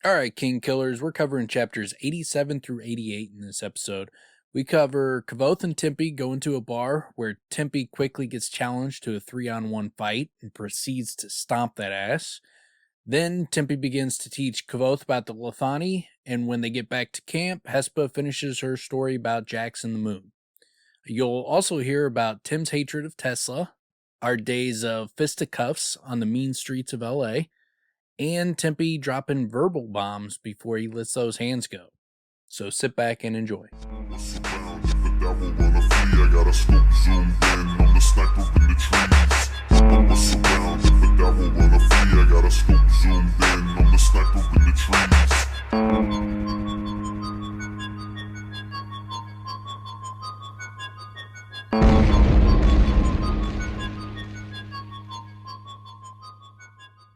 All right, Kingkillers, we're covering chapters 87 through 88 in this episode. We cover Kvothe and Tempi go into a bar where Tempi quickly gets challenged to a 3-on-1 fight and proceeds to stomp that ass. Then Tempi begins to teach Kvothe about the Lethani, and when they get back to camp, Hespe finishes her story about Jax and the moon. You'll also hear about Tim's hatred of Tesla, our days of fisticuffs on the mean streets of LA, and Tempi dropping verbal bombs before he lets those hands go. So sit back and enjoy.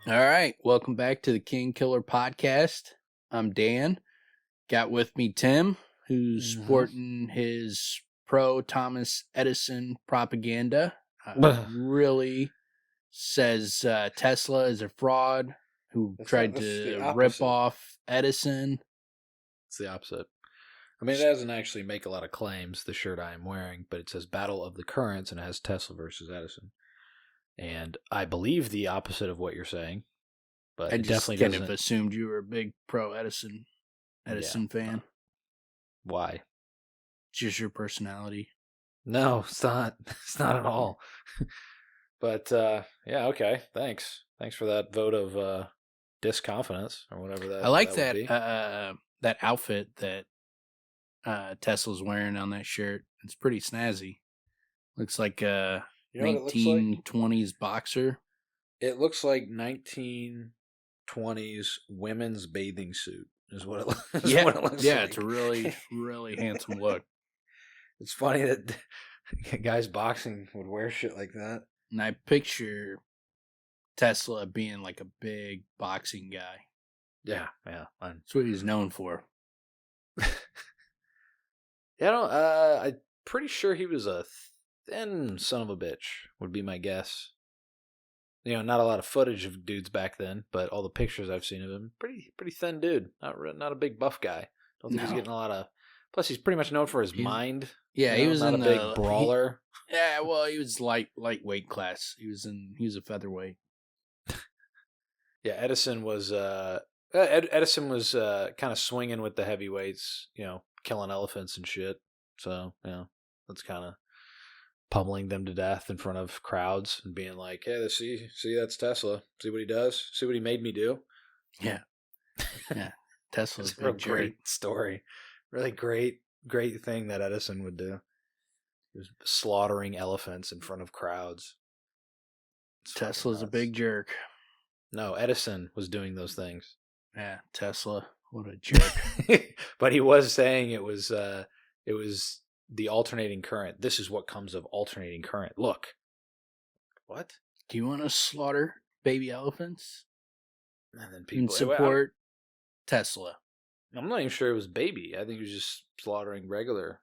All right, welcome back to the Kingkiller podcast. I'm Dan. Got with me Tim, who's sporting his pro-Thomas Edison propaganda. Really says Tesla is a fraud who tried to rip off Edison. It's the opposite. I mean, it doesn't actually make a lot of claims, the shirt I am wearing, but it says Battle of the Currents, and it has Tesla versus Edison. And I believe the opposite of what you're saying, but I it just definitely kind doesn't. of assumed you were a big pro-Edison fan. Why? Just your personality. No, it's not. It's not at all. But yeah, okay. Thanks for that vote of disconfidence or whatever that. I like that would that that outfit that Tesla's wearing on that shirt. It's pretty snazzy. Looks like 1920s boxer. It looks like 1920s women's bathing suit is what it looks like. Yeah, it's a really, really handsome look. It's funny that guys boxing would wear shit like that. And I picture Tesla being like a big boxing guy. Yeah. That's what he's known for. Yeah, I'm pretty sure he was a thin son of a bitch, would be my guess. You know, not a lot of footage of dudes back then, but all the pictures I've seen of him, pretty thin dude. Not a big buff guy. Don't think he's getting a lot of. Plus, he's pretty much known for his mind. Yeah, he was not in a big brawler. Yeah, well, he was lightweight class. He was a featherweight. Yeah, Edison was Edison was kind of swinging with the heavyweights. You know, killing elephants and shit. So that's kind of pummeling them to death in front of crowds and being like, "Hey, see, that's Tesla. See what he does. See what he made me do." Yeah. Tesla's a great story. Really great thing that Edison would do. He was slaughtering elephants in front of crowds. Tesla's a big jerk. No, Edison was doing those things. Yeah, Tesla, what a jerk. But he was saying it was the alternating current. This is what comes of alternating current. Look. What? Do you want to slaughter baby elephants? And then people support Tesla. I'm not even sure it was baby. I think he was just slaughtering regular,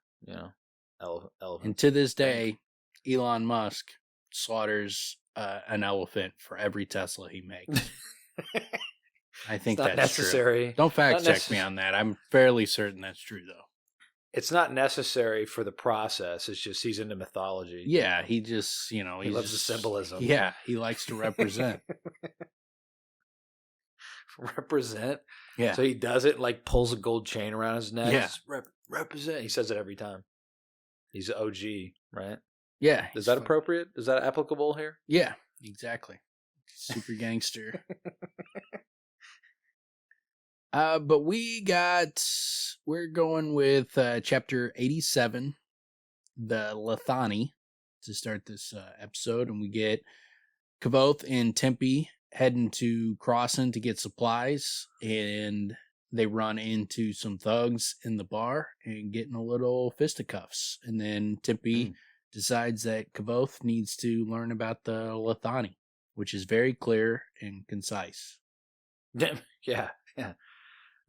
elephants. And to this day, Elon Musk slaughters an elephant for every Tesla he makes. I think that's necessary. True. Don't fact check me on that. I'm fairly certain that's true, though. It's not necessary for the process. It's just he's into mythology. Yeah, he just, he loves the symbolism. Yeah, he likes to represent. Represent? Yeah. So he does it, like pulls a gold chain around his neck. Yeah. Represent. He says it every time. He's an OG, right? Yeah. Is that appropriate? Is that applicable here? Yeah, exactly. Super gangster. But we're going with chapter 87, the Lethani, to start this episode, and we get Kvothe and Tempi heading to Crossing to get supplies, and they run into some thugs in the bar and getting a little fisticuffs, and then Tempi decides that Kvothe needs to learn about the Lethani, which is very clear and concise. Yeah.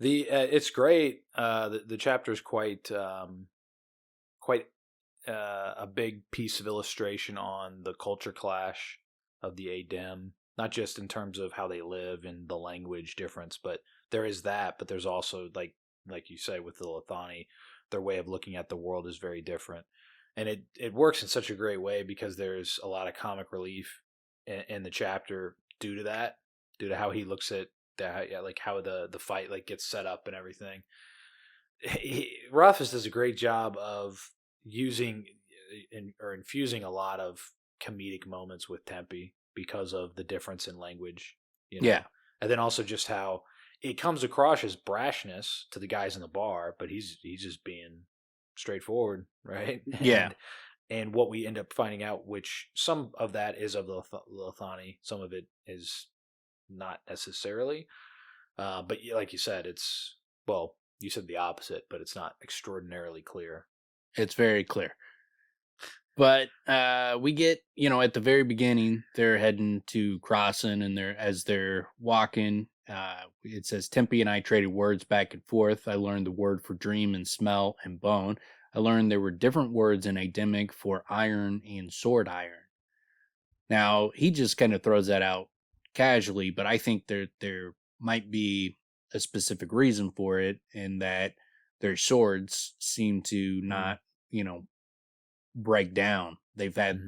It's great. The chapter is quite a big piece of illustration on the culture clash of the Adem, not just in terms of how they live and the language difference, but there is that, but there's also like you say with the Lethani, their way of looking at the world is very different, and it works in such a great way because there's a lot of comic relief in the chapter due to that, due to how he looks at that, yeah, like how the fight like gets set up and everything. Rothfuss does a great job of using or infusing a lot of comedic moments with Tempe because of the difference in language, you know, Yeah. and then also just how it comes across as brashness to the guys in the bar, but he's just being straightforward, right? Yeah. And what we end up finding out, which some of that is of the Lethani, some of it is not necessarily. But like you said, it's, well, you said the opposite, but it's not extraordinarily clear. It's very clear. But we get, at the very beginning, they're heading to Crossing, and as they're walking, it says, Tempe and I traded words back and forth. I learned the word for dream and smell and bone. I learned there were different words in Ademic for iron and sword iron. Now, he just kind of throws that out casually, but I think there might be a specific reason for it, in that their swords seem to not, break down. They've had,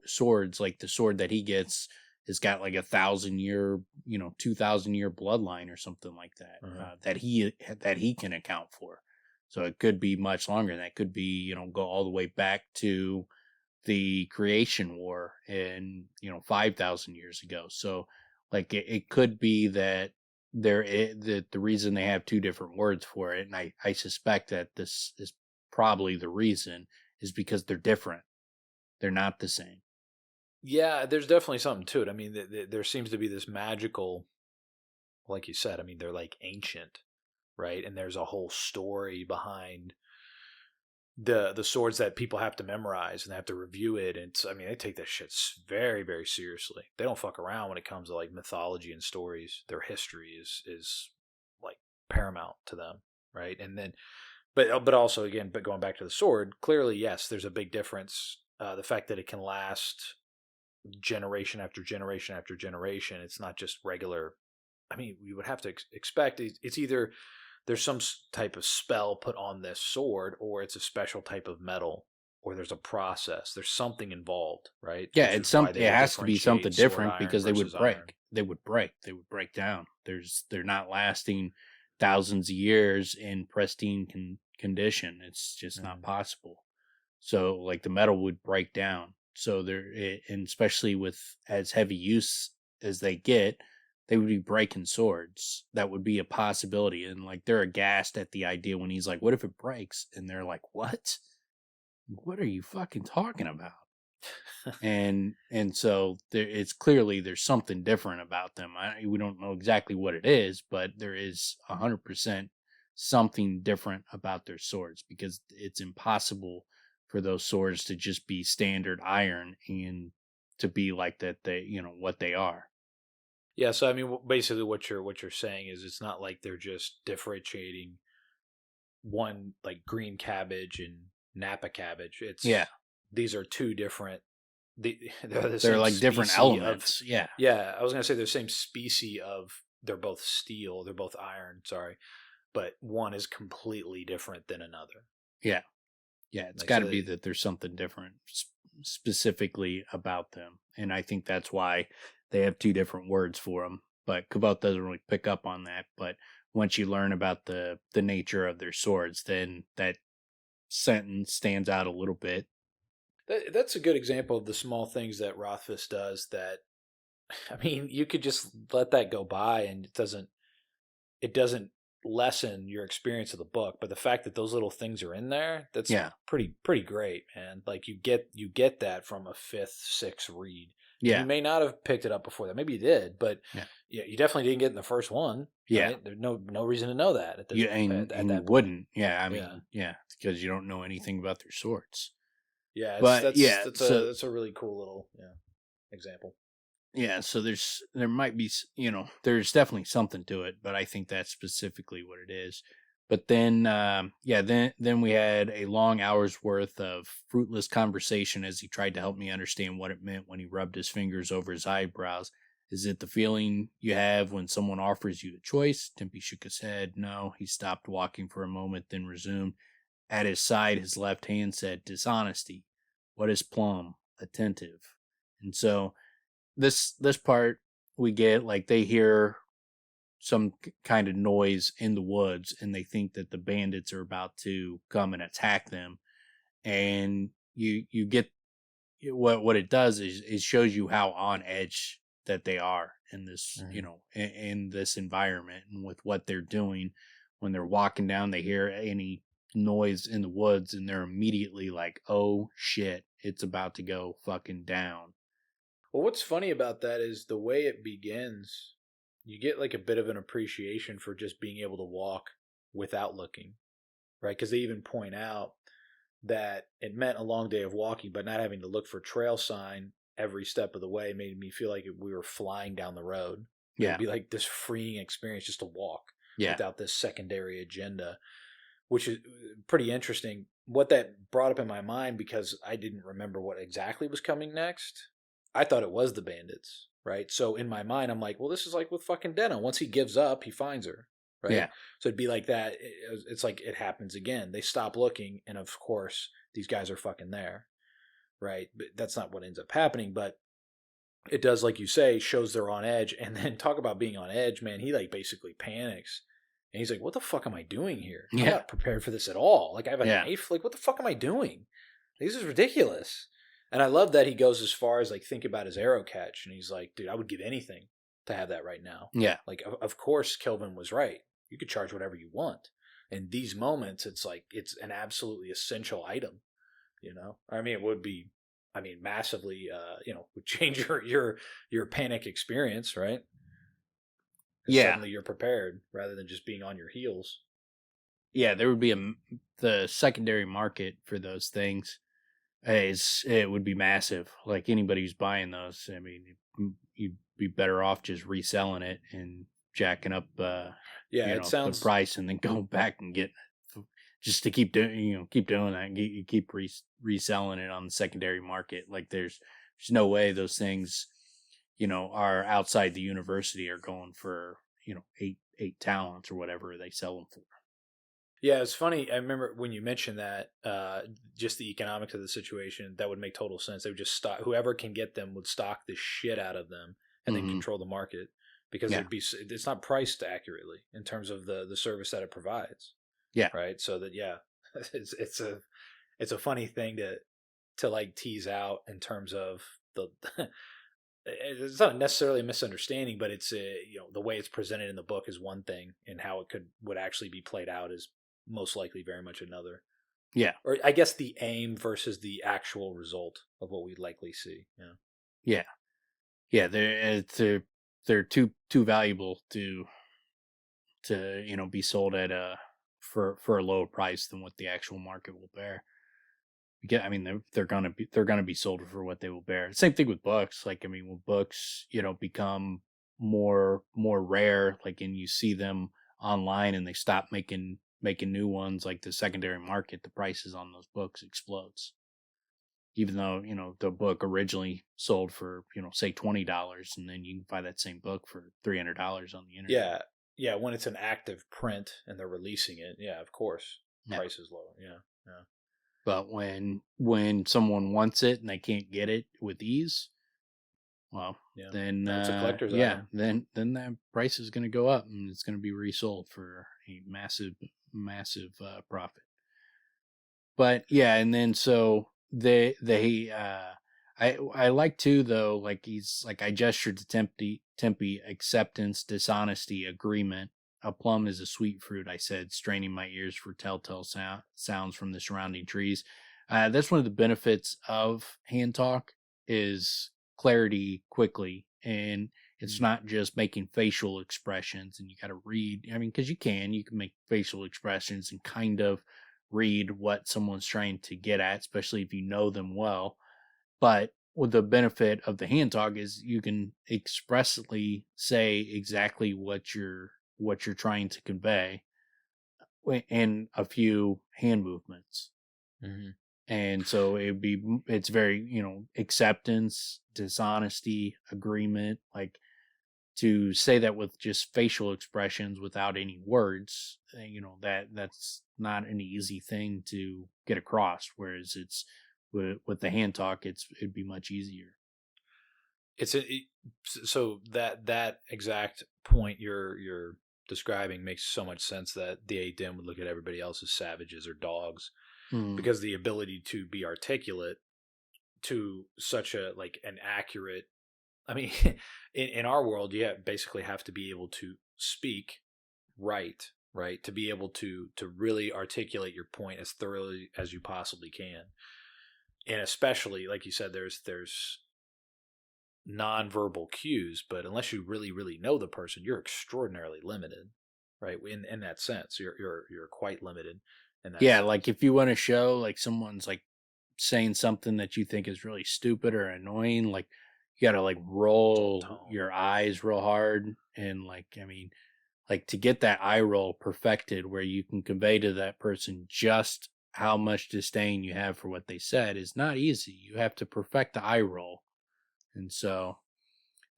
swords, like the sword that he gets has got like 1,000-year, 2,000-year bloodline or something like that, that he can account for. So it could be much longer. That could be, go all the way back to the creation war in 5,000 years ago. So like it could be that that the reason they have two different words for it, and I suspect that this is probably the reason, is because they're different. They're not the same. Yeah, there's definitely something to it. I mean, there seems to be this magical, like you said, I mean, they're like ancient, right? And there's a whole story behind the swords that people have to memorize and they have to review it. And I mean, they take that shit very, very seriously. They don't fuck around when it comes to like mythology and stories. Their history is like paramount to them, right? And then, but also again, but going back to the sword, clearly, yes, there's a big difference. The fact that it can last generation after generation after generation. It's not just regular. I mean, we would have to expect it's either there's some type of spell put on this sword, or it's a special type of metal, or there's a process. There's something involved, right? Yeah, Which is why they it would has to be something differentiate sword different, iron because they would versus break. iron. They would break. They would break down. They're not lasting thousands of years in pristine condition. It's just not possible. So like the metal would break down. So and especially with as heavy use as they get, they would be breaking swords. That would be a possibility. And like they're aghast at the idea when he's like, "What if it breaks?" And they're like, "What? What are you fucking talking about?" and so it's clearly there's something different about them. We don't know exactly what it is, but there is 100% something different about their swords, because it's impossible for those swords to just be standard iron and to be like that. What they are. Yeah, so I mean, basically, what you're saying is it's not like they're just differentiating one like green cabbage and Napa cabbage. It's these are two different. They're like different elements. Yeah. I was gonna say they're the same species of. They're both steel. They're both iron. Sorry, but one is completely different than another. Yeah, it's got to be that there's something different specifically about them, and I think that's why they have two different words for them. But Kvothe doesn't really pick up on that. But once you learn about the nature of their swords, then that sentence stands out a little bit. That's a good example of the small things that Rothfuss does. That, I mean, you could just let that go by, and it doesn't lessen your experience of the book. But the fact that those little things are in there, that's pretty great, man. Like you get that from a fifth, sixth read. Yeah, you may not have picked it up before that. Maybe you did, but you definitely didn't get it in the first one. Yeah, right? There's no reason to know that. At you wouldn't. Yeah, I mean, because you don't know anything about their swords. Yeah, that's a really cool little example. Yeah, so there might be, there's definitely something to it, but I think that's specifically what it is. But then, then we had a long hour's worth of fruitless conversation as he tried to help me understand what it meant when he rubbed his fingers over his eyebrows. Is it the feeling you have when someone offers you a choice? Tempe shook his head. No. He stopped walking for a moment, then resumed. At his side, his left hand said, dishonesty. What is plum? Attentive. And so this part we get, like, they hear some kind of noise in the woods and they think that the bandits are about to come and attack them. And you get what it does is it shows you how on edge that they are in this, in this environment, and with what they're doing. When they're walking down, they hear any noise in the woods and they're immediately like, oh shit, it's about to go fucking down. Well, what's funny about that is the way it begins, you get like a bit of an appreciation for just being able to walk without looking, right? Because they even point out that it meant a long day of walking, but not having to look for trail sign every step of the way made me feel like we were flying down the road. Yeah. It'd be like this freeing experience just to walk without this secondary agenda, which is pretty interesting. What that brought up in my mind, because I didn't remember what exactly was coming next, I thought it was the bandits, right? So in my mind, I'm like, well, this is like with fucking Denna. Once he gives up, he finds her, right? Yeah. So it'd be like that. It's like it happens again. They stop looking, and of course, these guys are fucking there, right? But that's not what ends up happening. But it does, like you say, shows they're on edge. And then talk about being on edge, man. He like basically panics. And he's like, what the fuck am I doing here? I'm not prepared for this at all. Like, I have a knife. Like, what the fuck am I doing? This is ridiculous. And I love that he goes as far as, like, think about his arrow catch. And he's like, dude, I would give anything to have that right now. Yeah. Like, of course, Kelvin was right. You could charge whatever you want. In these moments, it's like, it's an absolutely essential item, you know? I mean, it would be, massively, would change your panic experience, right? Yeah. Suddenly you're prepared rather than just being on your heels. Yeah, there would be the secondary market for those things. It would be massive. Like, anybody who's buying those, I mean, you'd be better off just reselling it and jacking up the price, and then going back and get, just to keep doing that. And you keep reselling it on the secondary market. Like, there's no way those things, are outside the university are going for, eight talents or whatever they sell them for. Yeah, it's funny. I remember when you mentioned that, just the economics of the situation, that would make total sense. They would just stock, whoever can get them would stock the shit out of them and then control the market, because it's not priced accurately in terms of the service that it provides. Yeah. Right. So that, it's a funny thing to like tease out in terms of the, it's not necessarily a misunderstanding, but it's the way it's presented in the book is one thing, and how it would actually be played out is most likely very much another. Yeah. Or I guess the aim versus the actual result of what we'd likely see. Yeah. Yeah. Yeah. They're too valuable to be sold at for a lower price than what the actual market will bear. I mean, they're gonna be sold for what they will bear. Same thing with books. Like, I mean, when books, become more rare, like, and you see them online and they stop making new ones, like the secondary market, the prices on those books explodes. Even though, the book originally sold for, say $20, and then you can buy that same book for $300 on the internet. Yeah. Yeah. When it's an active print and they're releasing it. Yeah, of course. Price is low. Yeah. Yeah. But when someone wants it and they can't get it with ease, well, then it's a collector's item. then that price is going to go up, and it's going to be resold for a massive profit. But yeah, and then so they I like too, though, like, he's like, I gestured to Tempe, acceptance, dishonesty, agreement. A plum is a sweet fruit, I said, straining my ears for telltale sounds from the surrounding trees. That's one of the benefits of hand talk, is clarity quickly. And it's not just making facial expressions, and you got to read. I mean, because you can make facial expressions and kind of read what someone's trying to get at, especially if you know them well. But with the benefit of the hand talk is you can expressly say exactly what you're trying to convey in a few hand movements. Mm-hmm. And so it's very, acceptance, dishonesty, agreement. Like, to say that with just facial expressions without any words, that's not an easy thing to get across. Whereas it's with the hand talk, it'd be much easier. So that exact point you're describing makes so much sense, that the A-Dim would look at everybody else as savages or dogs, because the ability to be articulate to such an accurate, I mean, in our world, you basically have to be able to speak right, to be able to really articulate your point as thoroughly as you possibly can. And especially, like you said, there's nonverbal cues, but unless you really, really know the person, you're extraordinarily limited, right? In that sense, you're quite limited. In that sense. Like if you want to show like someone's like saying something that you think is really stupid or annoying, like you got to like roll your eyes real hard, and like to get that eye roll perfected where you can convey to that person just how much disdain you have for what they said is not easy. You have to perfect the eye roll. And so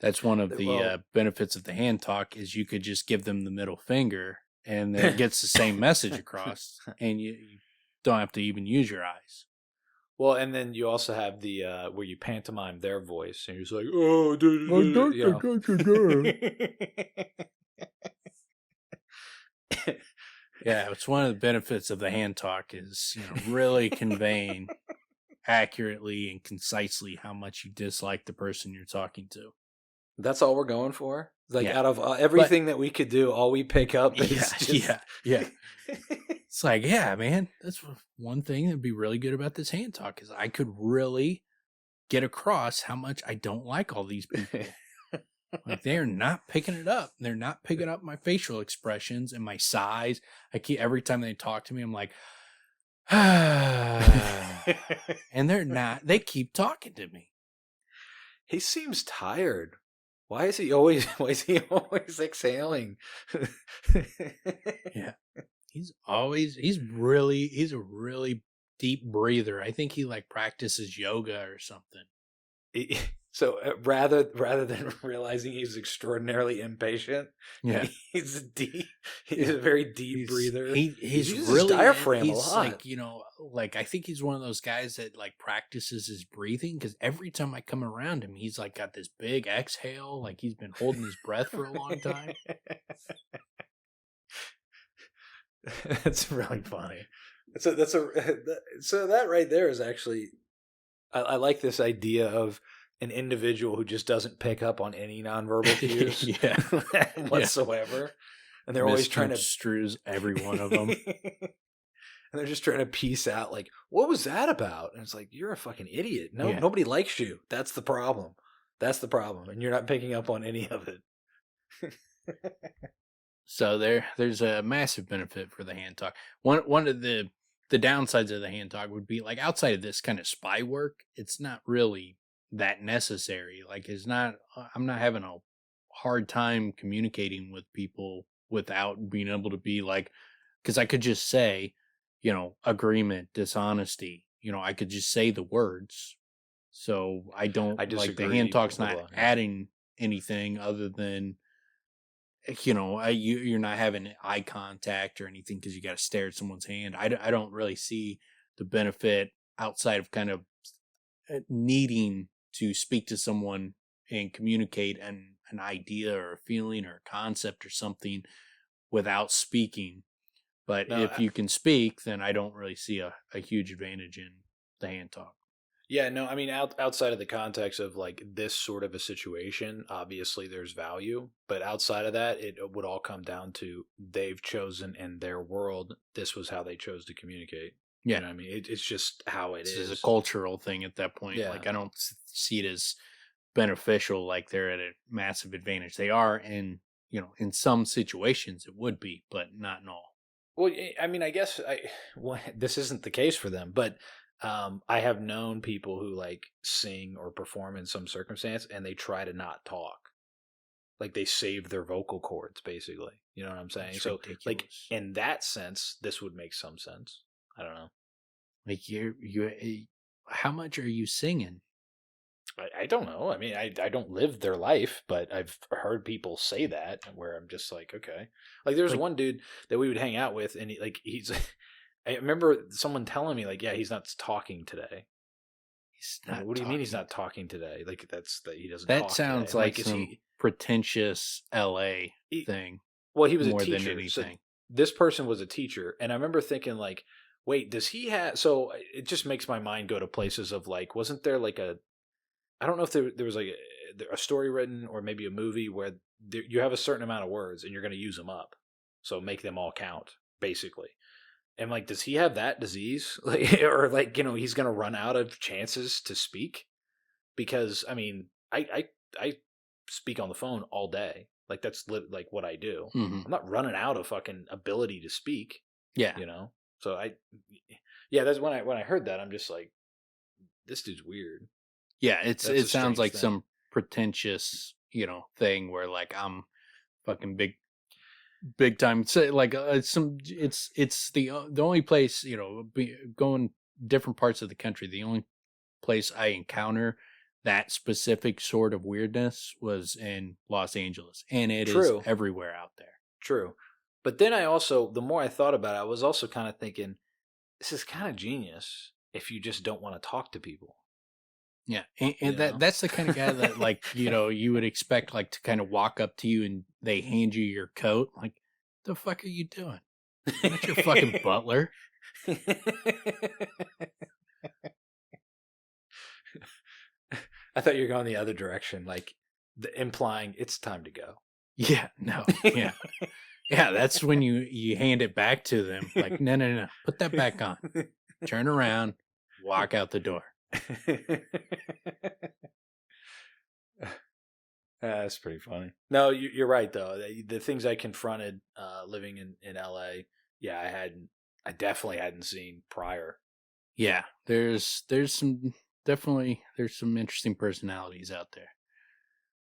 that's one of the benefits of the hand talk, is you could just give them the middle finger and it gets the same message across, and you don't have to even use your eyes. Well, and then you also have the where you pantomime their voice, and you're just like, yeah, it's one of the benefits of the hand talk is really conveying accurately and concisely how much you dislike the person you're talking to. That's all we're going for. Out of everything that we could do, all we pick up is yeah. It's like, yeah, man, that's one thing that'd be really good about this hand talk, is I could really get across how much I don't like all these people. Like, they're not picking it up. They're not picking up my facial expressions and my sighs. Every time they talk to me, I'm like, and they're not. They keep talking to me. He seems tired. Why is he always exhaling? Yeah. He's a really deep breather. I think he like practices yoga or something. So rather than realizing he's extraordinarily impatient, he's a very deep breather. He's uses really his diaphragm a lot. Like, I think he's one of those guys that like practices his breathing, because every time I come around him, he's like got this big exhale, like he's been holding his breath for a long time. That's really funny. So that right there is actually, I like this idea of an individual who just doesn't pick up on any nonverbal cues whatsoever. And they're always trying to strews every one of them. And they're just trying to piece out like, what was that about? And it's like, you're a fucking idiot. Nobody likes you. That's the problem. And you're not picking up on any of it. So there's a massive benefit for the hand talk. One of the downsides of the hand talk would be like, outside of this kind of spy work, it's not really that necessary. Like, I'm not having a hard time communicating with people without being able to be like, because I could just say, agreement, dishonesty, I could just say the words. So I like the hand talk's not adding anything other than, you're not having eye contact or anything because you got to stare at someone's hand. I don't really see the benefit outside of kind of needing to speak to someone and communicate an idea or a feeling or a concept or something without speaking. But if you can speak, then I don't really see a huge advantage in the hand talk. Yeah, no, I mean, outside of the context of like this sort of a situation, obviously there's value. But outside of that, it would all come down to they've chosen in their world, this was how they chose to communicate. Yeah. You know what I mean? It's just how it is. It's a cultural thing at that point. Yeah. Like, I don't see it as beneficial, like they're at a massive advantage. They are in some situations it would be, but not in all. Well, I mean, I guess this isn't the case for them, but I have known people who like sing or perform in some circumstance and they try to not talk. Like, they save their vocal cords, basically. You know what I'm saying? That's so ridiculous. Like, in that sense, this would make some sense. I don't know. Like, you how much are you singing? I don't know. I mean, I don't live their life, but I've heard people say that where I'm just like, okay. Like there was Like one dude that we would hang out with, and he's. I remember someone telling me like, yeah, he's not talking today. he's I'm like, not what do you mean he's talking. not talking today? Like that's that he doesn't That talk today. sounds I'm like like, is some pretentious LA he? thing Well, he was a more than teacher, so anything. this person was a teacher, and I remember thinking like, wait, does he have? So it just makes my mind go to places of like, wasn't there like a I don't know if there was like a story written or maybe a movie where you have a certain amount of words and you're going to use them up. So make them all count, basically. And like, does he have that disease? Like, or like, he's going to run out of chances to speak? Because I mean, I speak on the phone all day. Like that's like what I do. Hmm. I'm not running out of fucking ability to speak, Yeah, you know? So yeah, that's when I heard that, I'm just like, this dude's weird. yeah. That's a It sounds strange like thing. some pretentious, thing where like I'm fucking big time. So like it's the only place going different parts of the country. The only place I encounter that specific sort of weirdness was in Los Angeles, and it is True. everywhere out there. True. But then I also, the more I thought about it, I was also kind of thinking, this is kind of genius if you just don't want to talk to people, Yeah, and you know? that's the kind of guy that like you would expect like to kind of walk up to you and they hand you your coat. Like, the fuck are you doing? I'm not your fucking butler. I thought you were going the other direction, like implying it's time to go. Yeah, no, yeah. Yeah, that's when you hand it back to them. Like, no, no, no, put that back on. Turn around, walk out the door. That's pretty funny. No, you're right though. The things I confronted living in LA, yeah, I definitely hadn't seen prior. Yeah, there's some there's some interesting personalities out there.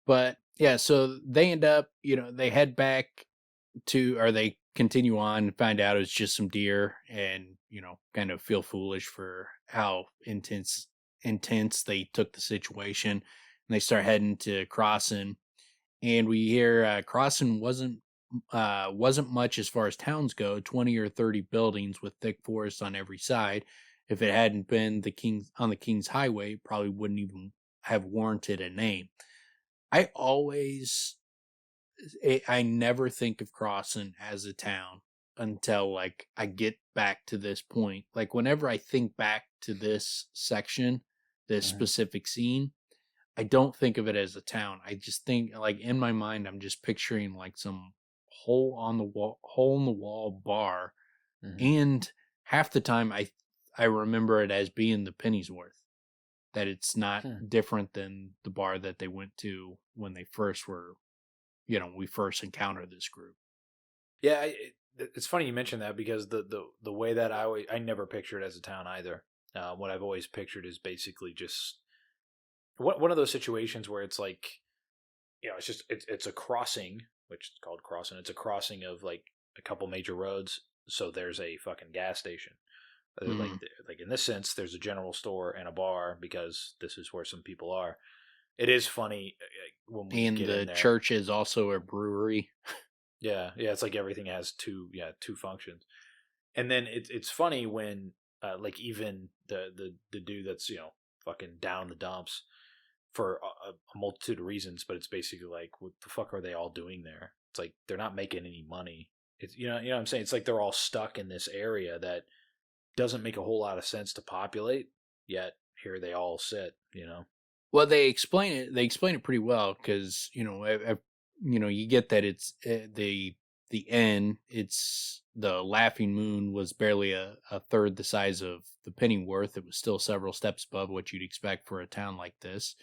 But yeah, so they end up, they head back to, or they continue on and find out it's just some deer, and kind of feel foolish for how intense they took the situation, and they start heading to Crossing, and we hear Crossing wasn't much as far as towns go, 20 or 30 buildings with thick forest on every side. If it hadn't been the King's Highway, it probably wouldn't even have warranted a name. I always I never think of Crossing as a town until like I get back to this point. Like whenever I think back to this section, this Mhm. specific scene, I don't think of it as a town. I just think like in my mind I'm just picturing like some hole in the wall bar, Mhm. and half the time I remember it as being the Pennyworth, that it's not Hmm. different than the bar that they went to when they first were, we first encountered this group. Yeah, it's funny you mentioned that because the way that I never pictured it as a town either. What I've always pictured is basically just one of those situations where it's like it's just it's a crossing, which is called crossing. It's a crossing of like a couple major roads. So there's a fucking gas station. Mm-hmm. Like in this sense, there's a general store and a bar because this is where some people are. It is funny when we And get in the there. church is also a brewery. Yeah, yeah, it's like everything has two functions. And then it's funny when like even the dude that's fucking down the dumps for a multitude of reasons, but it's basically like, what the fuck are they all doing there? It's like they're not making any money. It's you know what I'm saying. It's like they're all stuck in this area that doesn't make a whole lot of sense to populate. Yet here they all sit. Well, they explain it. They explain it pretty well because you get that it's the N. It's the Laughing Moon was barely a third the size of the Pennyworth. It was still several steps above what you'd expect for a town like this.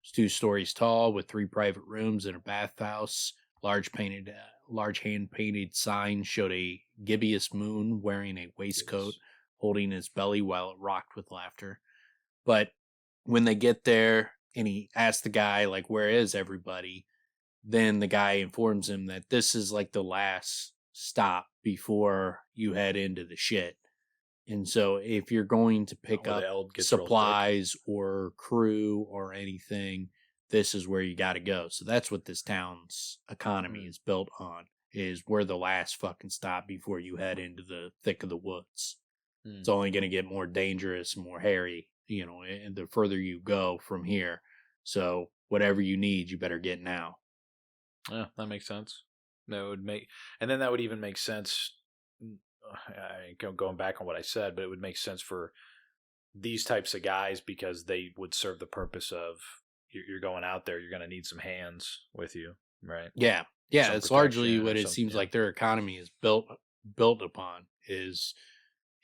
It's 2 stories tall with 3 private rooms and a bathhouse. Large hand painted sign showed a gibbous moon wearing a waistcoat, Gibbous. holding his belly while it rocked with laughter. But when they get there and he asks the guy, like, where is everybody? Then the guy informs him that this is like the last stop before you head into the shit. And so if you're going to pick Where up the eld gets real thick. supplies or crew or anything, this is where you got to go. So that's what this town's economy is built on, is we're the last fucking stop before you head into the thick of the woods. It's only going to get more dangerous and more hairy, and the further you go from here. So whatever you need, you better get now. Yeah, that makes sense. And then that would even make sense. Going back on what I said, but it would make sense for these types of guys because they would serve the purpose of you're going out there, you're going to need some hands with you, right? Yeah, Some it's largely protection what or it seems something, like their economy is built upon. Is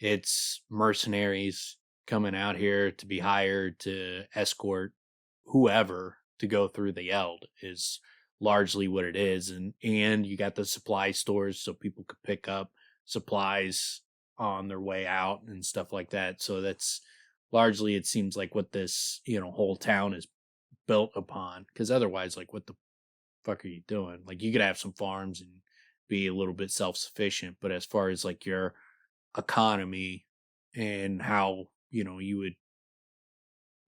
it's mercenaries coming out here to be hired to escort whoever to go through the Eld is largely what it is. And you got the supply stores so people could pick up supplies on their way out and stuff like that. So that's largely, it seems like, what this, whole town is built upon. Because otherwise, like, what the fuck are you doing? Like, you could have some farms and be a little bit self-sufficient, but as far as like your economy and how you would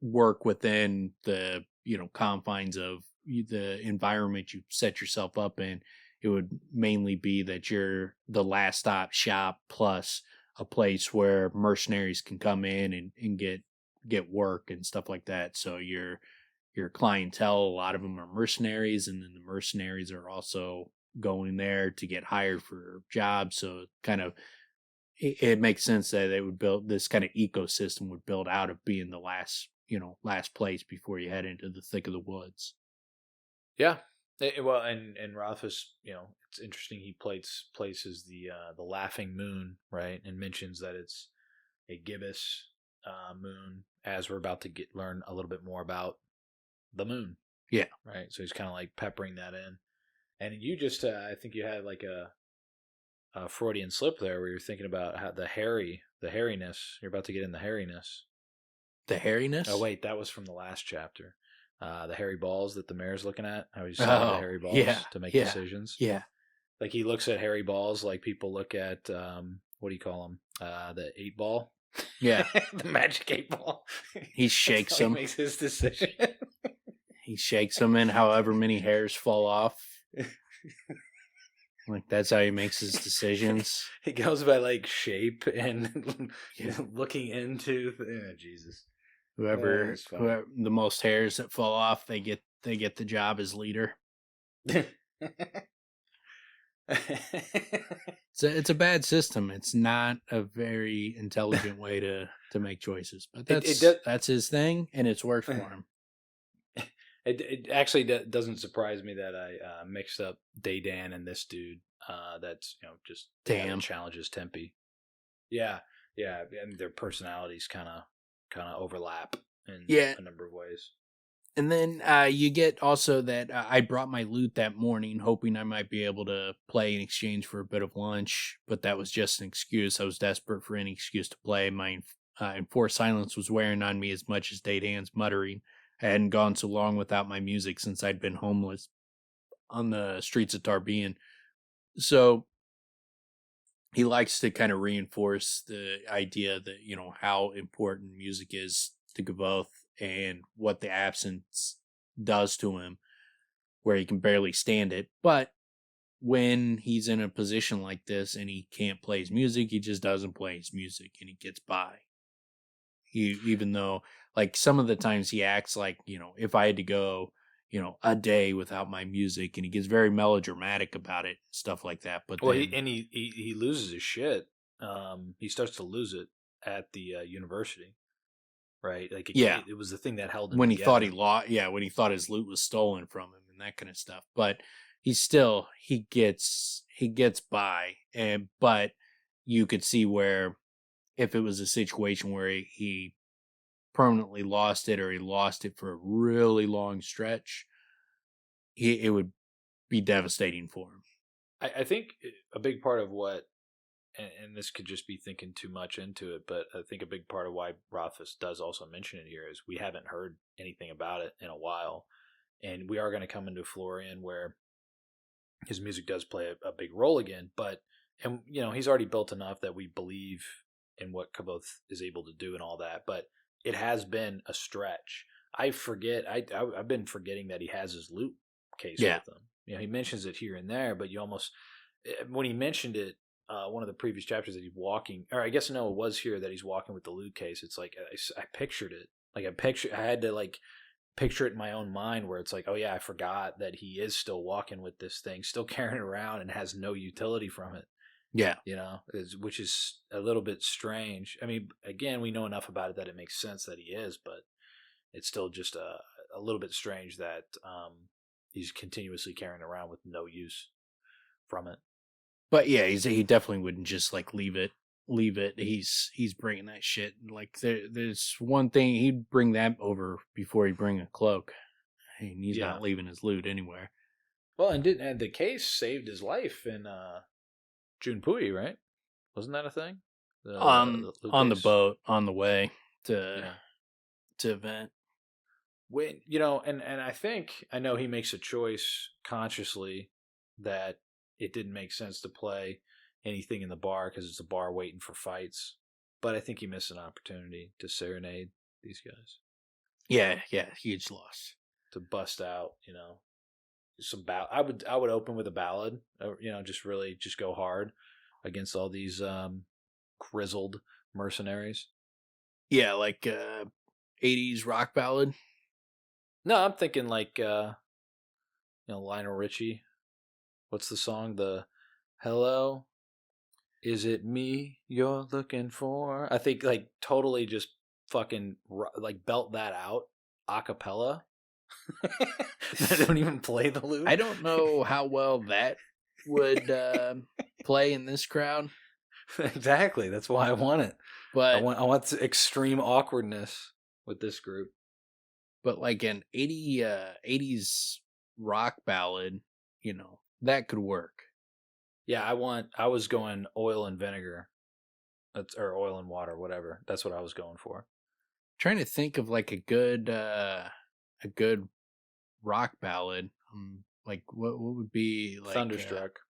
work within the confines of the environment you set yourself up in, it would mainly be that you're the last stop shop plus a place where mercenaries can come in and get work and stuff like that. So your clientele, a lot of them are mercenaries, and then the mercenaries are also going there to get hired for jobs. So kind of it makes sense that they would build this kind of ecosystem would build out of being the last place before you head into the thick of the woods. Yeah. Well, and Rothfuss, it's interesting. He places the laughing moon, right, and mentions that it's a gibbous moon, as we're about to learn a little bit more about the moon. Yeah. Right. So he's kind of like peppering that in, and you just, I think you had like a Freudian slip there, where you're thinking about how the hairiness. You're about to get in the hairiness. The hairiness? Oh wait, that was from the last chapter. The hairy balls that the mayor's looking at. How he studied the hairy balls to make decisions. Yeah. Like he looks at hairy balls like people look at what do you call them? The 8-ball. Yeah. The magic 8-ball. He shakes them. He makes his decision. He shakes them, and however many hairs fall off. Like that's how he makes his decisions. He goes by like shape and looking into. Jesus. Whoever the most hairs that fall off, they get the job as leader. It's a bad system. It's not a very intelligent way to make choices. But that's his thing, and it's worked for him. It actually doesn't surprise me that I mixed up Daydan and this dude. That's just challenges Tempi. Yeah, and their personalities kind of overlap in a number of ways. And then you get also that I brought my loot that morning, hoping I might be able to play in exchange for a bit of lunch, but that was just an excuse. I was desperate for any excuse to play. My enforced silence was wearing on me as much as Daydan's muttering. I hadn't gone so long without my music since I'd been homeless on the streets of Tarbean. So he likes to kind of reinforce the idea that, how important music is to Kvothe and what the absence does to him, where he can barely stand it. But when he's in a position like this and he can't play his music, he just doesn't play his music and he gets by. Even though, like, some of the times he acts like, if I had to go, a day without my music, and he gets very melodramatic about it, stuff like that. But he loses his shit. He starts to lose it at the university, right? Like, it was the thing that held him when together. He thought he lost. Yeah, when he thought his loot was stolen from him and that kind of stuff. But he gets by, but you could see where if it was a situation where he permanently lost it, or he lost it for a really long stretch, it would be devastating for him. I think a big part of what, and this could just be thinking too much into it, but I think a big part of why Rothfuss does also mention it here is we haven't heard anything about it in a while, and we are going to come into Florian where his music does play a big role again, but he's already built enough that we believe in what Kvothe is able to do and all that. But it has been a stretch. I've been forgetting that he has his loot case with him. You know, he mentions it here and there, but you almost, when he mentioned it, one of the previous chapters that he's walking, or I guess no, it was here that he's walking with the loot case. It's like I pictured it, like I had to like picture it in my own mind, where it's like, oh yeah, I forgot that he is still walking with this thing, still carrying it around, and has no utility from it. Yeah, You know, which is a little bit strange. I mean, again, we know enough about it that it makes sense that he is, but it's still just a little bit strange that he's continuously carrying around with no use from it. but yeah, he definitely wouldn't just like leave it. He's bringing that shit. Like there's one thing, he'd bring that over before he'd bring a cloak. And he's not leaving his loot anywhere. Well, and the case saved his life in Junpui, right? Wasn't that a thing? On the boat on the way to event. When and I know he makes a choice consciously that it didn't make sense to play anything in the bar because it's a bar waiting for fights. But I think he missed an opportunity to serenade these guys. Yeah, huge loss. To bust out, some I would open with a ballad, just go hard against all these grizzled mercenaries. Yeah, like 80s rock ballad. No, I'm thinking like Lionel Richie. What's the song? The Hello, is it me you're looking for? I think like totally just fucking like belt that out a cappella. I don't even play the lute. I don't know how well that would play in this crowd. Exactly. That's why I want it. But I want extreme awkwardness with this group. But like an 80s rock ballad, that could work. Yeah, I was going oil and vinegar. Or oil and water, whatever. That's what I was going for. Trying to think of like a good rock ballad. Like what would be like Thunderstruck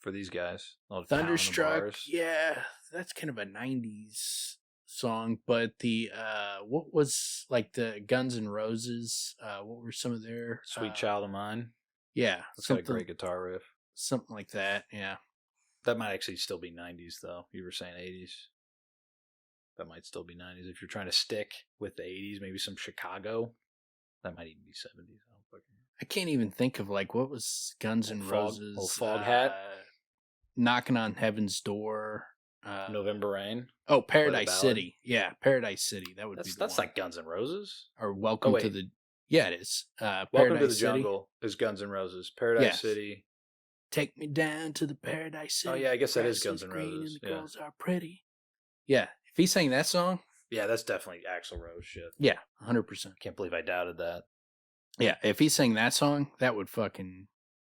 for these guys. Thunderstruck, yeah, that's kind of a 90s song. But the what was like the Guns N' Roses? What were some of their Sweet Child of Mine? Yeah, that's got a great guitar riff. Something like that. Yeah, that might actually still be 90s though. You were saying 80s. That might still be 90s if you're trying to stick with the 80s. Maybe some Chicago. That might even be 70s. I can't even think of like what was Guns N' Roses. Old Foghat. Knocking on Heaven's Door. November Rain. Oh, Paradise City. Yeah, Paradise City. That would be. That's like Guns N' Roses. Or Welcome to the. Yeah, it is. Welcome to the Jungle is Guns N' Roses. Paradise City. Take me down to the Paradise City. Oh yeah, I guess that is Guns N' Roses. And the girls are pretty. Yeah, if he sang that song. Yeah, that's definitely Axl Rose shit. Yeah, 100%. Can't believe I doubted that. Yeah, if he sang that song, that would fucking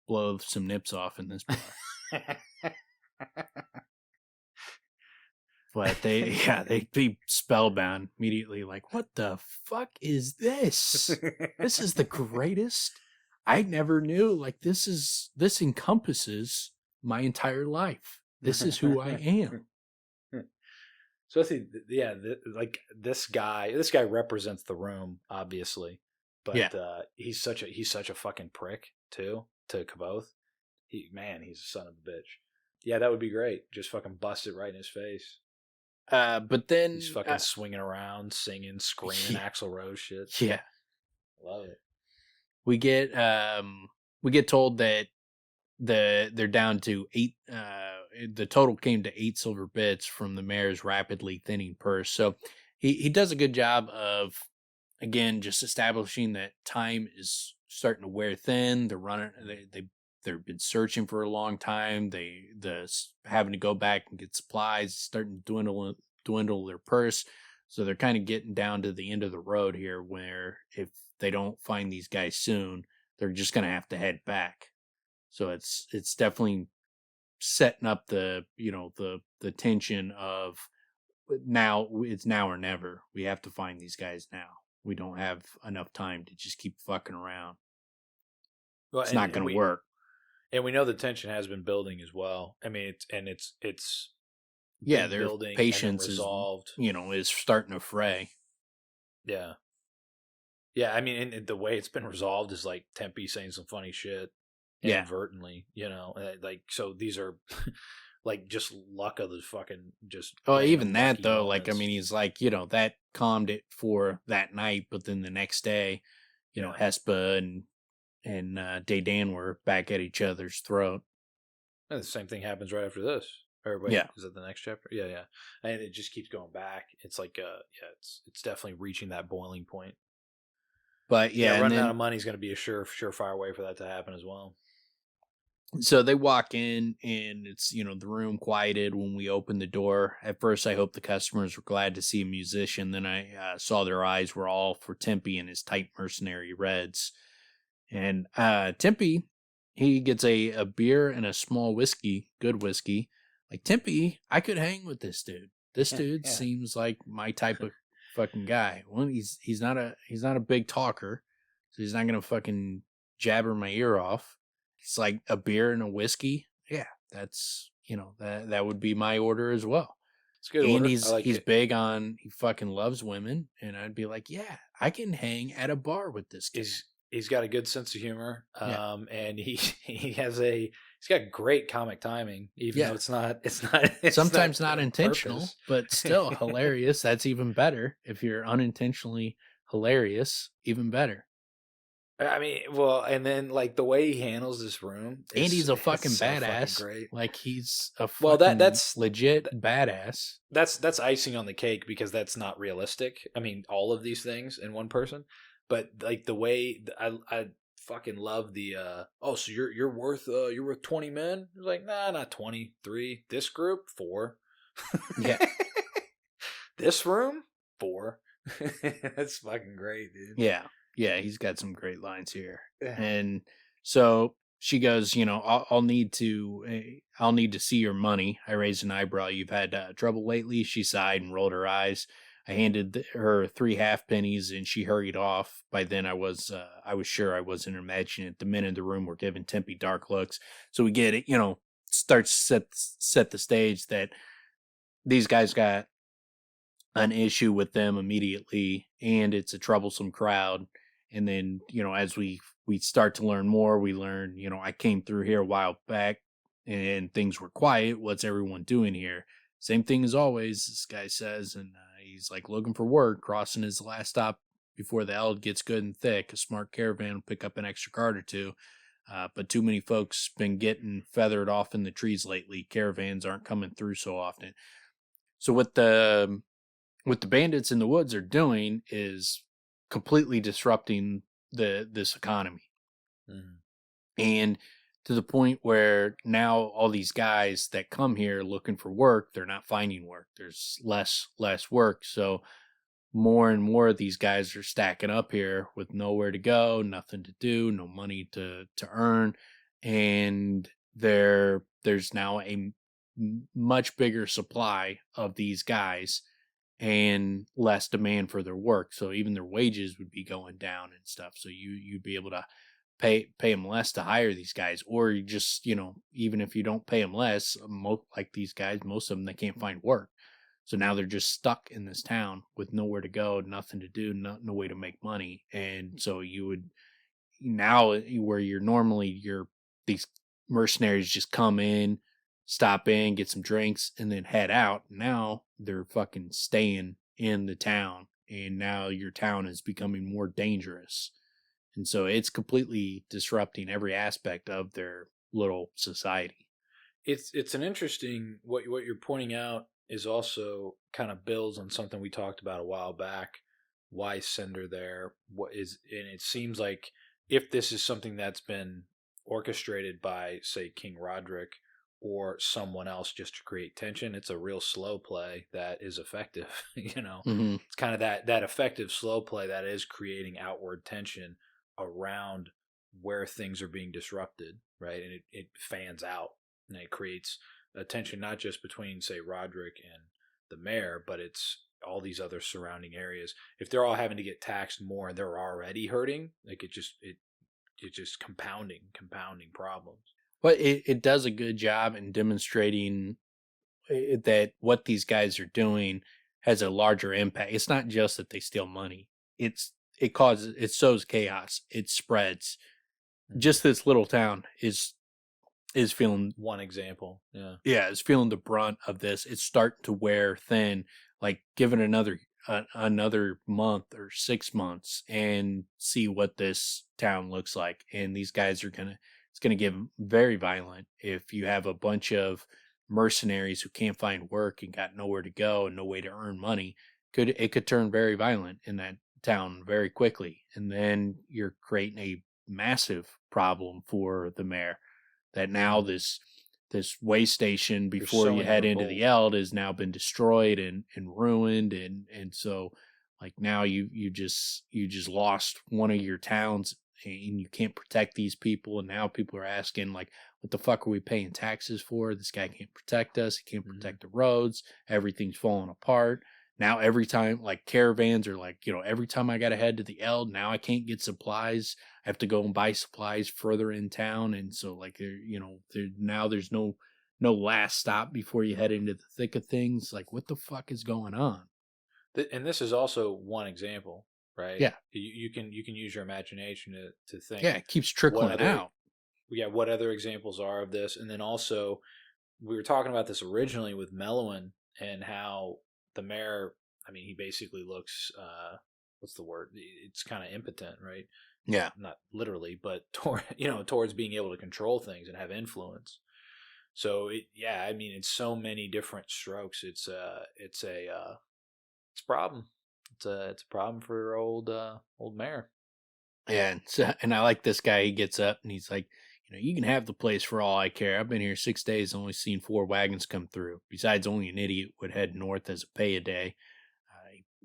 blow some nips off in this bar. But they'd be spellbound immediately. Like, what the fuck is this? This is the greatest. I never knew. Like, this encompasses my entire life. This is who I am. So I think, like this guy represents the room, obviously, but he's such a fucking prick too to Kvothe. He's a son of a bitch. Yeah, that would be great. Just fucking bust it right in his face. But then he's fucking swinging around, singing, screaming Axl Rose shit. Yeah, love it. We get told that they're down to 8. The total came to 8 silver bits from the mayor's rapidly thinning purse. So he does a good job of, again, just establishing that time is starting to wear thin. They're running. They've been searching for a long time. The having to go back and get supplies, starting to dwindle their purse. So they're kind of getting down to the end of the road here, where if they don't find these guys soon, they're just going to have to head back. So it's definitely setting up the tension of now. It's now or never. We have to find these guys now. We don't have enough time to just keep fucking around. Well, it's not going to work. And we know the tension has been building as well. I mean, it's Yeah, their building and then patience resolved. is starting to fray. Yeah. Yeah, I mean, and the way it's been resolved is like Tempe saying some funny shit Yeah. inadvertently, like, so these are like just luck of the fucking just. Well, random even that lucky though, like, I moments. mean, he's like, that calmed it for that night, but then the next day, Yeah. Hespe and Dedan were back at each other's throat. And the same thing happens right after this. Or wait, Yeah. is it the next chapter? Yeah, yeah. And it just keeps going back. It's like, yeah, it's definitely reaching that boiling point. But Yeah, yeah, and running out then of money is going to be a surefire way for that to happen as well. so they walk in and it's, the room quieted when we open the door. At first, I hope the customers were glad to see a musician. Then I saw their eyes were all for Tempe and his tight mercenary reds. And Tempe, he gets a beer and a small whiskey, good whiskey. Like, Tempe, I could hang with this dude. This dude Yeah. seems like my type of fucking guy. Well, he's not a big talker, so he's not gonna fucking jabber my ear off. It's like a beer and a whiskey. Yeah, that's that would be my order as well. It's a good And order. I he's like he's it. big on, he fucking loves women, and I'd be like, yeah, I can hang at a bar with this guy. He's got a good sense of humor, Yeah. And he's got great comic timing, even Yeah. though it's not Sometimes not on intentional, purpose. but still hilarious. That's even better. If you're unintentionally hilarious, even better. I mean, well, and then like the way he handles this room, And he's a fucking so badass. fucking great. Like, he's a Well, fucking that's legit badass. that's icing on the cake because that's not realistic. I mean, all of these things in one person, but like the way I fucking love the oh, so you're worth 20 men. It's like, nah, not 23. This group 4. Yeah. This room 4. That's fucking great, dude. Yeah. Yeah, he's got some great lines here. Yeah. And so she goes, I'll need to see your money. I raised an eyebrow. You've had trouble lately? She sighed and rolled her eyes. I handed her 3 halfpennies and she hurried off. By then I was sure I wasn't imagining it. The men in the room were giving Tempe dark looks. So we get it, starts to set the stage that these guys got an issue with them immediately, and it's a troublesome crowd. And then, as we start to learn more, we learn, I came through here a while back and things were quiet. What's everyone doing here? Same thing as always, this guy says. And he's like looking for work, crossing his last stop before the eld gets good and thick. A smart caravan will pick up an extra cart or two. But too many folks been getting feathered off in the trees lately. Caravans aren't coming through so often. So what the bandits in the woods are doing is completely disrupting this economy. Mm-hmm. And to the point where now all these guys that come here looking for work, they're not finding work. There's less work. So more and more of these guys are stacking up here with nowhere to go, nothing to do, no money to earn. And there's now a much bigger supply of these guys and less demand for their work. So even their wages would be going down and stuff. So you'd be able to pay them less to hire these guys, or you just, even if you don't pay them less, like these guys, most of them, they can't find work. So now they're just stuck in this town with nowhere to go, nothing to do, no way to make money. And so you would now, where these mercenaries just come in, stop in, get some drinks, and then head out. Now they're fucking staying in the town, and now your town is becoming more dangerous. And so it's completely disrupting every aspect of their little society. It's an interesting what you're pointing out is also kind of builds on something we talked about a while back. Why send her there? What is, and it seems like if this is something that's been orchestrated by, say, King Roderick or someone else just to create tension, it's a real slow play that is effective. Mm-hmm. It's kind of that effective slow play that is creating outward tension around where things are being disrupted, right? And it fans out and it creates a tension not just between, say, Roderick and the mayor, but it's all these other surrounding areas. If they're all having to get taxed more and they're already hurting, like it's just compounding problems. But it does a good job in demonstrating that what these guys are doing has a larger impact. It's not just that they steal money. It sows chaos. It spreads. Just this little town is feeling one example. Yeah. Yeah, is feeling the brunt of this. It's starting to wear thin. Like, give it another month or 6 months and see what this town looks like. And these guys it's gonna get very violent if you have a bunch of mercenaries who can't find work and got nowhere to go and no way to earn money. It could turn very violent in that town very quickly, and then you're creating a massive problem for the mayor. That now this way station before you head into the Eld has now been destroyed and ruined, and so like now you just lost one of your towns, and you can't protect these people, and now people are asking like, what the fuck are we paying taxes for? This guy can't protect us. He can't protect the roads. Everything's falling apart. Now every time, like, caravans are like, every time I gotta head to the Eld, now I can't get supplies. I have to go and buy supplies further in town, and so like now there's no last stop before you head into the thick of things. Like, what the fuck is going on? And this is also one example, right? Yeah, you can use your imagination to think. Yeah, it keeps trickling out. Yeah, what other examples are of this? And then also, we were talking about this originally with Mellowin and how the mayor, I mean, he basically looks, what's the word? It's kind of impotent, right? Yeah. Not literally, but towards being able to control things and have influence. So I mean, it's so many different strokes. It's a problem. It's a problem for old mayor. Yeah, and I like this guy. He gets up and he's like, you can have the place for all I care. I've been here 6 days, only seen 4 wagons come through. Besides, only an idiot would head north as a pay a day.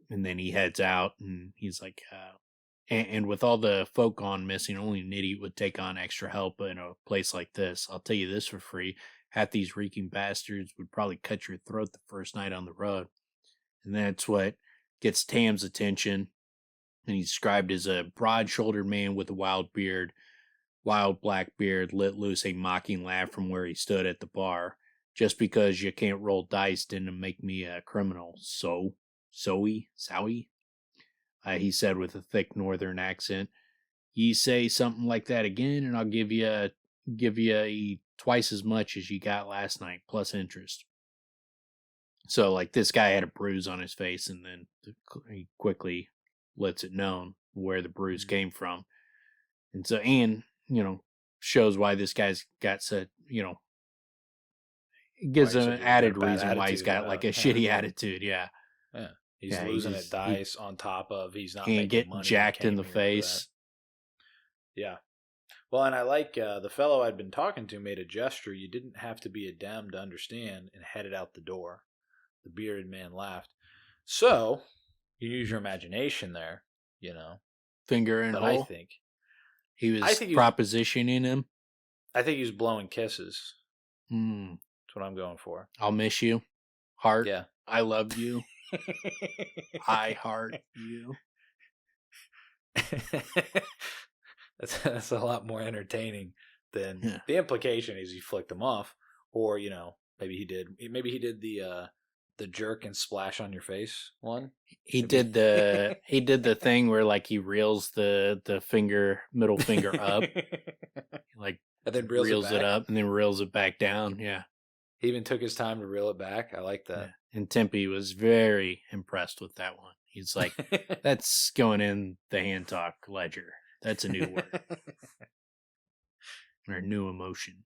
And then he heads out, and he's like, and with all the folk gone missing, only an idiot would take on extra help in a place like this. I'll tell you this for free. Half these reeking bastards would probably cut your throat the first night on the road. And that's what gets Tam's attention. And he's described as a broad-shouldered man with a wild black beard, let loose a mocking laugh from where he stood at the bar. Just because you can't roll dice didn't make me a criminal. Sowie? He said with a thick northern accent. Ye say something like that again, and I'll give you twice as much as you got last night, plus interest. So, like, this guy had a bruise on his face, and then he quickly lets it known where the bruise came from. And so, shows why this guy's got such, it gives him an added reason why he's got like a shitty attitude. Yeah. Yeah. He's losing at dice on top of he's not making get money. Jacked in the face. Yeah. Well, and I like the fellow I'd been talking to made a gesture. You didn't have to be a dem to understand, and headed out the door. The bearded man laughed. So, you use your imagination there, Finger in hole. I think he was propositioning him. I think he was blowing kisses. That's what I'm going for. I'll miss you. Heart. Yeah. I love you. I heart you. That's a lot more entertaining than the implication is he flicked them off, or maybe he did the jerk and splash on your face one. He did the thing where like he reels the middle finger up, like, and then reels it up and then reels it back down. Yeah. He even took his time to reel it back. I like that. Yeah. And Tempi was very impressed with that one. He's like, that's going in the hand talk ledger. That's a new word. Or new emotion.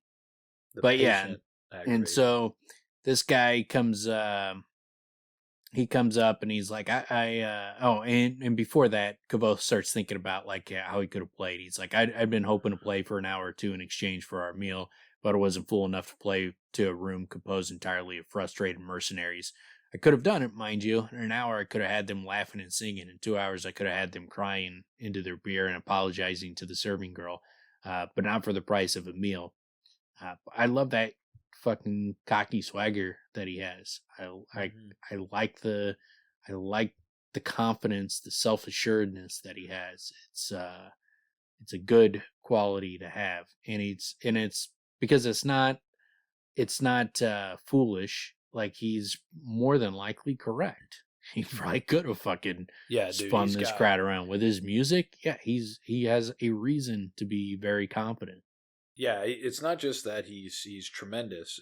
But yeah. And so this guy comes up and he's like, and before that, Kvothe starts thinking about like how he could have played. He's like, I'd been hoping to play for an hour or two in exchange for our meal, but I wasn't fool enough to play to a room composed entirely of frustrated mercenaries. I could have done it, mind you. In an hour, I could have had them laughing and singing. In 2 hours, I could have had them crying into their beer and apologizing to the serving girl, but not for the price of a meal. I love that fucking cocky swagger that he has. I like the confidence, the self-assuredness that he has. It's a good quality to have, and it's because it's not foolish. like he's more than likely correct. He probably could have fucking spun this crowd around with his music. Yeah, he has a reason to be very confident. Yeah, it's not just that he's tremendous.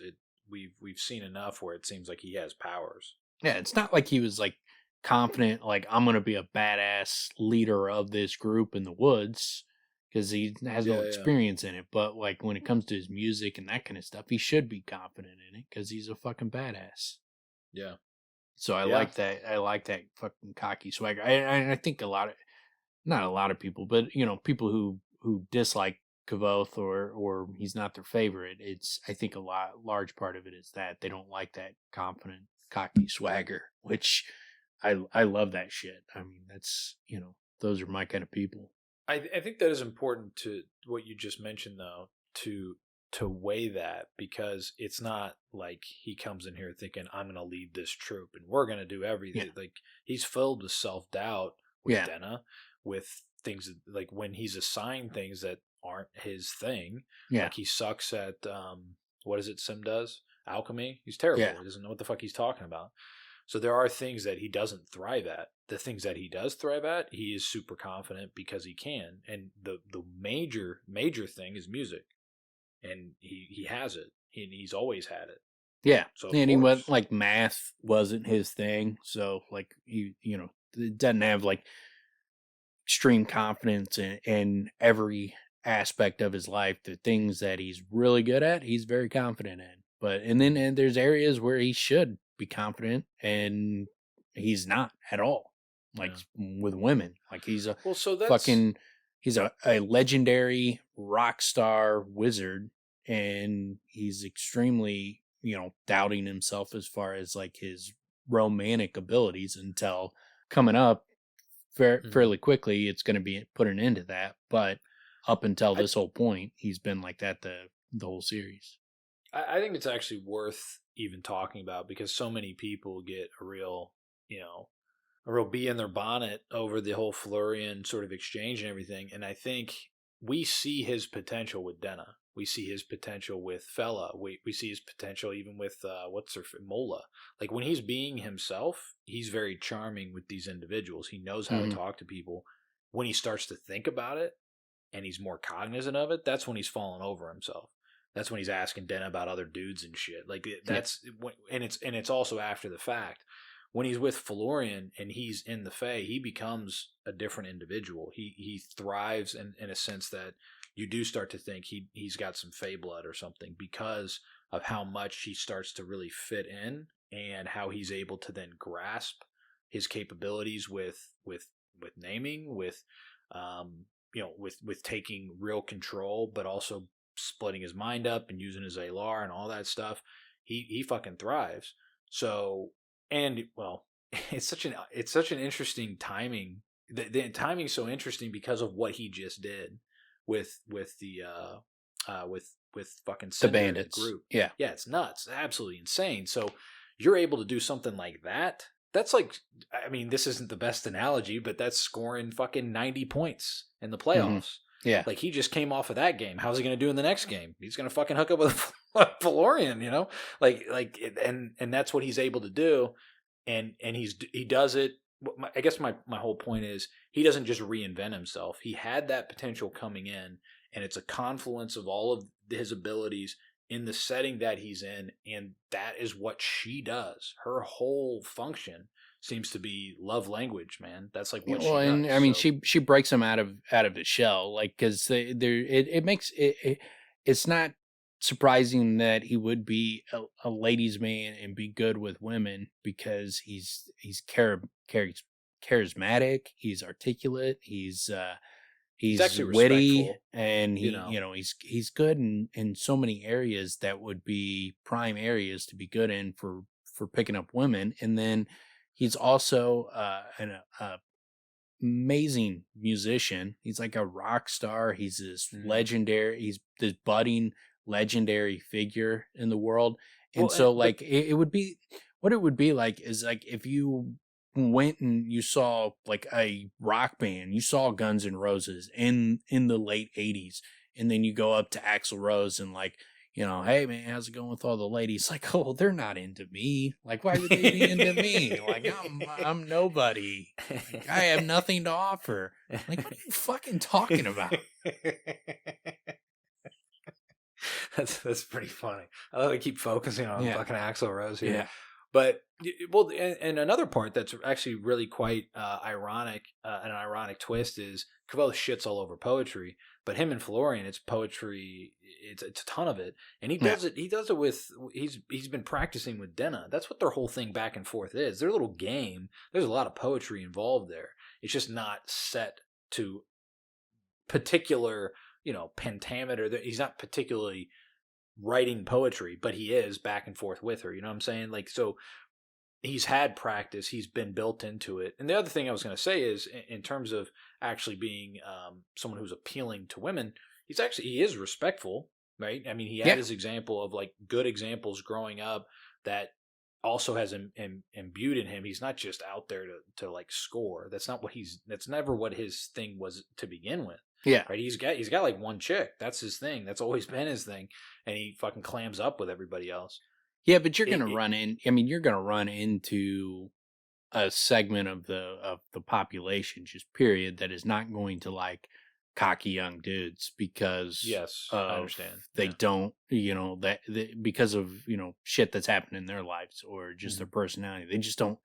We've seen enough where it seems like he has powers. Yeah, it's not like he was like confident, like I'm gonna be a badass leader of this group in the woods, because he has no experience in it. But like when it comes to his music and that kind of stuff, he should be confident in it because he's a fucking badass. Yeah. So I like that. I like that fucking cocky swagger. I think not a lot of people, but people who dislike Kvothe or he's not their favorite. I think large part of it is that they don't like that confident, cocky swagger, which I love that shit. I mean, that's those are my kind of people. I think that is important to what you just mentioned, though, to weigh that, because it's not like he comes in here thinking I'm going to lead this troop and we're going to do everything. Yeah. Like he's filled with self-doubt with Denna, with things like when he's assigned things that aren't his thing. Yeah. Like he sucks at what is it Sim does? Alchemy. He's terrible. Yeah. He doesn't know what the fuck he's talking about. So there are things that he doesn't thrive at. The things that he does thrive at, he is super confident because he can. And the major thing is music. And he has it. And he's always had it. Yeah. So and he went like math wasn't his thing. So like he it doesn't have like extreme confidence in every aspect of his life. The things that he's really good at, he's very confident in. But and there's areas where he should be confident and he's not at all. Like with women. Like he's a he's a legendary rock star wizard, and he's extremely, doubting himself as far as like his romantic abilities until coming up fairly quickly. It's going to be put an end to that. But up until this whole point, he's been like that the whole series. I think it's actually worth even talking about because so many people get a real bee in their bonnet over the whole Florian sort of exchange and everything. And I think we see his potential with Denna. We see his potential with Fella. We see his potential even with Mola. Like when he's being himself, he's very charming with these individuals. He knows how to talk to people. When he starts to think about it and he's more cognizant of it, that's when he's falling over himself. That's when he's asking Denna about other dudes and shit. Like that's and it's also after the fact. When he's with Florian and he's in the Fae, he becomes a different individual. He thrives in a sense that you do start to think he's got some Fae blood or something because of how much he starts to really fit in and how he's able to then grasp his capabilities with naming, with taking real control, but also splitting his mind up and using his Alar and all that stuff. He fucking thrives. So. And well, it's such an interesting timing. The timing is so interesting because of what he just did with fucking Cinder, the bandits group. Yeah, it's nuts, absolutely insane. So you're able to do something like that. That's like, I mean, this isn't the best analogy, but that's scoring fucking 90 points in the playoffs. Yeah, like he just came off of that game. How's he going to do in the next game? He's going to fucking hook up with Valorian, and that's what he's able to do, and he does it. I guess my whole point is he doesn't just reinvent himself. He had that potential coming in, and it's a confluence of all of his abilities in the setting that he's in, and that is what she does. Her whole function seems to be love language, man. That's like what she does. And I mean, she breaks him out of his shell, like because it makes it's not surprising that he would be a ladies' man and be good with women because he's charismatic, he's articulate, he's witty, respectful. And he's good in so many areas that would be prime areas to be good in for picking up women. And then he's also an amazing musician. He's like a rock star. He's this legendary. He's this budding legendary figure in the world. And it would be what it would be like is like if you went and you saw like a rock band, you saw Guns N' Roses in the late 80s, and then you go up to Axl Rose and like hey man, how's it going with all the ladies? Like, oh, they're not into me. Like, why would they be into me? Like, I'm nobody. Like, I have nothing to offer. Like, what are you fucking talking about? That's pretty funny. I love to keep focusing on fucking Axl Rose here. Yeah. But, well, and another part that's actually really quite ironic, an ironic twist is Kvothe shits all over poetry, but him and Florian, it's poetry, it's a ton of it, and he does it with, he's been practicing with Denna. That's what their whole thing back and forth is. Their little game, there's a lot of poetry involved there. It's just not set to particular, pentameter. He's not particularly writing poetry, but he is back and forth with her. You know what I'm saying? Like, so he's had practice. He's been built into it. And the other thing I was going to say is, in terms of actually being someone who's appealing to women, he is respectful, right? I mean, he had his example of like good examples growing up that also has imbued in him. He's not just out there to like score. That's never what his thing was to begin with. Yeah. Right. He's got like one chick. That's his thing. That's always been his thing. And he fucking clams up with everybody else. Yeah, but you're going to run into a segment of the population, just period, that is not going to like cocky young dudes because I understand. They don't, because of, shit that's happened in their lives or just their personality. They just don't,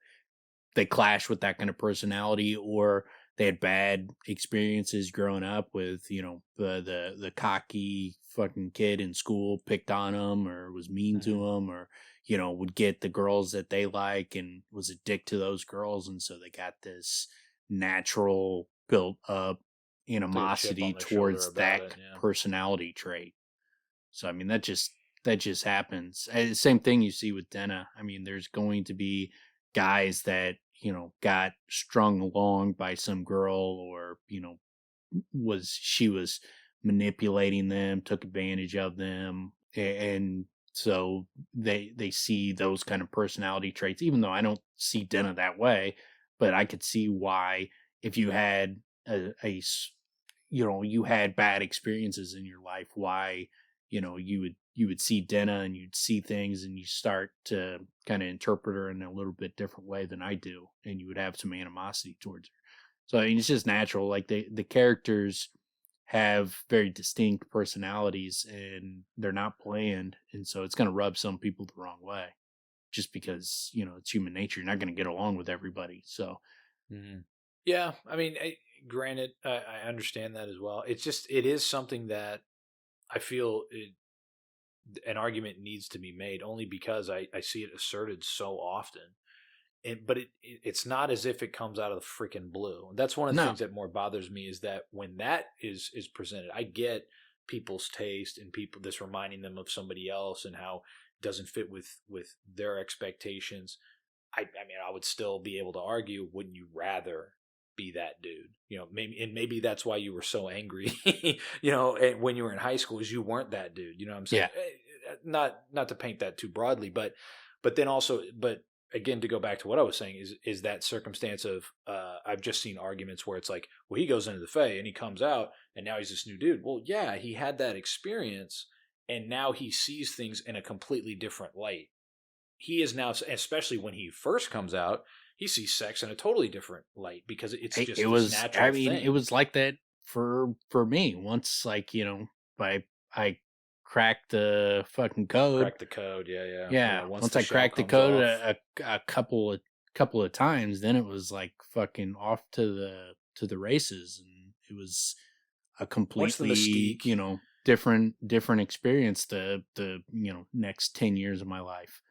they clash with that kind of personality, or they had bad experiences growing up with, the cocky fucking kid in school picked on them or was mean to them, or, would get the girls that they like and was a dick to those girls. And so they got this natural built up animosity towards that personality trait. So, I mean, that just happens. Same thing you see with Denna. I mean, there's going to be guys that, got strung along by some girl, or, she was manipulating them, took advantage of them. And so they see those kind of personality traits, even though I don't see Denna that way, but I could see why, if you had you had bad experiences in your life, why, you would see Denna and you'd see things and you start to kind of interpret her in a little bit different way than I do. And you would have some animosity towards her. So, I mean, it's just natural. Like the characters have very distinct personalities and they're not planned. And so it's going to rub some people the wrong way just because, it's human nature. You're not going to get along with everybody. So, yeah, I mean, granted, I understand that as well. It is something that I feel an argument needs to be made, only because I see it asserted so often. But it's not as if it comes out of the freaking blue. That's one of the things that more bothers me, is that when that is presented, I get people's taste and people this reminding them of somebody else and how it doesn't fit with their expectations. I mean, I would still be able to argue, wouldn't you rather be that dude? Maybe that's why you were so angry, when you were in high school, is you weren't that dude. You know what I'm saying? Yeah. Not to paint that too broadly, but then also, but again, to go back to what I was saying, is that circumstance of, I've just seen arguments where it's like, well, he goes into the Fae and he comes out and now he's this new dude. Well, yeah, he had that experience and now he sees things in a completely different light. He is now, especially when he first comes out, he sees sex in a totally different light because it's just natural. I mean, it was like that for me once. Like, I cracked the fucking code. Cracked the code, yeah. Yeah. Once I cracked the code a couple of times, then it was like fucking off to the races, and it was a completely different experience. The next 10 years of my life.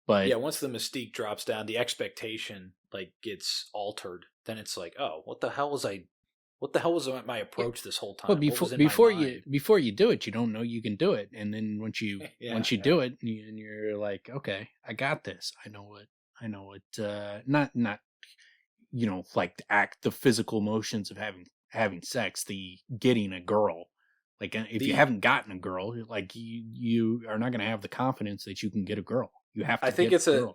But yeah, once the mystique drops down, the expectation like gets altered. Then it's like, oh, what the hell was my approach this whole time? Well, before you do it, you don't know you can do it, and then once you do it, and you're like, okay, I got this. I know what. Not like the physical motions of having sex, the getting a girl. Like, if you haven't gotten a girl, like you are not going to have the confidence that you can get a girl. You have to. I think it's a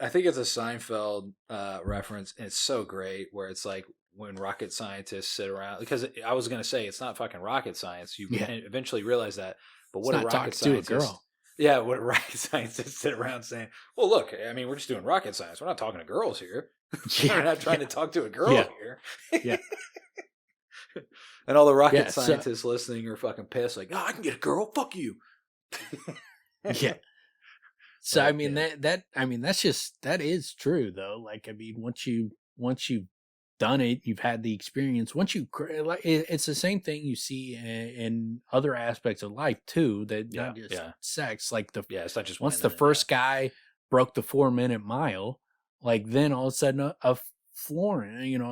Seinfeld reference, and it's so great. Where it's like when rocket scientists sit around, because I was going to say it's not fucking rocket science. You eventually realize that But It's what do not rocket talking to a scientists? girl. Yeah, what do rocket scientists sit around saying? Well, look, I mean, we're just doing rocket science. We're not talking to girls here. Yeah, We're not trying to talk to a girl here. yeah, And all the rocket yeah. So scientists listening are fucking pissed. Like, oh, I can get a girl. Fuck you. yeah. So I But mean yeah, that is true though. Like I mean, once you've done it, you've had the experience. Once you it's the same thing you see in other aspects of life too. That yeah, not just yeah, sex. Like yeah. It's not just once women. the first guy broke the 4-minute mile, like then all of a sudden a Florent,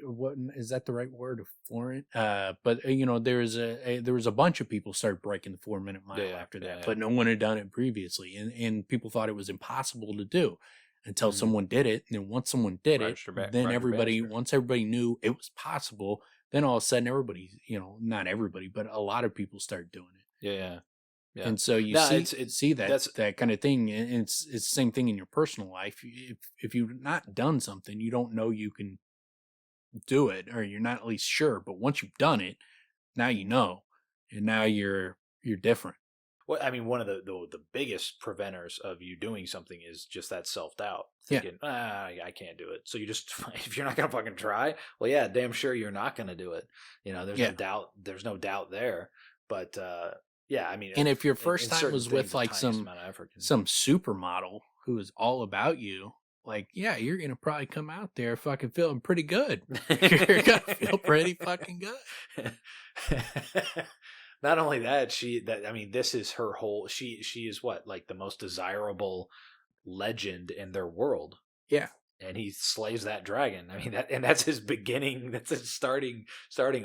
what is that the right word? A Florent? But there was a bunch of people started breaking the 4-minute mile Yeah, after that, yeah, yeah. but no one had done it previously, and people thought it was impossible to do until Mhm. someone did it. And then once someone did Roger it, then Bannister. once everybody knew it was possible, then all of a sudden everybody, not everybody, but a lot of people started doing it. Yeah, yeah, yeah. And so you No, see that's that kind of thing, and it's the same thing in your personal life. If you've not done something, you don't know you can do it, or you're not at least sure. But once you've done it, now you know, and now you're different. Well, I mean, one of the biggest preventers of you doing something is just that self doubt, Yeah. thinking, I can't do it. So you just, if you're not gonna fucking try, well, yeah, damn sure you're not gonna do it. There's Yeah. no doubt. There's no doubt there. But yeah, I mean, And if your in first time certain was things, with the like tiniest amount of effort some supermodel who is all about you, like yeah, you're gonna probably come out there fucking feeling pretty good. You're gonna feel pretty fucking good. Not only that, I mean, this is her whole. She is what, like, the most desirable legend in their world. Yeah. And he slays that dragon. I mean, that's his beginning. That's his starting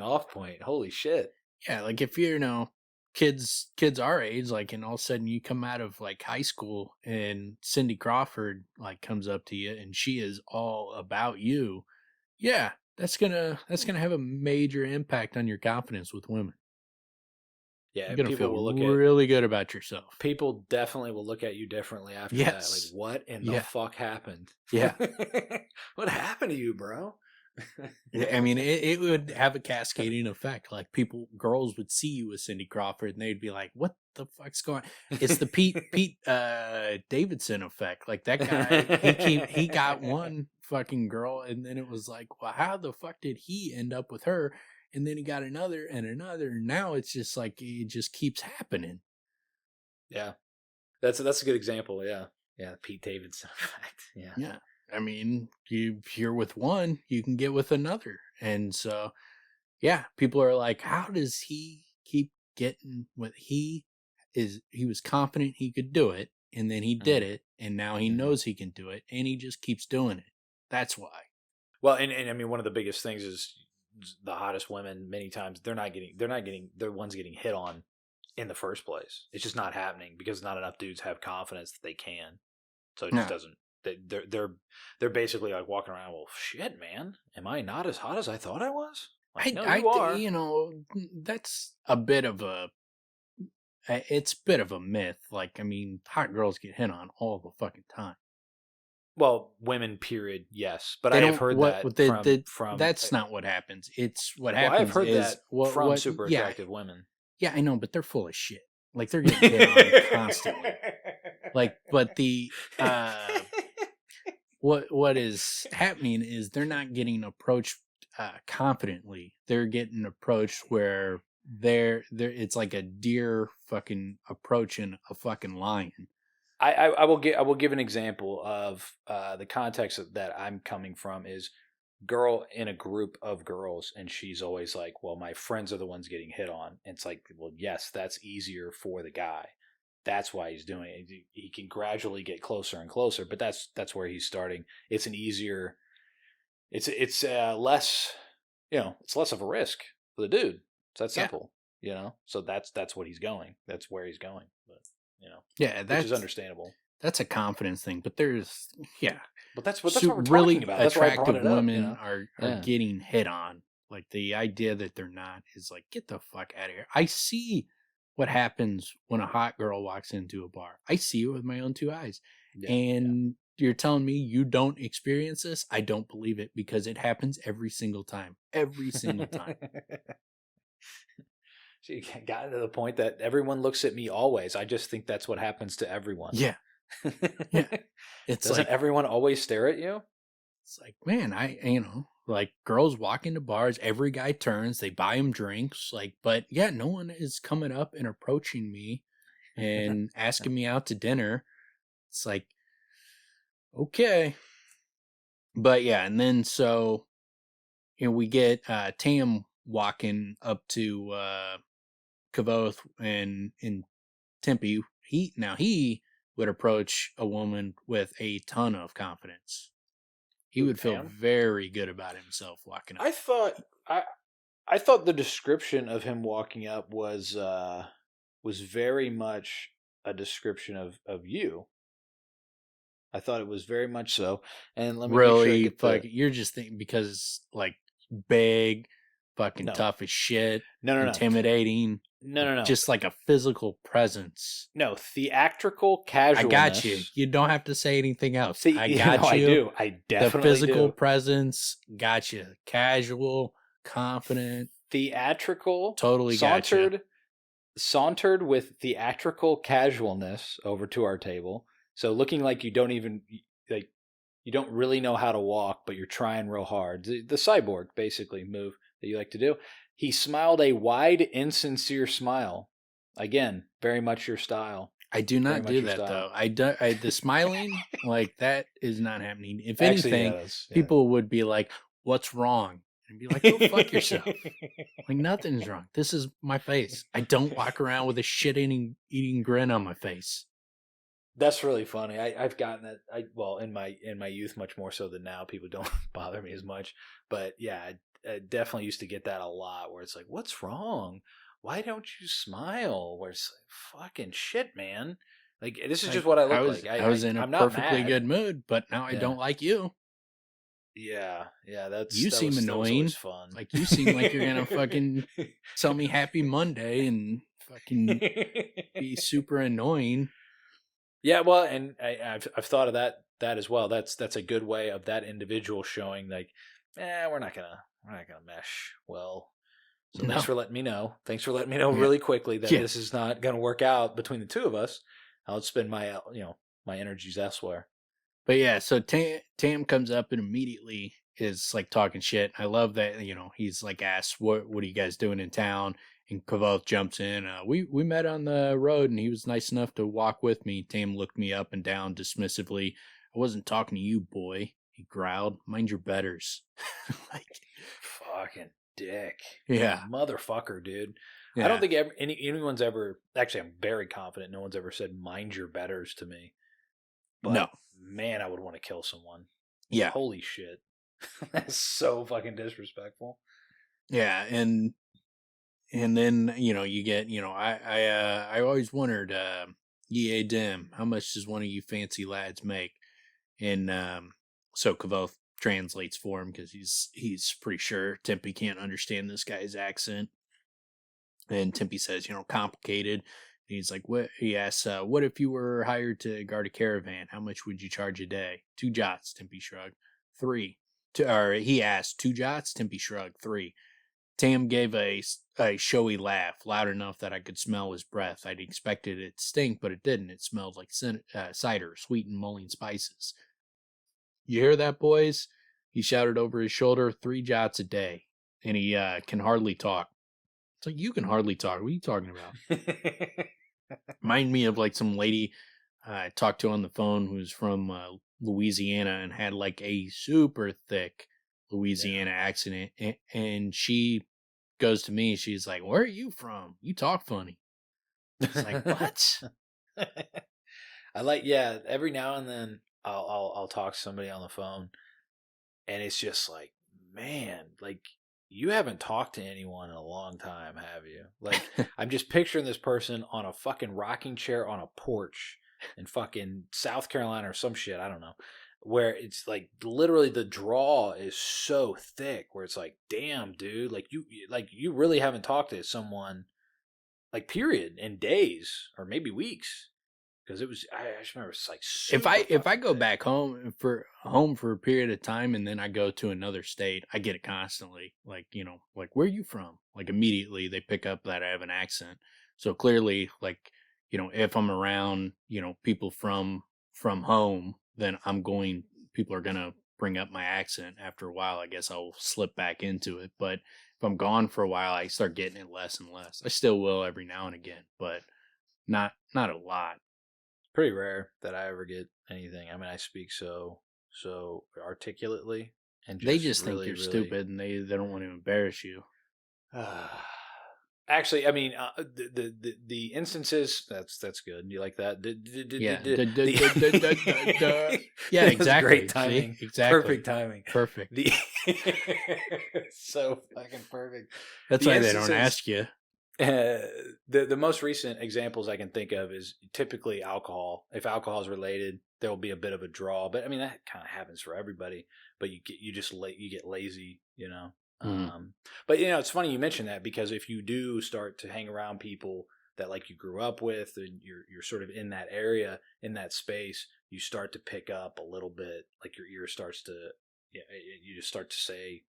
off point. Holy shit. Yeah, like if you're kids our age, like, and all of a sudden you come out of like high school and Cindy Crawford like comes up to you and she is all about you. Yeah, that's gonna have a major impact on your confidence with women. Yeah, You're gonna people feel will look really good about yourself. people definitely will look at you differently after that. Like, Yes. what in the Yeah. fuck happened? Yeah. What happened to you, bro? I mean, it would have a cascading effect. Like girls would see you with Cindy Crawford, and they'd be like, "What the fuck's going?" It's the Pete Davidson effect. Like that guy, he got one fucking girl, and then it was like, well, how the fuck did he end up with her? And then he got another and another, and now it's just like it just keeps happening. Yeah, that's a good example. Yeah, yeah, Pete Davidson effect. Yeah, Yeah. I mean, you're with one, you can get with another. And so, yeah, people are like, how does he keep getting what he was confident he could do it, and then he did it, and now he knows he can do it, and he just keeps doing it. That's why. Well, and I mean, one of the biggest things is the hottest women, many times they're the ones getting hit on in the first place. It's just not happening because not enough dudes have confidence that they can. So it just doesn't. They're basically like walking around. Well, shit, man, am I not as hot as I thought I was? Like, no, you are. That's a bit of it's a bit of a myth. Like, I mean, hot girls get hit on all the fucking time. Well, women, period, yes. But I have heard that from that's not what happens. It's what happens. I've heard is that from super attractive women. Yeah, I know, but they're full of shit. Like they're getting hit on constantly. Like, but the what is happening is they're not getting approached confidently. They're getting approached where they're it's like a deer fucking approaching a fucking lion. I will give an example of the context that I'm coming from is girl in a group of girls, and she's always like, well, my friends are the ones getting hit on. And it's like, well, yes, that's easier for the guy. That's why he's doing it. He can gradually get closer and closer, but that's where he's starting. It's an easier, it's less, it's less of a risk for the dude. It's that simple, So that's what he's going. That's where he's going. But yeah, which is understandable. That's a confidence thing, but But that's what we're really talking about. That's why I brought attractive it up, women are getting hit on. Like the idea that they're not is like, get the fuck out of here. I see what happens when a hot girl walks into a bar. I see it with my own two eyes. And you're telling me you don't experience this? I don't believe it because it happens every single time. Every single time. She got to the point that everyone looks at me always. I just think that's what happens to everyone. Yeah. Yeah. It's Doesn't like everyone always stare at you? it's like, man, like girls walk into bars, every guy turns, they buy him drinks, like, but yeah, no one is coming up and approaching me and asking me out to dinner. It's like, okay. But yeah, and then so we get Tam walking up to Kvothe and Tempe. He would approach a woman with a ton of confidence. He Who, would feel Tam? very good about himself walking up. I thought the description of him walking up was very much a description of you. I thought it was very much so. And let me make sure I Really, get the you're just thinking because like big, fucking no tough as shit, no no no intimidating, no no no just like a physical presence. no theatrical I got you. casualness. You don't have to say anything else. See, I you got know, I you. do. I The definitely physical do. presence, got you. Casual, confident, Theatrical, totally got you. sauntered with theatrical casualness over to our table. So looking like you don't even like you don't really know how to walk, but you're trying real hard. The cyborg basically move that you like to do. He smiled a wide, insincere smile. Again, very much your style. I do Very not much do your that style. though. The smiling like that is not happening. If Actually, yeah, anything, that's yeah. people would be like, "What's wrong?" And be like, "Go fuck yourself." Like nothing's wrong. This is my face. I don't walk around with a shit eating grin on my face. That's really funny. I've gotten that. Well, in my youth, much more so than now. People don't bother me as much. But yeah, I definitely used to get that a lot. Where it's like, "What's wrong? Why don't you smile?" Where it's like, "Fucking shit, man! Like this is Like just what I I look was like. I was in a I'm not perfectly mad." good mood, but now I Yeah, don't like you. yeah, yeah. You seem That was annoying. always fun. Like you seem like you're gonna fucking tell me happy Monday and fucking be super annoying. Yeah, well, and I've thought of that as well. That's a good way of that individual showing like, we're not gonna mesh well. So No. thanks for letting me know. Thanks for letting me know Yeah. really quickly that Yeah. this is not gonna work out between the two of us. I'll spend my my energies elsewhere. But yeah, so Tam comes up and immediately is like talking shit. I love that, he's like asks, what are you guys doing in town? And Kvothe jumps in. We met on the road and he was nice enough to walk with me. Tam looked me up and down dismissively. I wasn't talking to you, boy, he growled. Mind your betters. Like, Fucking dick. yeah. Motherfucker, dude. Yeah. I don't think anyone's ever. Actually, I'm very confident no one's ever said "mind your betters" to me. But No. man, I would want to kill someone. Yeah. Holy shit. That's so fucking disrespectful. Yeah, and then you get I always wondered EA Dim, how much does one of you fancy lads make? And so Kvothe translates for him because he's pretty sure Tempe can't understand this guy's accent. And Tempe says, complicated. And he's like, what? He asks, what if you were hired to guard a caravan? How much would you charge a day? 2 jots, Tempe shrugged. 3. Or he asked, 2 jots? Tempe shrugged. 3. Tam gave a showy laugh, loud enough that I could smell his breath. I'd expected it to stink, but it didn't. It smelled like cider, sweet and mulling spices. You hear that, boys? He shouted over his shoulder, 3 jots a day. And he can hardly talk. It's like, you can hardly talk. What are you talking about? Remind me of like some lady I talked to on the phone who's from Louisiana and had like a super thick Louisiana accent. And she goes to me, she's like, where are you from? You talk funny. It's like, what? I like, yeah, every now and then I'll talk to somebody on the phone and it's just like, man, like you haven't talked to anyone in a long time, have you? Like I'm just picturing this person on a fucking rocking chair on a porch in fucking South Carolina or some shit, I don't know. Where it's like literally the draw is so thick where it's like, damn, dude, like you really haven't talked to someone like period in days or maybe weeks. because it was. I just remember it's like If I go thick. back home for a period of time and then I go to another state, I get it constantly. Like, like, where are you from? Like, immediately they pick up that I have an accent. So clearly, like, if I'm around, people from home, then people are gonna bring up my accent. After a while, I guess I'll slip back into it. But if I'm gone for a while, I start getting it less and less. I still will every now and again, but not a lot. Pretty rare that I ever get anything. I mean, I speak so articulately, and They just think really, you're really, stupid and they don't want to embarrass you. Actually, I mean, the instances that's good. You like that? Yeah. Yeah, That's exactly. great timing. See? Exactly. Perfect timing. Perfect. So fucking perfect. That's The why they don't instances- ask you. The most recent examples I can think of is typically alcohol. If alcohol is related, there will be a bit of a draw. But I mean, that kind of happens for everybody. But you get lazy, But it's funny you mention that, because if you do start to hang around people that like you grew up with, and you're sort of in that area, in that space, you start to pick up a little bit. Like your ear starts to, you just start to say,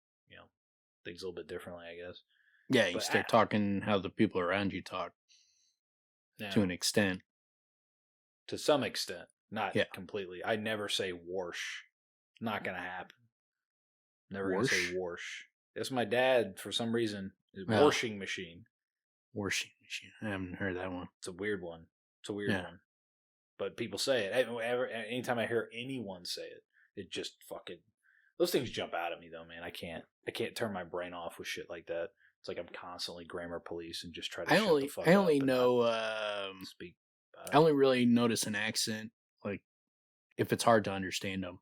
things a little bit differently, I guess. Yeah, you start talking how the people around you talk to an extent. To some extent, not completely. I never say warsh. Not going to happen. Never going to say warsh. That's my dad, for some reason, is washing machine. Washing machine. I haven't heard that one. It's a weird one. One. But people say it. Anytime I hear anyone say it, it just fucking... Those things jump out at me, though, man. I can't turn my brain off with shit like that. It's like I'm constantly grammar police and just try to shut the fuck up. I only know... speak. I only really notice an accent, like, if it's hard to understand them.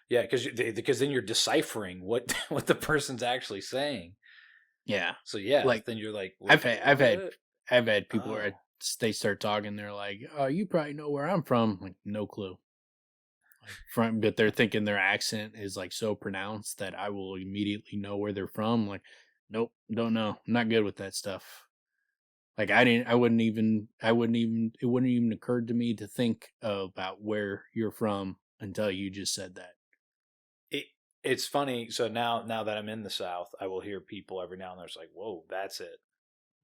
Yeah, because then you're deciphering what the person's actually saying. Yeah. So yeah, like, then you're like, I've had people where they start talking, they're like, "Oh, you probably know where I'm from." Like, no clue. But they're thinking their accent is like so pronounced that I will immediately know where they're from. Like, nope, don't know. I'm not good with that stuff. Like, it wouldn't even occur to me to think about where you're from until you just said that. It's funny. So now that I'm in the South, I will hear people every now and then. It's like, whoa, that's it.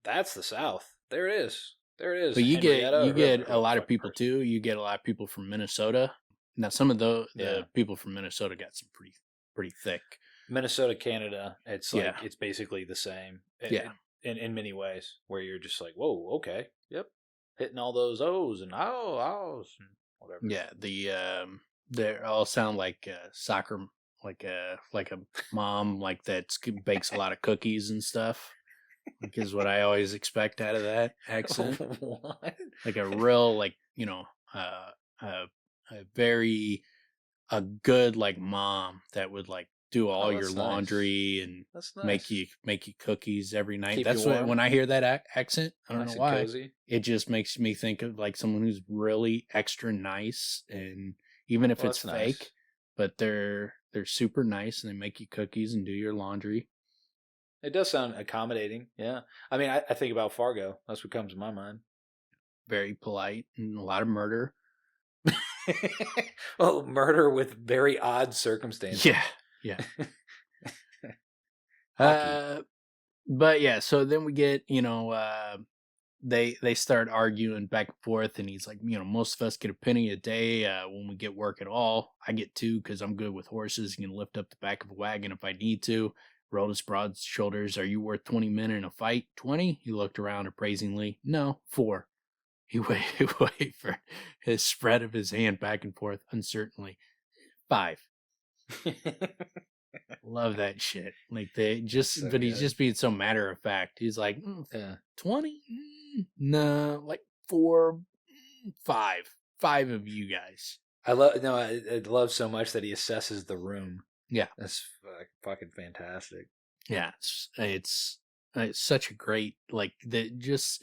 That's the South. There it is. But you get a lot of people too. You get a lot of people from Minnesota. Now, some of the people from Minnesota got some pretty thick. Minnesota, Canada. It's like it's basically the same. In many ways, where you're just like, whoa, okay, yep, hitting all those O's and O's and whatever. Yeah, they all sound like soccer, like a mom like that bakes a lot of cookies and stuff. Like, is what I always expect out of that accent. What? Like a real, like, a good like mom that would like do all your laundry and make you cookies every night. Keep that's what when I hear that accent, I don't know why. Cozy. It just makes me think of like someone who's really extra nice, and even if it's fake, but they're super nice and they make you cookies and do your laundry. It does sound accommodating. Yeah. I mean, I think about Fargo. That's what comes to my mind. Very polite and a lot of murder. Well, murder with very odd circumstances. Yeah. But yeah, so then we get, they start arguing back and forth, and he's like, most of us get a penny a day when we get work at all. I get 2 because I'm good with horses and can lift up the back of a wagon if I need to. Rolled his broad shoulders. Are you worth 20 men in a fight? 20? He looked around appraisingly. No, 4. He waved for his spread of his hand back and forth uncertainly. 5. Love that shit. Like he's just being so matter of fact. He's like, 20? No, like 4, 5. 5 of you guys. I love so much that he assesses the room. Yeah, that's fucking fantastic. Yeah, it's such a great just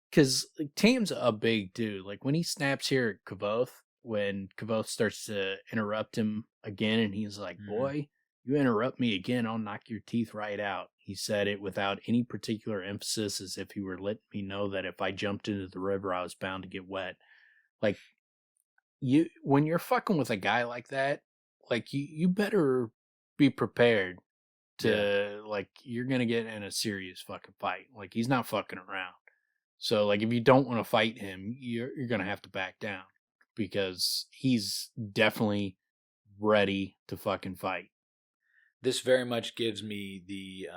because Tam's a big dude. Like when he snaps here at Kvothe, when Kvothe starts to interrupt him again, and he's like, "Boy, you interrupt me again, I'll knock your teeth right out." He said it without any particular emphasis, as if he were letting me know that if I jumped into the river, I was bound to get wet. Like, when you're fucking with a guy like that, like, you better be prepared to, like, you're gonna get in a serious fucking fight. Like, he's not fucking around. So, like, if you don't want to fight him, you're gonna have to back down, because he's definitely ready to fucking fight. This very much gives me the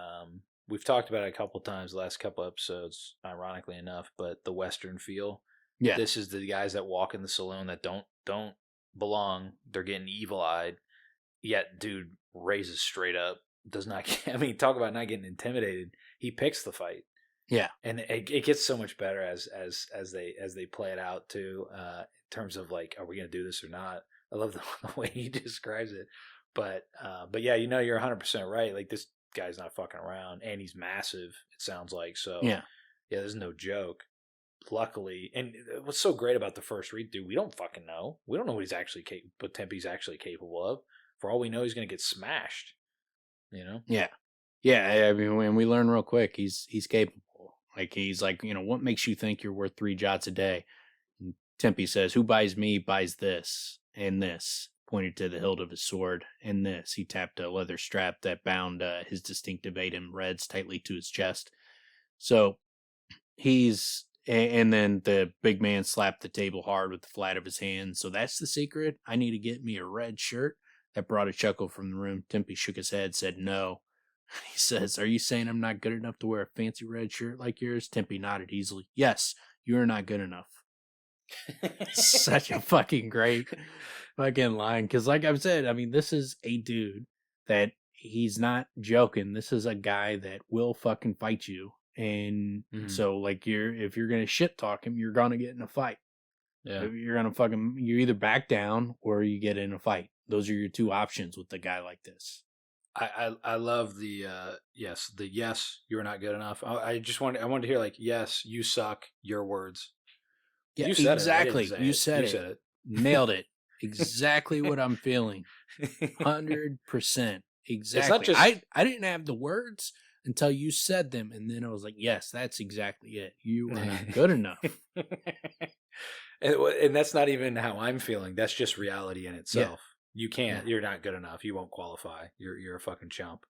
we've talked about it a couple times the last couple episodes, ironically enough, but the Western feel. Yeah. This is the guys that walk in the saloon that don't belong. They're getting evil eyed. Yet, dude raises straight up. Does not. I mean, talk about not getting intimidated. He picks the fight. Yeah, and it gets so much better as they play it out too. In terms of like, are we gonna do this or not? I love the way he describes it. But yeah, you're 100% right. Like, this guy's not fucking around, and he's massive. It sounds like so. yeah. There's no joke. Luckily, and what's so great about the first read, dude, we don't fucking know. We don't know what what Tempe's actually capable of. For all we know, he's gonna get smashed. Yeah. I mean, when we learn real quick, he's capable. Like, he's like, what makes you think you're worth 3 jots a day? And Tempe says, who buys me buys this and this. Pointed to the hilt of his sword, and this. He tapped a leather strap that bound his distinctive 8M reds tightly to his chest. So and then the big man slapped the table hard with the flat of his hand. So that's the secret? I need to get me a red shirt? That brought a chuckle from the room. Tempe shook his head, said no. He says, are you saying I'm not good enough to wear a fancy red shirt like yours? Tempe nodded easily. Yes, you are not good enough. Such a fucking great fucking line. Because like I've said, I mean, this is a dude that he's not joking. This is a guy that will fucking fight you. And so, like, if you're going to shit talk him, you're going to get in a fight. Yeah. You're going to you either back down or you get in a fight. Those are your two options with a guy like this. I love the yes, you're not good enough. I wanted to hear, like, yes, you suck, your words. Yeah, you said exactly. It. You said it. Nailed it. Exactly what I'm feeling. 100%. Exactly. It's not just... I didn't have the words until you said them, and then I was like, yes, that's exactly it. You are not good enough. And that's not even how I'm feeling. That's just reality in itself. Yeah. You can't. Yeah. You're not good enough. You won't qualify. You're a fucking chump.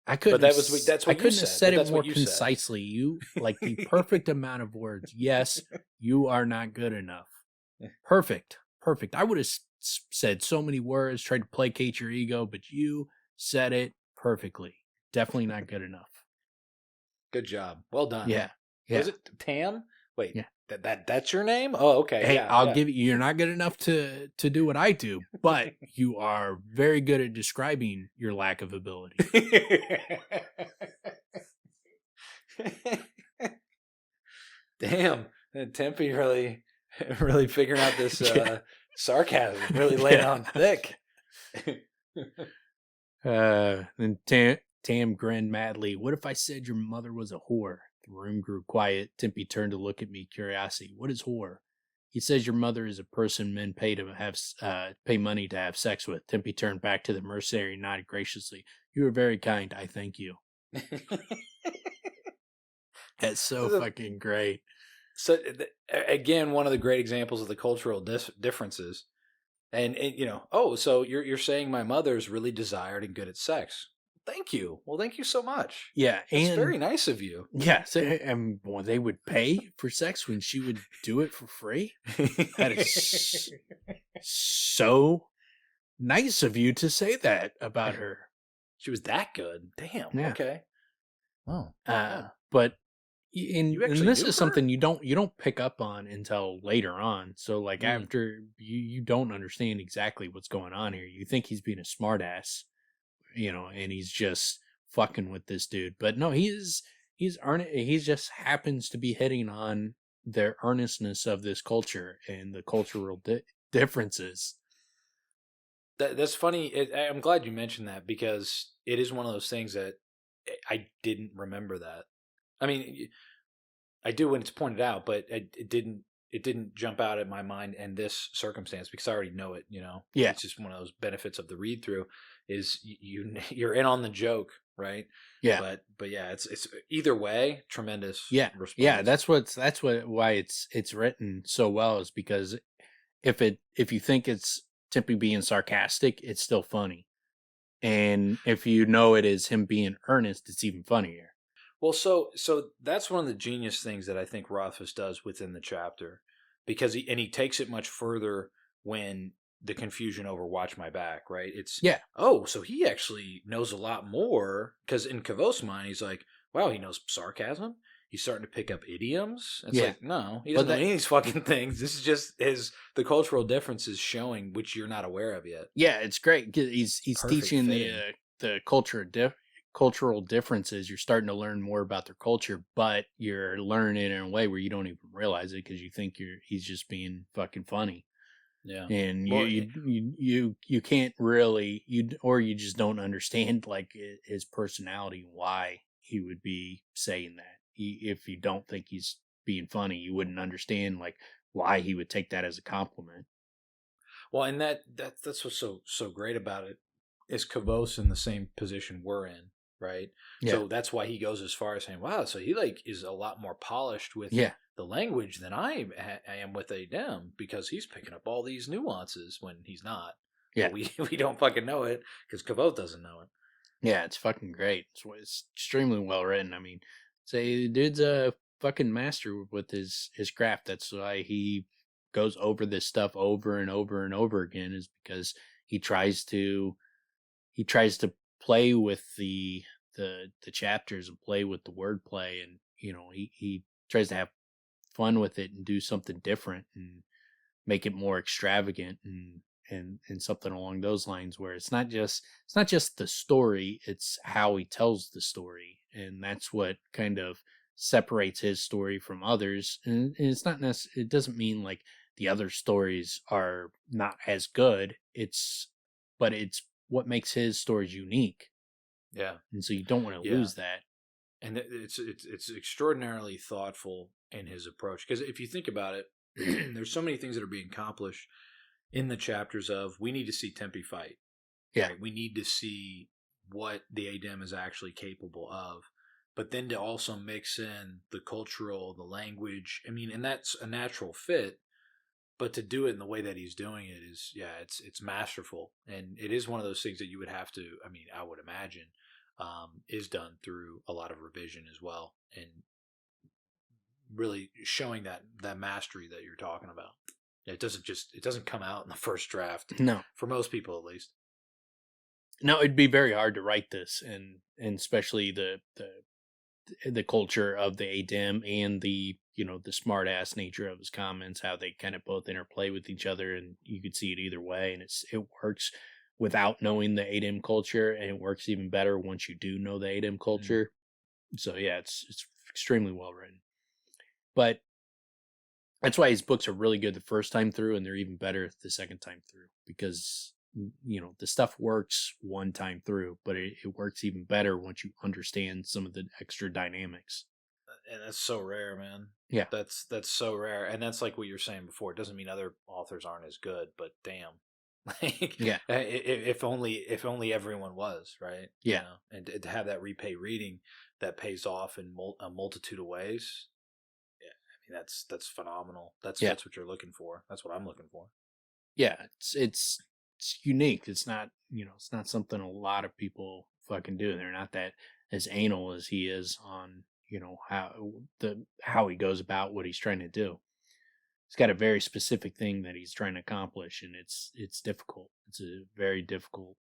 I couldn't. But that's what I couldn't you have said it more concisely. You, like, the perfect amount of words. Yes, you are not good enough. Perfect. I would have said so many words, tried to placate your ego, but you said it perfectly. Definitely not good enough. Good job. Well done. Yeah. Was it Tam? Wait. Yeah. That's your name? Oh, okay. Hey, I'll give you. You're not good enough to do what I do, but you are very good at describing your lack of ability. Damn, Tempe really figuring out this sarcasm. Really laying on thick. And Tam grinned madly. What if I said your mother was a whore? The room grew quiet. Tempe turned to look at me, curiosity. What is whore? He says your mother is a person men pay money to have sex with. Tempe turned back to the mercenary and nodded graciously. You are very kind. I thank you. That's so fucking great. So again, one of the great examples of the cultural differences. And so you're saying my mother's really desired and good at sex. Thank you. Well, thank you so much. Yeah. It's very nice of you. Yes. And they would pay for sex when she would do it for free. That is so nice of you to say that about her. She was that good. Damn. Yeah. Okay. Oh. But and this is something you don't pick up on until later on. So, like, after you don't understand exactly what's going on here. You think he's being a smartass. And he's just fucking with this dude. But no, he just happens to be hitting on the earnestness of this culture and the cultural differences. That's funny. I'm glad you mentioned that, because it is one of those things that I didn't remember that. I mean, I do when it's pointed out, but it didn't it didn't jump out at my mind in this circumstance because I already know it. Yeah. It's just one of those benefits of the read through is you're in on the joke, right? Yeah. But yeah, it's either way, tremendous Yeah. response. Yeah. That's why it's written so well, is because if you think it's Tempe being sarcastic, it's still funny. And if you know it is him being earnest, it's even funnier. Well, so that's one of the genius things that I think Rothfuss does within the chapter, because he takes it much further when the confusion over "Watch My Back," right? It's Yeah. oh, so he actually knows a lot more, because in Kavoth's mind, he's like, wow, he knows sarcasm. He's starting to pick up idioms. It's Yeah. like, no, he doesn't know any of these fucking things. This is just the cultural differences showing, which you're not aware of yet. Yeah, it's great. He's Perfect teaching fitting. the cultural differences. You're starting to learn more about their culture, but you're learning it in a way where you don't even realize it because you think he's just being fucking funny. Yeah. And Well, you can't really you just don't understand like his personality and why he would be saying that. If you don't think he's being funny, you wouldn't understand like why he would take that as a compliment. Well, and that's what's so great about it is Kavoth's in the same position we're in, right? Yeah. So that's why he goes as far as saying, "Wow, so he like is a lot more polished with Yeah. the language than I am with Adem, because he's picking up all these nuances when he's not." Yeah. But we don't fucking know it because Kavoth doesn't know it. Yeah, it's fucking great. It's extremely well written. I mean, say dude's a fucking master with his craft. That's why he goes over this stuff over and over and over again, is because he tries to play with the chapters and play with the wordplay, and he tries to have fun with it and do something different and make it more extravagant and something along those lines, where it's not just the story, it's how he tells the story, and that's what kind of separates his story from others. And it's not it doesn't mean like the other stories are not as good, but it's what makes his stories unique. Yeah, And so you don't want to lose that. And it's extraordinarily thoughtful in his approach, because if you think about it, there's so many things that are being accomplished in the chapters of we need to see Tempe fight. Yeah. Right? We need to see what the Adem is actually capable of. But then to also mix in the cultural, the language, I mean, and that's a natural fit. But to do it in the way that he's doing it is, it's masterful. And it is one of those things that you would have to, I mean, I would imagine, is done through a lot of revision as well. And really showing that mastery that you're talking about. It doesn't come out in the first draft. No. For most people, at least. No, it'd be very hard to write this, and especially the culture of the Adem and the the smart ass nature of his comments, how they kind of both interplay with each other, and you could see it either way, and it works without knowing the Adem culture, and it works even better once you do know the Adem culture. So yeah, it's extremely well written. But that's why his books are really good the first time through, and they're even better the second time through, because the stuff works one time through, but it works even better once you understand some of the extra dynamics. And that's so rare, man. Yeah, that's so rare, and that's like what you're saying before. It doesn't mean other authors aren't as good, but damn, like yeah. If only everyone was, right. Yeah, and to have that repay reading that pays off in a multitude of ways. Yeah, I mean that's phenomenal. That's what you're looking for. That's what I'm looking for. Yeah, it's unique. It's not it's not something a lot of people fucking do. They're not that as anal as he is on how he goes about what he's trying to do. He's got a very specific thing that he's trying to accomplish, and it's difficult. It's a very difficult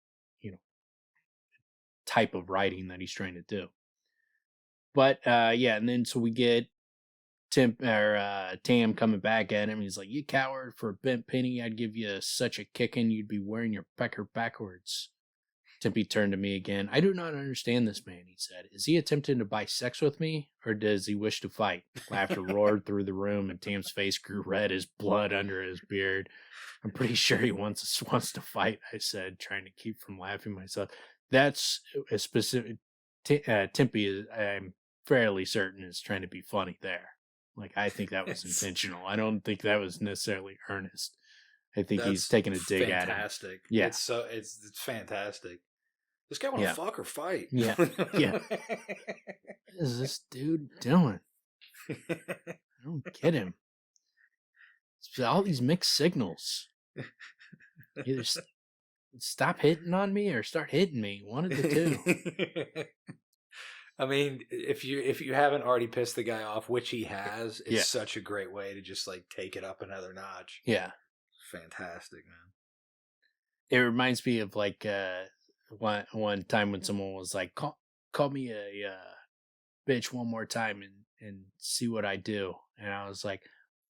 type of writing that he's trying to do. But yeah, and then so we get Tam coming back at him. He's like, "You coward! For a bent penny, I'd give you such a kicking you'd be wearing your pecker backwards." Tempe turned to me again. "I do not understand this man," he said. "Is he attempting to buy sex with me, or does he wish to fight?" Laughter roared through the room, and Tam's face grew red as blood under his beard. "I'm pretty sure he wants to fight," I said, trying to keep from laughing myself. That's a specific. Tempe is, I'm fairly certain, is trying to be funny there. Like, I think that was intentional. I don't think that was necessarily earnest. I think he's That's taking a dig at him. fantastic. Yeah. It's fantastic. This guy want to Yeah. fuck or fight? Yeah. Yeah. What is this dude doing? I don't get him. It's all these mixed signals. Either stop hitting on me or start hitting me. One of the two. I mean, if you haven't already pissed the guy off, which he has, it's such a great way to just like take it up another notch. Yeah. Fantastic, man. It reminds me of like one time when someone was like, call me a bitch one more time and see what I do. And I was like,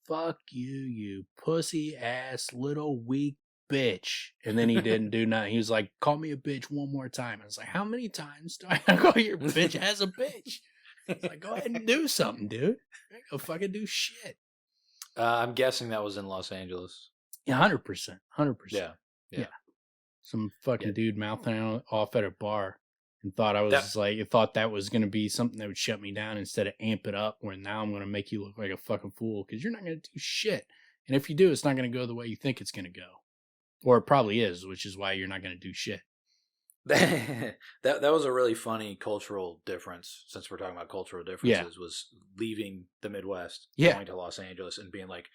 fuck you, you pussy ass little weak bitch. And then he didn't do nothing. He was like, call me a bitch one more time. I was like, how many times do I call your bitch as a bitch? It's like, go ahead and do something, dude. Go fucking do shit. I'm guessing that was in Los Angeles. Yeah, 100%. 100%. Yeah. Some fucking dude mouthing off at a bar and thought thought that was going to be something that would shut me down instead of amp it up, where now I'm going to make you look like a fucking fool because you're not going to do shit. And if you do, it's not going to go the way you think it's going to go. Or it probably is, which is why you're not going to do shit. that was a really funny cultural difference, since we're talking about cultural differences, was leaving the Midwest, going to Los Angeles and being like,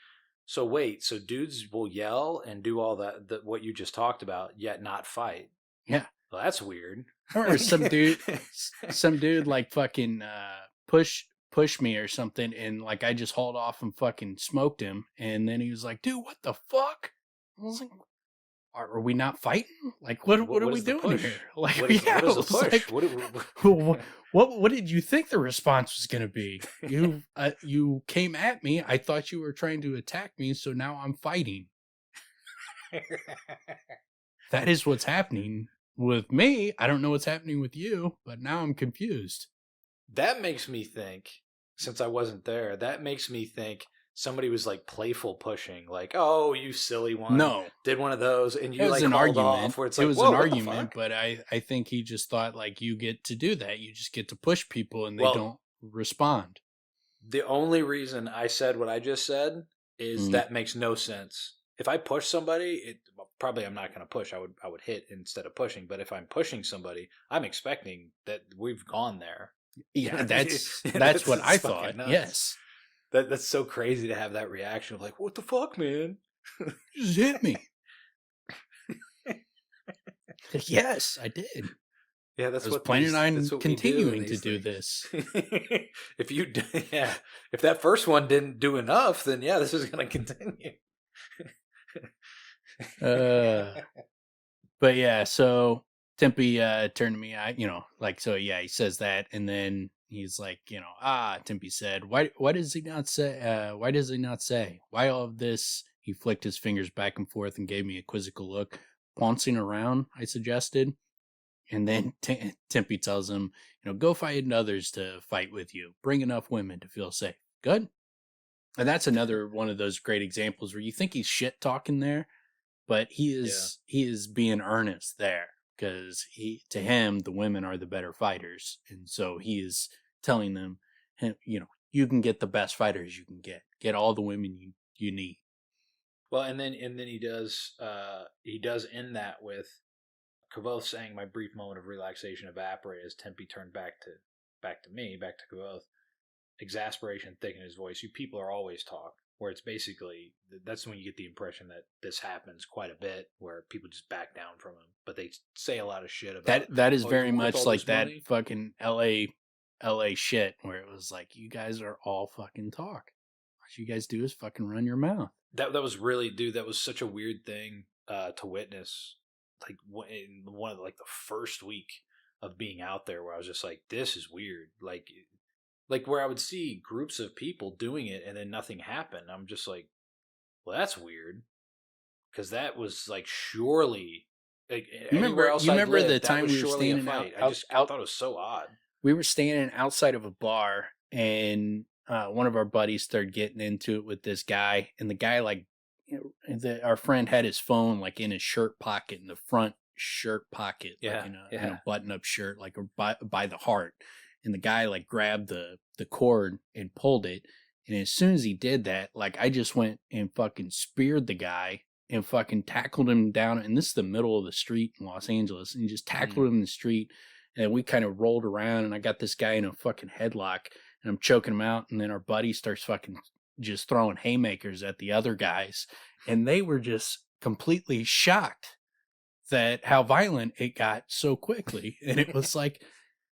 so wait, so dudes will yell and do all that what you just talked about, yet not fight. Yeah. Well, that's weird. Or some dude like fucking push me or something, and like I just hauled off and fucking smoked him, and then he was like, dude, what the fuck? I was like, are we not fighting? Like, what are we doing here? Like, what is the push? Like, what did you think the response was going to be? You came at me. I thought you were trying to attack me, so now I'm fighting. That is what's happening with me. I don't know what's happening with you, but now I'm confused. That makes me think, since I wasn't there, somebody was like playful pushing, like, "Oh, you silly one!" No, did one of those, and you like an called argument. off. Where it's like, it was an argument, but I think he just thought like you get to do that. You just get to push people, and they don't respond. The only reason I said what I just said is that makes no sense. If I push somebody, probably I'm not going to push. I would hit instead of pushing. But if I'm pushing somebody, I'm expecting that we've gone there. Yeah, that's what I thought. Nuts. Yes. That's so crazy to have that reaction of like, what the fuck, man? Just hit me. Yes, I did. Yeah, that's what planning on continuing to do this. If that first one didn't do enough, then yeah, this is going to continue. But yeah, so Tempi turned to me, he says that, and then he's like, Tempi said, why does he not say? Why all of this? He flicked his fingers back and forth and gave me a quizzical look. Pouncing around, I suggested. And then Tempi tells him, go find others to fight with you. Bring enough women to feel safe. Good? And that's another one of those great examples where you think he's shit talking there, but he is being earnest there, because to him the women are the better fighters, and so he is telling them, you can get the best fighters you can get all the women you need. Well, and then he does end that with Kvothe saying, "My brief moment of relaxation evaporated as Tempi turned back to Kvothe. Exasperation thick in his voice. You people are always talk." Where it's basically, that's when you get the impression that this happens quite a bit, where people just back down from him, but they say a lot of shit about that is very much like that money? Fucking LA shit, where it was like, you guys are all fucking talk. What you guys do is fucking run your mouth. That was really, dude, that was such a weird thing to witness. Like in one of the first week of being out there, where I was just like, this is weird. Like where I would see groups of people doing it and then nothing happened. I'm just like, well, that's weird. Because that was like, surely, like, you remember the time we were standing out? I thought it was so odd. We were standing outside of a bar, and one of our buddies started getting into it with this guy, and the guy our friend had his phone like in his shirt pocket, in the front shirt pocket, in a button-up shirt, like by the heart. And the guy like grabbed the cord and pulled it, And as soon as he did that, like, I just went and fucking speared the guy and fucking tackled him down. And this is the middle of the street in Los Angeles. And just tackled him in the street. And we kind of rolled around, and I got this guy in a fucking headlock, and I'm choking him out. And then our buddy starts fucking just throwing haymakers at the other guys. And they were just completely shocked that how violent it got so quickly. And it was like,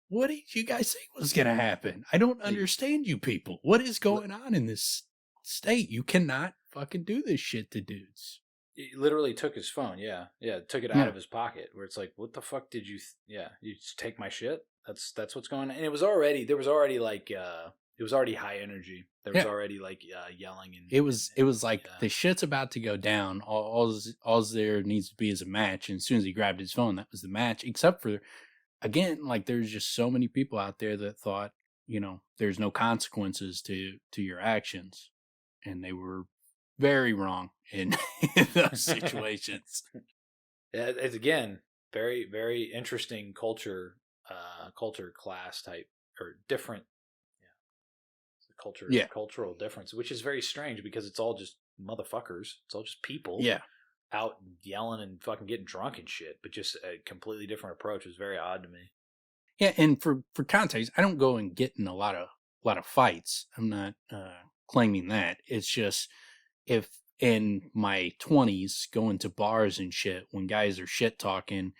what did you guys think was going to happen? I don't understand you people. What is going on in this state? You cannot fucking do this shit to dudes. He literally took his phone. Yeah. Took it out of his pocket, where it's like, what the fuck did you? You just take my shit. That's what's going on. And there was already like, it was already high energy. There was already like yelling, and it was like the shit's about to go down. All there needs to be is a match. And as soon as he grabbed his phone, that was the match. Except for, again, like, there's just so many people out there that thought, there's no consequences to your actions, and they were very wrong in those situations. It's, again, very, very interesting culture class type, or different. Cultural difference, which is very strange because it's all just motherfuckers. It's all just people out yelling and fucking getting drunk and shit, but just a completely different approach. It was very odd to me. Yeah, and for context, I don't go and get in a lot of fights. I'm not claiming that. It's just, if in my 20s going to bars and shit, when guys are shit talking,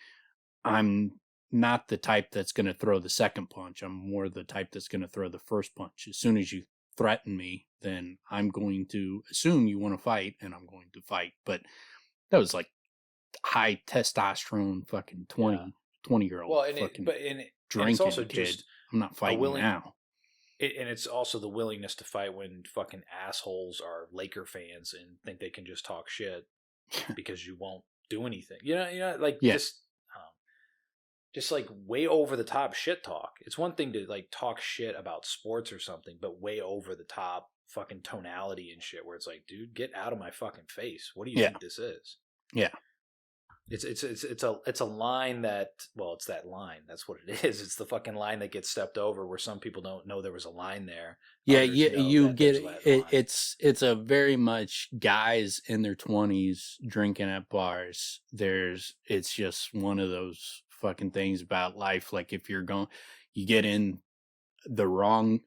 I'm not the type that's going to throw the second punch. I'm more the type that's going to throw the first punch. As soon as you threaten me, then I'm going to assume you want to fight, and I'm going to fight. But that was like high testosterone fucking 20-year-old drinking it's also kid. I'm not fighting now. And it's also the willingness to fight when fucking assholes are Laker fans and think they can just talk shit because you won't do anything. Just like way over the top shit talk. It's one thing to like talk shit about sports or something, but way over the top fucking tonality and shit, where it's like, dude, get out of my fucking face. What do you think this is? Yeah. It's a line that, well, it's that line. That's what it is. It's the fucking line that gets stepped over, where some people don't know there was a line there. Yeah, you get it. It's a very much guys in their 20s drinking at bars. It's just one of those fucking things about life. Like, if you get in the wrong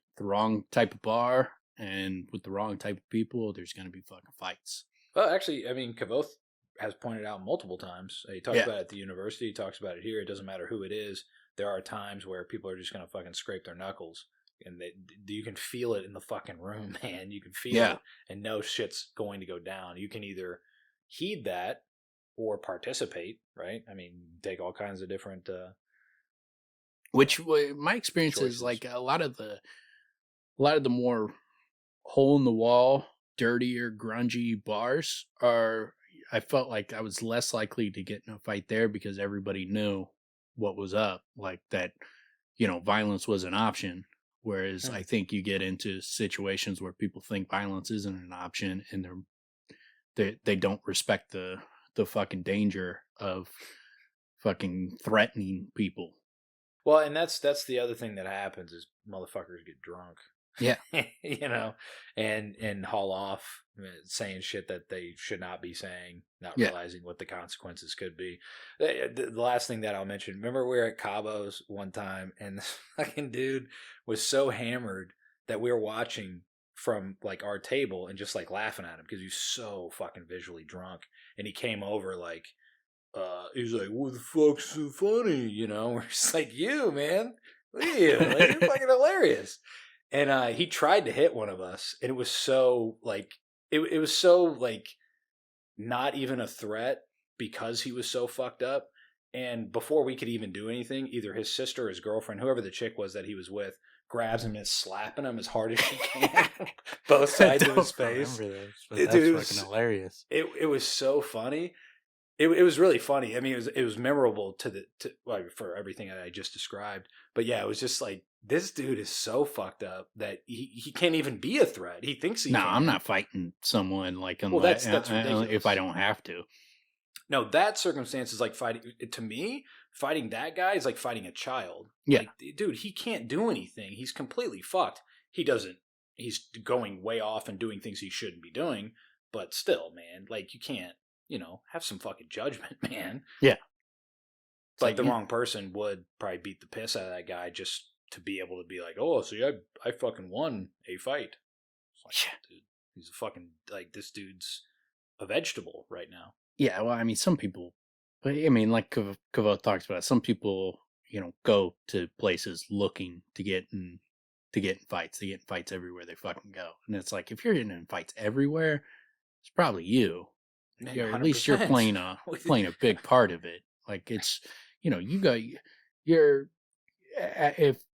type of bar and with the wrong type of people, there's going to be fucking fights. Well, actually, I mean, Kvothe has pointed out multiple times. He talks about it at the university. He talks about it here. It doesn't matter who it is. There are times where people are just going to fucking scrape their knuckles, and you can feel it in the fucking room, man. You can feel it, and no shit's going to go down. You can either heed that or participate, right? I mean, take all kinds of different. Which my experience choices. Is like a lot of the more hole in the wall, dirtier, grungy bars are. I felt like I was less likely to get in a fight there because everybody knew what was up, like that, violence was an option. Whereas I think you get into situations where people think violence isn't an option, and they don't respect the fucking danger of fucking threatening people. Well, and that's the other thing that happens is motherfuckers get drunk. Yeah. and haul off saying shit that they should not be saying, not realizing what the consequences could be. The last thing that I'll mention, remember we were at Cabo's one time, and this fucking dude was so hammered that we were watching from like our table and just like laughing at him because he was so fucking visually drunk. And he came over like, he's like, what the fuck's so funny? We're just like, you, man, look at you, like, you're fucking hilarious. And he tried to hit one of us, and it was so like it was so like not even a threat because he was so fucked up. And before we could even do anything, either his sister or his girlfriend, whoever the chick was that he was with, grabs him and is slapping him as hard as she can, both sides of his face. I remember this, but that's fucking hilarious. It was so funny. It was really funny. I mean, it was memorable for everything that I just described. But yeah, it was just like, this dude is so fucked up that he can't even be a threat. He thinks he can. I'm not fighting someone like unless that's if I don't have to. No, that circumstance is like fighting. To me, fighting that guy is like fighting a child. Yeah, like, dude, he can't do anything. He's completely fucked. He he's going way off and doing things he shouldn't be doing. But still, man, like you can't, have some fucking judgment, man. Yeah. But the wrong person would probably beat the piss out of that guy just to be able to be like, oh, see, I fucking won a fight. It's like, dude, he's a fucking, like, this dude's a vegetable right now. Yeah, well, I mean, some people, I mean, like Kvothe talks about, some people, go to places looking to get in fights. They get in fights everywhere they fucking go. And it's like, if you're getting in fights everywhere, it's probably you. Or at least you're playing a big part of it. Like it's, if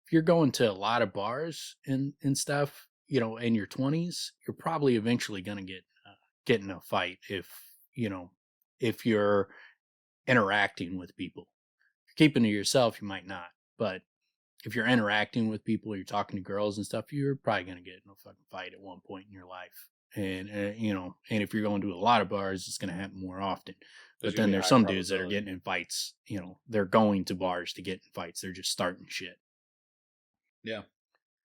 you're going to a lot of bars and stuff, in your 20s, you're probably eventually going to get in a fight if you're interacting with people. If you're keeping to yourself, you might not. But if you're interacting with people, you're talking to girls and stuff, you're probably going to get in a fucking fight at one point in your life. And, and if you're going to a lot of bars, it's going to happen more often. But then there's some dudes that are getting in fights, they're going to bars to get in fights. They're just starting shit. Yeah.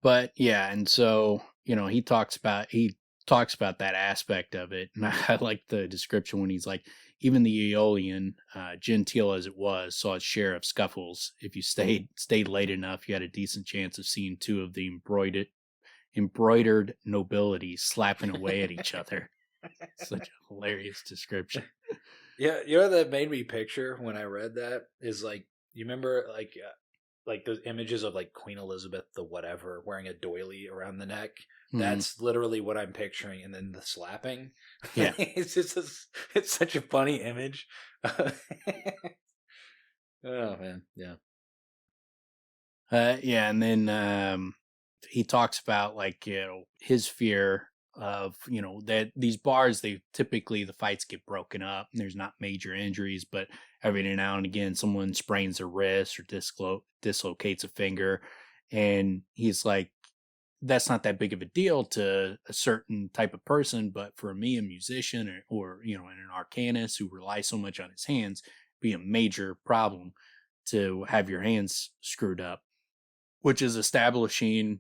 But yeah. And so, he talks about that aspect of it. And I like the description when he's like, even the Aeolian, genteel as it was, saw its share of scuffles. If you stayed late enough, you had a decent chance of seeing two of the embroidered nobility slapping away at each other. Such a hilarious description. Yeah, that made me picture when I read that is like, you remember like those images of like Queen Elizabeth the whatever wearing a doily around the neck. Mm-hmm. That's literally what I'm picturing, and then the slapping. Yeah, it's such a funny image. Oh man, yeah. Yeah, and then he talks about like his fear of that these bars, typically the fights get broken up and there's not major injuries, but every now and again someone sprains their wrist or dislocates a finger, and he's like, that's not that big of a deal to a certain type of person, but for me, a musician or an arcanist who relies so much on his hands, be a major problem to have your hands screwed up, which is establishing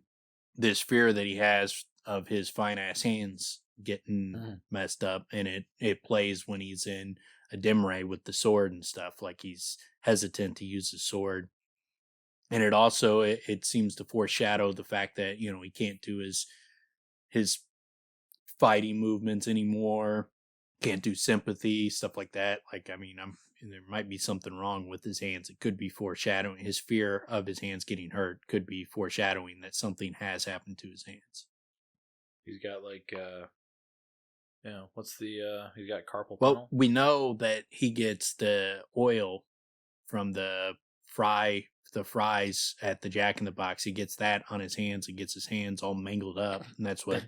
this fear that he has of his fine ass hands getting messed up. And it plays when he's in a dim ray with the sword and stuff, like he's hesitant to use his sword. And it also, it seems to foreshadow the fact that, he can't do his fighting movements anymore, can't do sympathy, stuff like that. Like, I mean, there might be something wrong with his hands. It could be foreshadowing his fear of his hands getting hurt, could be foreshadowing that something has happened to his hands. He's got like, he's got carpal tunnel. Well, we know that he gets the oil from the fries at the Jack in the Box. He gets that on his hands and gets his hands all mangled up, and that's what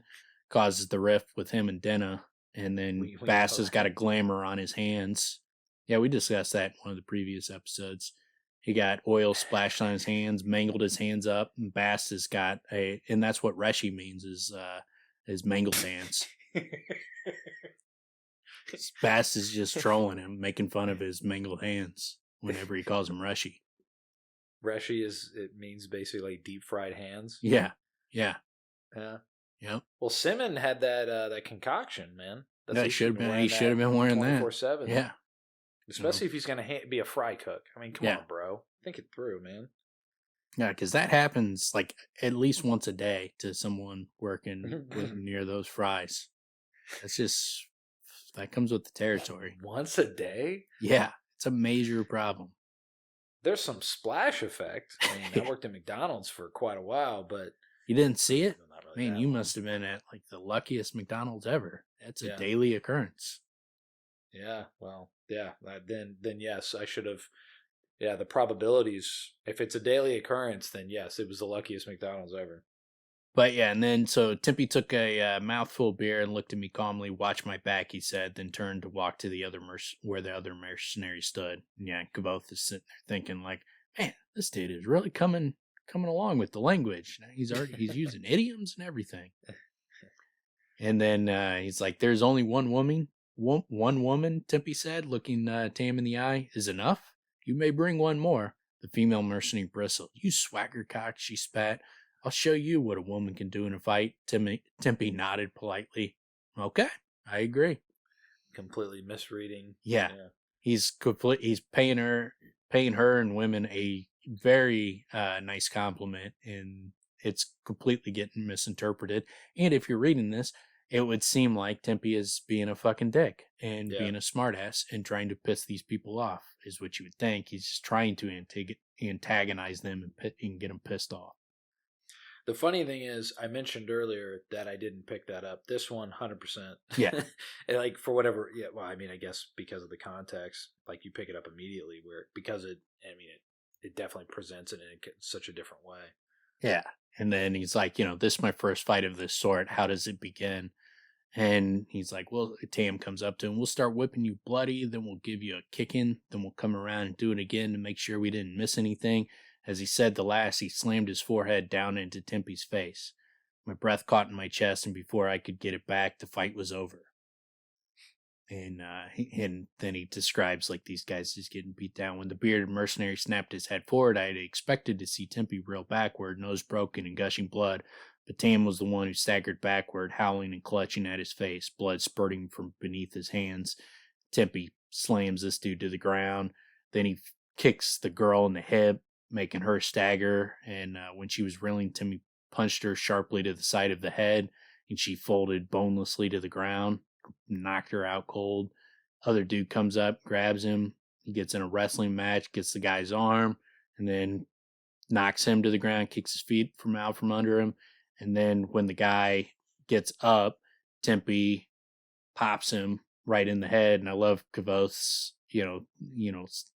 causes the rift with him and Denna. And then Bast has got a glamour on his hands. Yeah, we discussed that in one of the previous episodes. He got oil splashed on his hands, mangled his hands up, and Bast has got and that's what Reshi means is mangled hands. Bast is just trolling him, making fun of his mangled hands whenever he calls him Reshi. Reshi it means basically deep fried hands. Yeah. Yeah. Yep. Well, Simon had that concoction, man. He should have been wearing that 24/7. Yeah. Especially if he's going to be a fry cook. I mean, come on, bro. Think it through, man. Yeah, because that happens like at least once a day to someone working near those fries. That comes with the territory. Once a day? Yeah, it's a major problem. There's some splash effect. I mean, I worked at McDonald's for quite a while, but... You didn't see it? Man, you must have been at like the luckiest McDonald's ever. That's a daily occurrence. Yeah, well, yeah. Then yes, I should have... Yeah, the probabilities, if it's a daily occurrence, then yes, it was the luckiest McDonald's ever. But yeah, and then so Tempi took a mouthful of beer and looked at me calmly, watched my back, he said, then turned to walk to the other where the other mercenary stood. And yeah, Kvothe is sitting there thinking like, man, this dude is really coming along with the language. He's using idioms and everything. And then he's like, there's only one woman, Tempi said, looking Tam in the eye, is enough? You may bring one more. The female mercenary bristled. You swagger cock, she spat. I'll show you what a woman can do in a fight. Tempe nodded politely. Okay, I agree. Completely misreading. Yeah. He's paying her and women a very nice compliment, and it's completely getting misinterpreted. And if you're reading this, it would seem like Tempe is being a fucking dick and being a smartass and trying to piss these people off, is what you would think. He's just trying to antagonize them and get them pissed off. The funny thing is, I mentioned earlier that I didn't pick that up. This one, 100%. Yeah. Like, for whatever, yeah, well, I mean, I guess because of the context, like, you pick it up immediately, because it definitely presents it in such a different way. Yeah. And then he's like, this is my first fight of this sort. How does it begin? And he's like, well, Tam comes up to him. We'll start whipping you bloody. Then we'll give you a kicking. Then we'll come around and do it again to make sure we didn't miss anything. As he said the last, he slammed his forehead down into Tempe's face. My breath caught in my chest, and before I could get it back, the fight was over. And then he describes like these guys just getting beat down. When the bearded mercenary snapped his head forward, I had expected to see Tempe reel backward, nose broken and gushing blood. But Tam was the one who staggered backward, howling and clutching at his face, blood spurting from beneath his hands. Tempe slams this dude to the ground. Then he kicks the girl in the hip, making her stagger. And when she was reeling, Tempe punched her sharply to the side of the head, and she folded bonelessly to the ground, knocked her out cold. Other dude comes up, grabs him. He gets in a wrestling match, gets the guy's arm, and then knocks him to the ground, kicks his feet out from under him. And then when the guy gets up, Tempe pops him right in the head. And I love Kvothe's,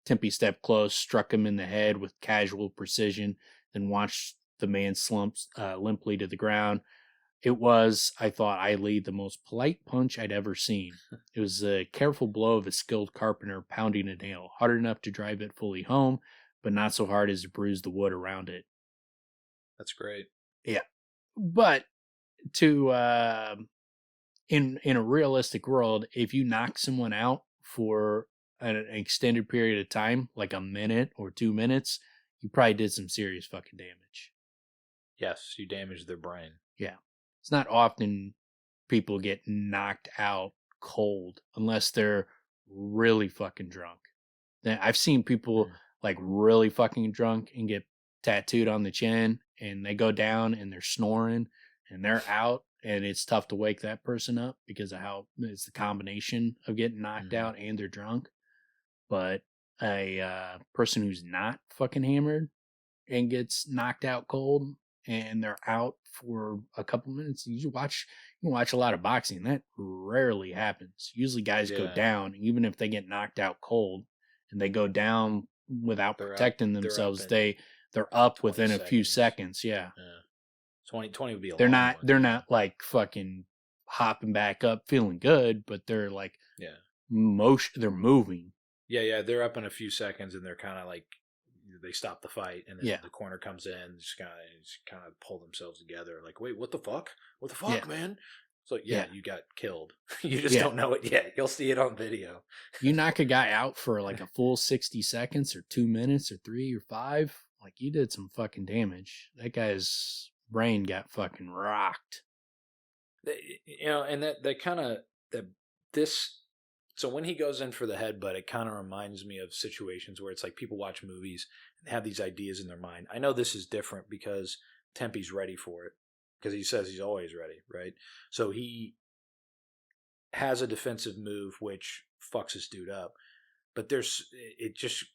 Tempe stepped close, struck him in the head with casual precision, then watched the man slump limply to the ground. It was, I thought, idly, the most polite punch I'd ever seen. It was a careful blow of a skilled carpenter pounding a nail, hard enough to drive it fully home, but not so hard as to bruise the wood around it. That's great. Yeah. But in a realistic world, if you knock someone out for an extended period of time, like a minute or 2 minutes, you probably did some serious fucking damage. Yes, you damaged their brain. Yeah. It's not often people get knocked out cold unless they're really fucking drunk. I've seen people like really fucking drunk and get tattooed on the chin, and they go down and they're snoring and they're out, and it's tough to wake that person up because of how it's the combination of getting knocked out and they're drunk. But a person who's not fucking hammered and gets knocked out cold and they're out for a couple minutes, you watch a lot of boxing. That rarely happens. Usually guys go down, even if they get knocked out cold and they go down without protecting themselves, they're up within a few seconds. Yeah. 20 would be a they're long not they're not like fucking hopping back up feeling good, but they're like they're moving. Yeah, they're up in a few seconds and they're kind of like, they stop the fight, and then the corner comes in, just kind of pull themselves together. Like, wait, what the fuck? What the fuck, man? So you got killed. You just don't know it yet. You'll see it on video. You knock a guy out for like a full 60 seconds or 2 minutes or 3 or 5, like you did some fucking damage. That guy's brain got fucking rocked. And that kind of this. So when he goes in for the headbutt, it kind of reminds me of situations where it's like people watch movies and have these ideas in their mind. I know this is different because Tempe's ready for it, because he says he's always ready, right? So he has a defensive move which fucks this dude up. But it just,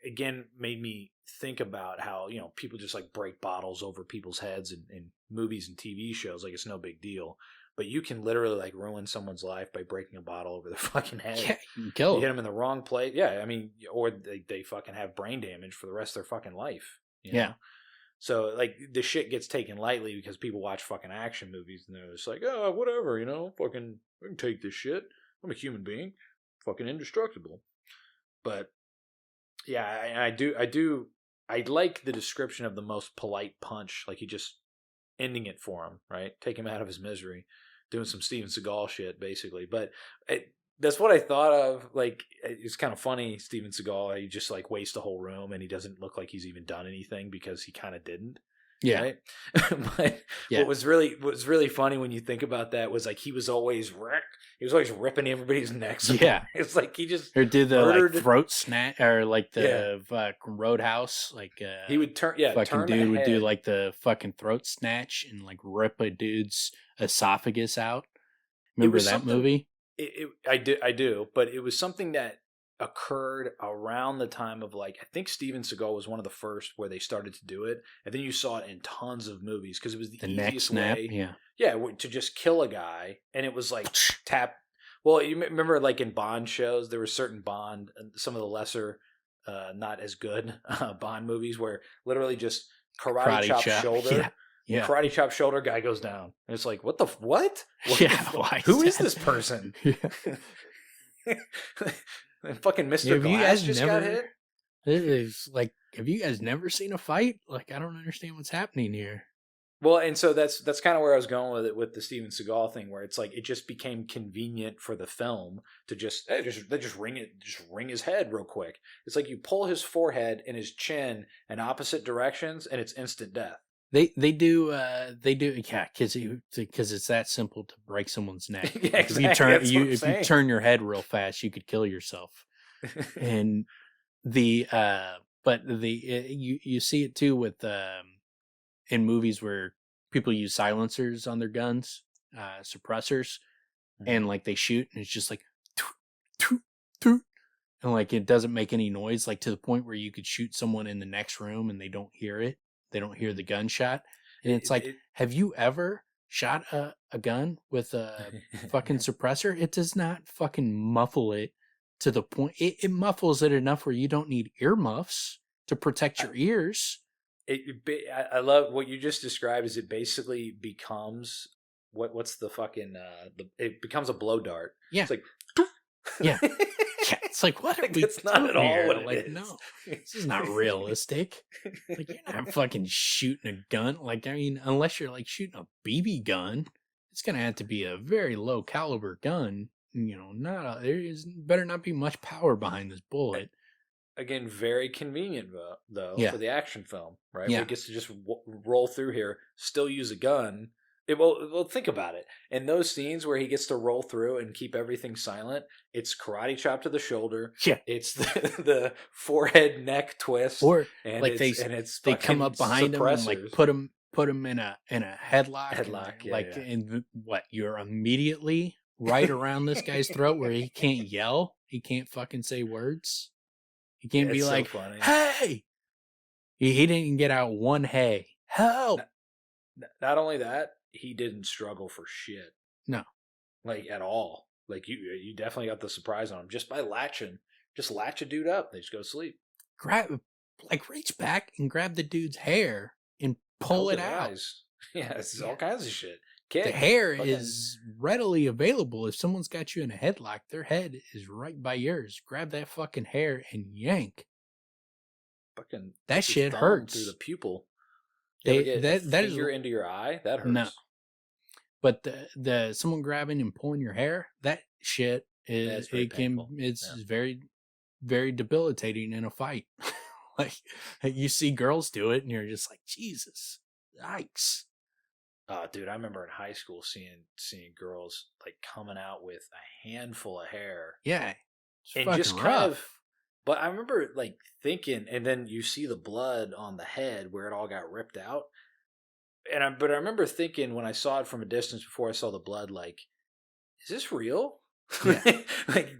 again, made me think about how, people just like break bottles over people's heads in movies and TV shows like it's no big deal. But you can literally like ruin someone's life by breaking a bottle over their fucking head. Yeah, you can kill them. You hit them in the wrong place. Yeah, I mean, or they fucking have brain damage for the rest of their fucking life. Yeah. So like the shit gets taken lightly because people watch fucking action movies and they're just like, oh, whatever, fucking, I can take this shit. I'm a human being, fucking indestructible. But yeah, I like the description of the most polite punch, like he just ending it for him, right? Take him out of his misery. Doing some Steven Seagal shit, basically. But that's what I thought of. Like, it's kind of funny, Steven Seagal, he just like wastes the whole room and he doesn't look like he's even done anything because he kind of didn't. Yeah. Right? But Yeah. what was really funny when you think about that was like he was always ripping everybody's necks apart. Yeah. It's like he just Or do the murdered. like throat snatch, or like Yeah. the Roadhouse, like He would turn fucking turn the dude would do head. like the fucking throat snatch and like rip a dude's esophagus out. It Remember was that something. movie? I do, but it was something that occurred around the time of like I think Steven Seagal was one of the first where they started to do it, and then you saw it in tons of movies because it was the Neck easiest snap. way. Yeah. To just kill a guy, and it was like tap. Well, you remember like in Bond shows, there were certain Bond, some of the lesser, not as good Bond movies where literally just karate chop shoulder. Yeah. Yeah. Karate chop shoulder, guy goes down. And it's like, what? Yeah. Why Who is that? this person? Yeah. And fucking Mr. Have you Glass guys just never? got hit. It is like, have you guys never seen a fight? Like, I don't understand what's happening here. Well, and so that's kind of where I was going with it with the Steven Seagal thing, where it's like it just became convenient for the film to just ring his head real quick. It's like you pull his forehead and his chin in opposite directions, and it's instant death. They do yeah, because it's that simple to break someone's neck. Yeah, Like, exactly. if you turn your head real fast, you could kill yourself. And you see it too with in movies where people use silencers on their guns, suppressors, and like they shoot and it's just like toot, toot, toot, and like it doesn't make any noise, like to the point where you could shoot someone in the next room and they don't hear it. They don't hear the gunshot. And it's like, have you ever shot a gun with a fucking suppressor? It does not fucking muffle it to the point. It muffles it enough where you don't need earmuffs to protect your ears. I love what you just described. Is it basically becomes what's the fucking it becomes a blow dart. Yeah. It's like yeah. Yeah, it's like, what are we It's not at all here? what it like, is. no, this is not realistic. Like, you're not fucking shooting a gun. Like, I mean, unless you're like shooting a BB gun, it's gonna have to be a very low caliber gun. You know, better not be much power behind this bullet. Again, very convenient though Yeah. for the action film, right? Yeah. Where it gets to just roll through here, still use a gun. Well, think about it. In those scenes where he gets to roll through and keep everything silent, it's karate chop to the shoulder. Yeah. It's the forehead neck twist, Or and like they come up behind him and like put him in a headlock. Headlock, yeah, like, yeah. and what, you're immediately right around this guy's throat where he can't yell, he can't fucking say words, he can't be It's so like, funny. hey. He didn't get out one hey, help. Not only that, he didn't struggle for shit. No. Like at all. Like you definitely got the surprise on him just by latching. Just latch a dude up. They just go to sleep. Reach back and grab the dude's hair and pull it out. Eyes. Yeah, it's all kinds of shit. Kick, the hair is readily available. If someone's got you in a headlock, their head is right by yours. Grab that fucking hair and yank. Fucking that shit hurts through the pupil. That is into your eye. That hurts. No, but the someone grabbing and pulling your hair, that shit is very, very debilitating in a fight. Like, you see girls do it, and you're just like, Jesus, yikes. Dude, I remember in high school seeing girls like coming out with a handful of hair. Yeah, and just rough. Kind of. But I remember like thinking, and then you see the blood on the head where it all got ripped out. But I remember thinking when I saw it from a distance before I saw the blood, like, is this real? Yeah. Like,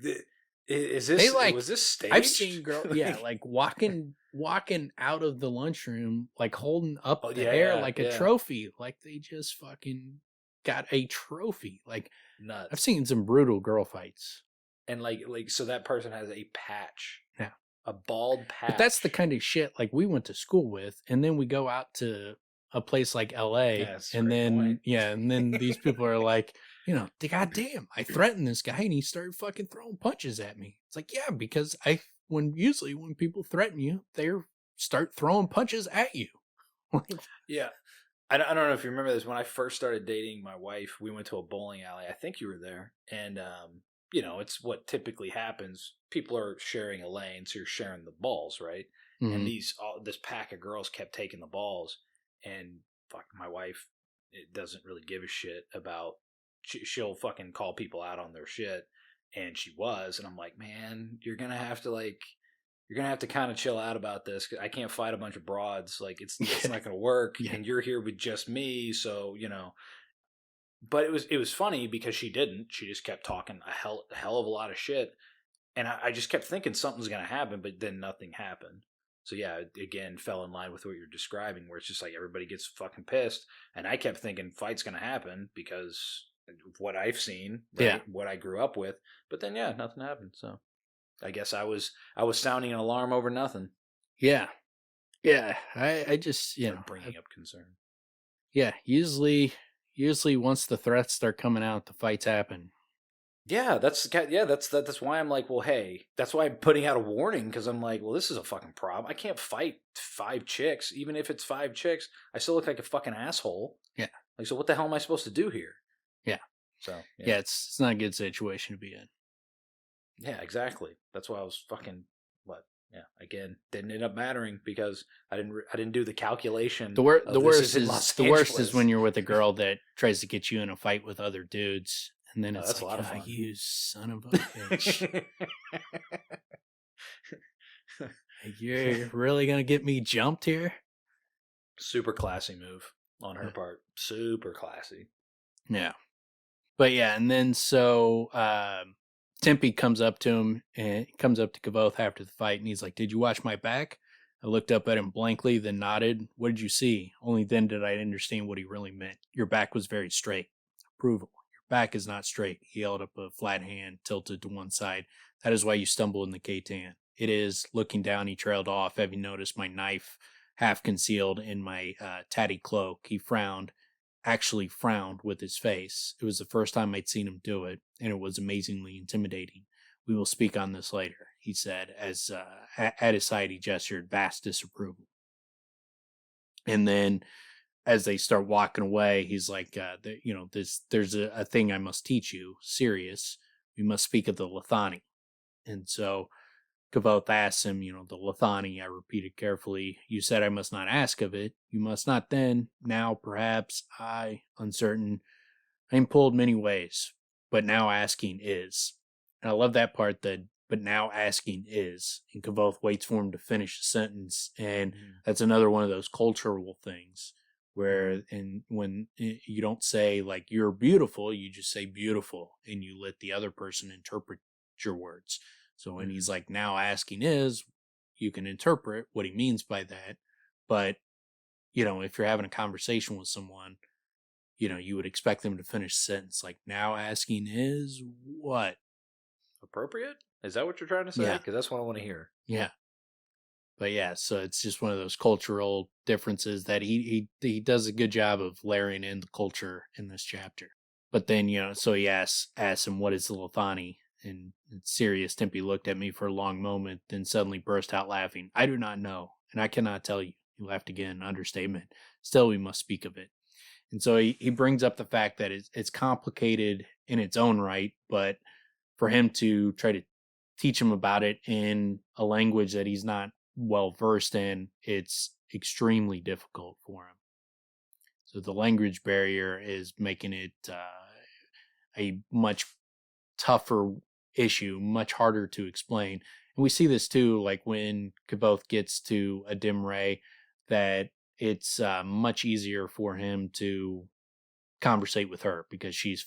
is this? Was this staged? I've seen girls, like walking out of the lunchroom, like holding up the hair like a trophy, like they just fucking got a trophy. Like, nuts. I've seen some brutal girl fights. And like so that person has a patch. Yeah. A bald patch. But that's the kind of shit like we went to school with, and then we go out to a place like LA, and then these people are like, goddamn, I threatened this guy and he started fucking throwing punches at me. It's like, yeah, because usually when people threaten you, they start throwing punches at you. Yeah. I don't know if you remember this. When I first started dating my wife, we went to a bowling alley. I think you were there. And it's what typically happens. People are sharing a lane, so you're sharing the balls, right? Mm-hmm. And this pack of girls kept taking the balls. and fuck, my wife, it doesn't really give a shit about. She'll fucking call people out on their shit, and she was, and I'm like, man, you're gonna have to kind of chill out about this. 'Cause I can't fight a bunch of broads. Like it's not gonna work, and you're here with just me, so you know. But it was funny because she didn't. She just kept talking a hell of a lot of shit, and I just kept thinking something's gonna happen, but then nothing happened. So yeah, again, fell in line with what you're describing, where it's just like everybody gets fucking pissed, and I kept thinking fight's gonna happen because of what I've seen, right? What I grew up with. But then yeah, nothing happened. So I guess I was sounding an alarm over nothing. Yeah. I just bringing up concern. Yeah, usually once the threats start coming out, the fights happen. Yeah, that's why I'm like, well, hey, that's why I'm putting out a warning, because I'm like, well, this is a fucking problem. I can't fight 5 chicks, even if it's 5 chicks. I still look like a fucking asshole. Yeah. Like, so what the hell am I supposed to do here? Yeah. So yeah, it's not a good situation to be in. Yeah, exactly. That's why I was fucking yeah. Again, didn't end up mattering because I didn't do the calculation. The worst is when you're with a girl that tries to get you in a fight with other dudes. And then it's that's like, a lot of fun. You son of a bitch. You're really going to get me jumped here? Super classy move on her part. Super classy. Yeah. But yeah, and then so Tempi comes up to him and comes up to Kvothe after the fight, and he's like, "Did you watch my back?" I looked up at him blankly, then nodded. "What did you see?" Only then did I understand what he really meant. "Your back was very straight." Approval. "Your back is not straight." He held up a flat hand, tilted to one side. "That is why you stumble in the Ktan." "It is." Looking down, he trailed off, having noticed my knife half concealed in my tatty cloak. He actually frowned with his face. It was the first time I'd seen him do it, and it was amazingly intimidating. "We will speak on this later," he said, as at his side he gestured vast disapproval. And then as they start walking away, he's like, there's a thing I must teach you, serious. We must speak of the Lethani. And so Kvothe asks him, the Lethani, I repeated carefully. "You said I must not ask of it. You must not then. Now, perhaps, uncertain. I am pulled many ways, but now asking is." And I love that part, but now asking is. And Kvothe waits for him to finish the sentence. And that's another one of those cultural things where, when you don't say, like, "You're beautiful," you just say "beautiful," and you let the other person interpret your words. So when he's like, "Now asking is," you can interpret what he means by that. But, if you're having a conversation with someone, you would expect them to finish the sentence like, "Now asking is what?" Appropriate? Is that what you're trying to say? Yeah. Because that's what I want to hear. Yeah. But yeah, so it's just one of those cultural differences that he does a good job of layering in the culture in this chapter. But then, so he asks him, "What is the Lethani?" And serious Tempi looked at me for a long moment, then suddenly burst out laughing. "I do not know, and I cannot tell you." He laughed again, understatement. "Still, we must speak of it." And so he brings up the fact that it's complicated in its own right, but for him to try to teach him about it in a language that he's not well versed in, it's extremely difficult for him. So the language barrier is making it a much tougher issue, much harder to explain. And we see this too, like when Kvothe gets to a dim ray, that it's much easier for him to conversate with her because she's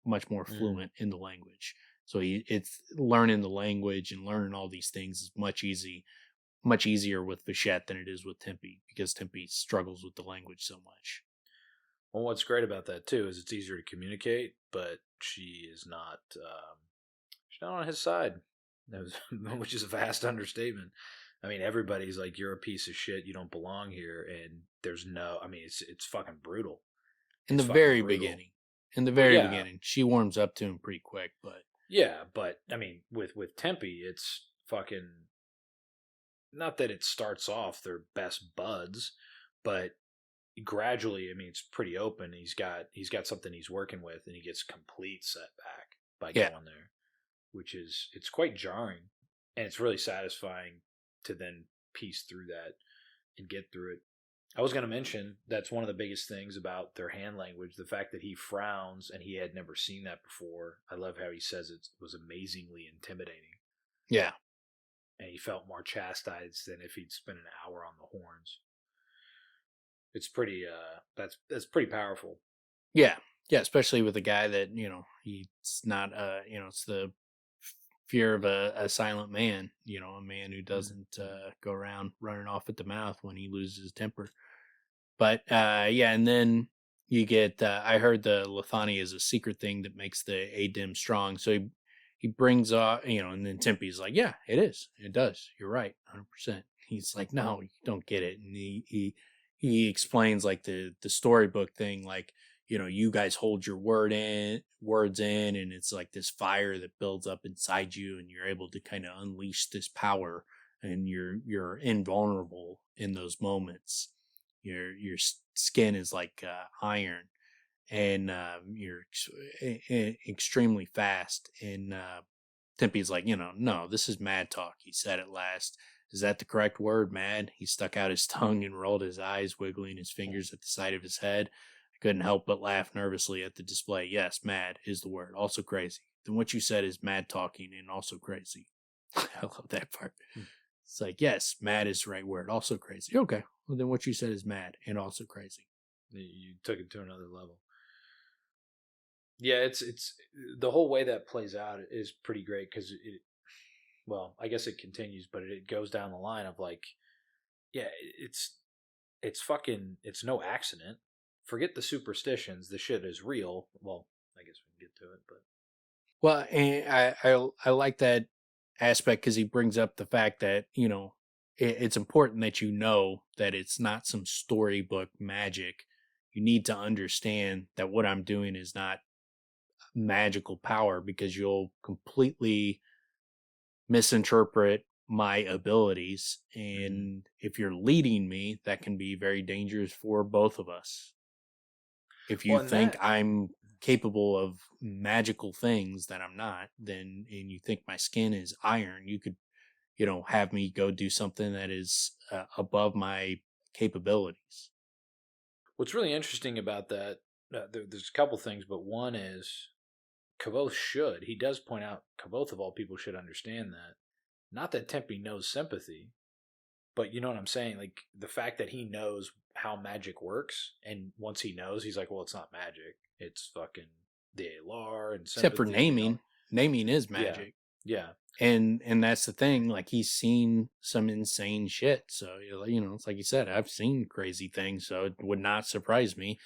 much more fluent in the language. So it's learning the language and learning all these things is much easier with Vachette than it is with Tempi, because Tempi struggles with the language so much. Well, what's great about that too is it's easier to communicate, but she is not. She's not on his side, which is a vast understatement. I mean, everybody's like, "You're a piece of shit. You don't belong here," and there's no. I mean, it's fucking brutal. In the very beginning, she warms up to him pretty quick, but yeah, but I mean, with Tempi, it's fucking. Not that it starts off they're best buds, but gradually, I mean, it's pretty open. He's got something he's working with, and he gets complete setback by going there, which it's quite jarring, and it's really satisfying to then piece through that and get through it. I was going to mention that's one of the biggest things about their hand language, the fact that he frowns and he had never seen that before. I love how he says it was amazingly intimidating. Yeah. And he felt more chastised than if he'd spent an hour on the horns. It's pretty that's pretty powerful. Yeah. Yeah, especially with a guy that, he's not it's the fear of a silent man, a man who doesn't go around running off at the mouth when he loses his temper. But yeah, and then you get I heard the Lethani is a secret thing that makes the Adem strong. So he brings and then Tempe's like, yeah, it is. It does. You're right. 100%. He's like, no, you don't get it. And he explains like the storybook thing, like, you guys hold your words in, and it's like this fire that builds up inside you, and you're able to kind of unleash this power, and you're invulnerable in those moments. Your skin is like iron, and you're extremely fast. And Tempe's like, no, this is mad talk. He said at last. Is that the correct word, mad? He stuck out his tongue and rolled his eyes, wiggling his fingers at the side of his head. I couldn't help but laugh nervously at the display. Yes, mad is the word. Also crazy. Then what you said is mad talking and also crazy. I love that part. It's like, yes, mad is the right word. Also crazy. Okay. Well, then what you said is mad and also crazy. You took it to another level. Yeah, it's the whole way that plays out is pretty great because well, I guess it continues, but it goes down the line of like, yeah, it's fucking, it's no accident. Forget the superstitions. The shit is real. Well, I guess we can get to it, but. Well, and I like that aspect because he brings up the fact that, it's important that that it's not some storybook magic. You need to understand that what I'm doing is not magical power, because you'll completely misinterpret my abilities. And if you're leading me, that can be very dangerous for both of us. If you think I'm capable of magical things that I'm not, then, and you think my skin is iron, you could, have me go do something that is above my capabilities. What's really interesting about that, there's a couple things, but one is Kvothe he does point out, Kvothe of all people should understand that. Not that Tempe knows sympathy, but you know what I'm saying? Like the fact that he knows how magic works, and once he knows, he's like, well, it's not magic. It's fucking the Alar and sympathy. Except for naming. Naming is magic. Yeah. And that's the thing. Like, he's seen some insane shit. So, it's like you said, I've seen crazy things. So it would not surprise me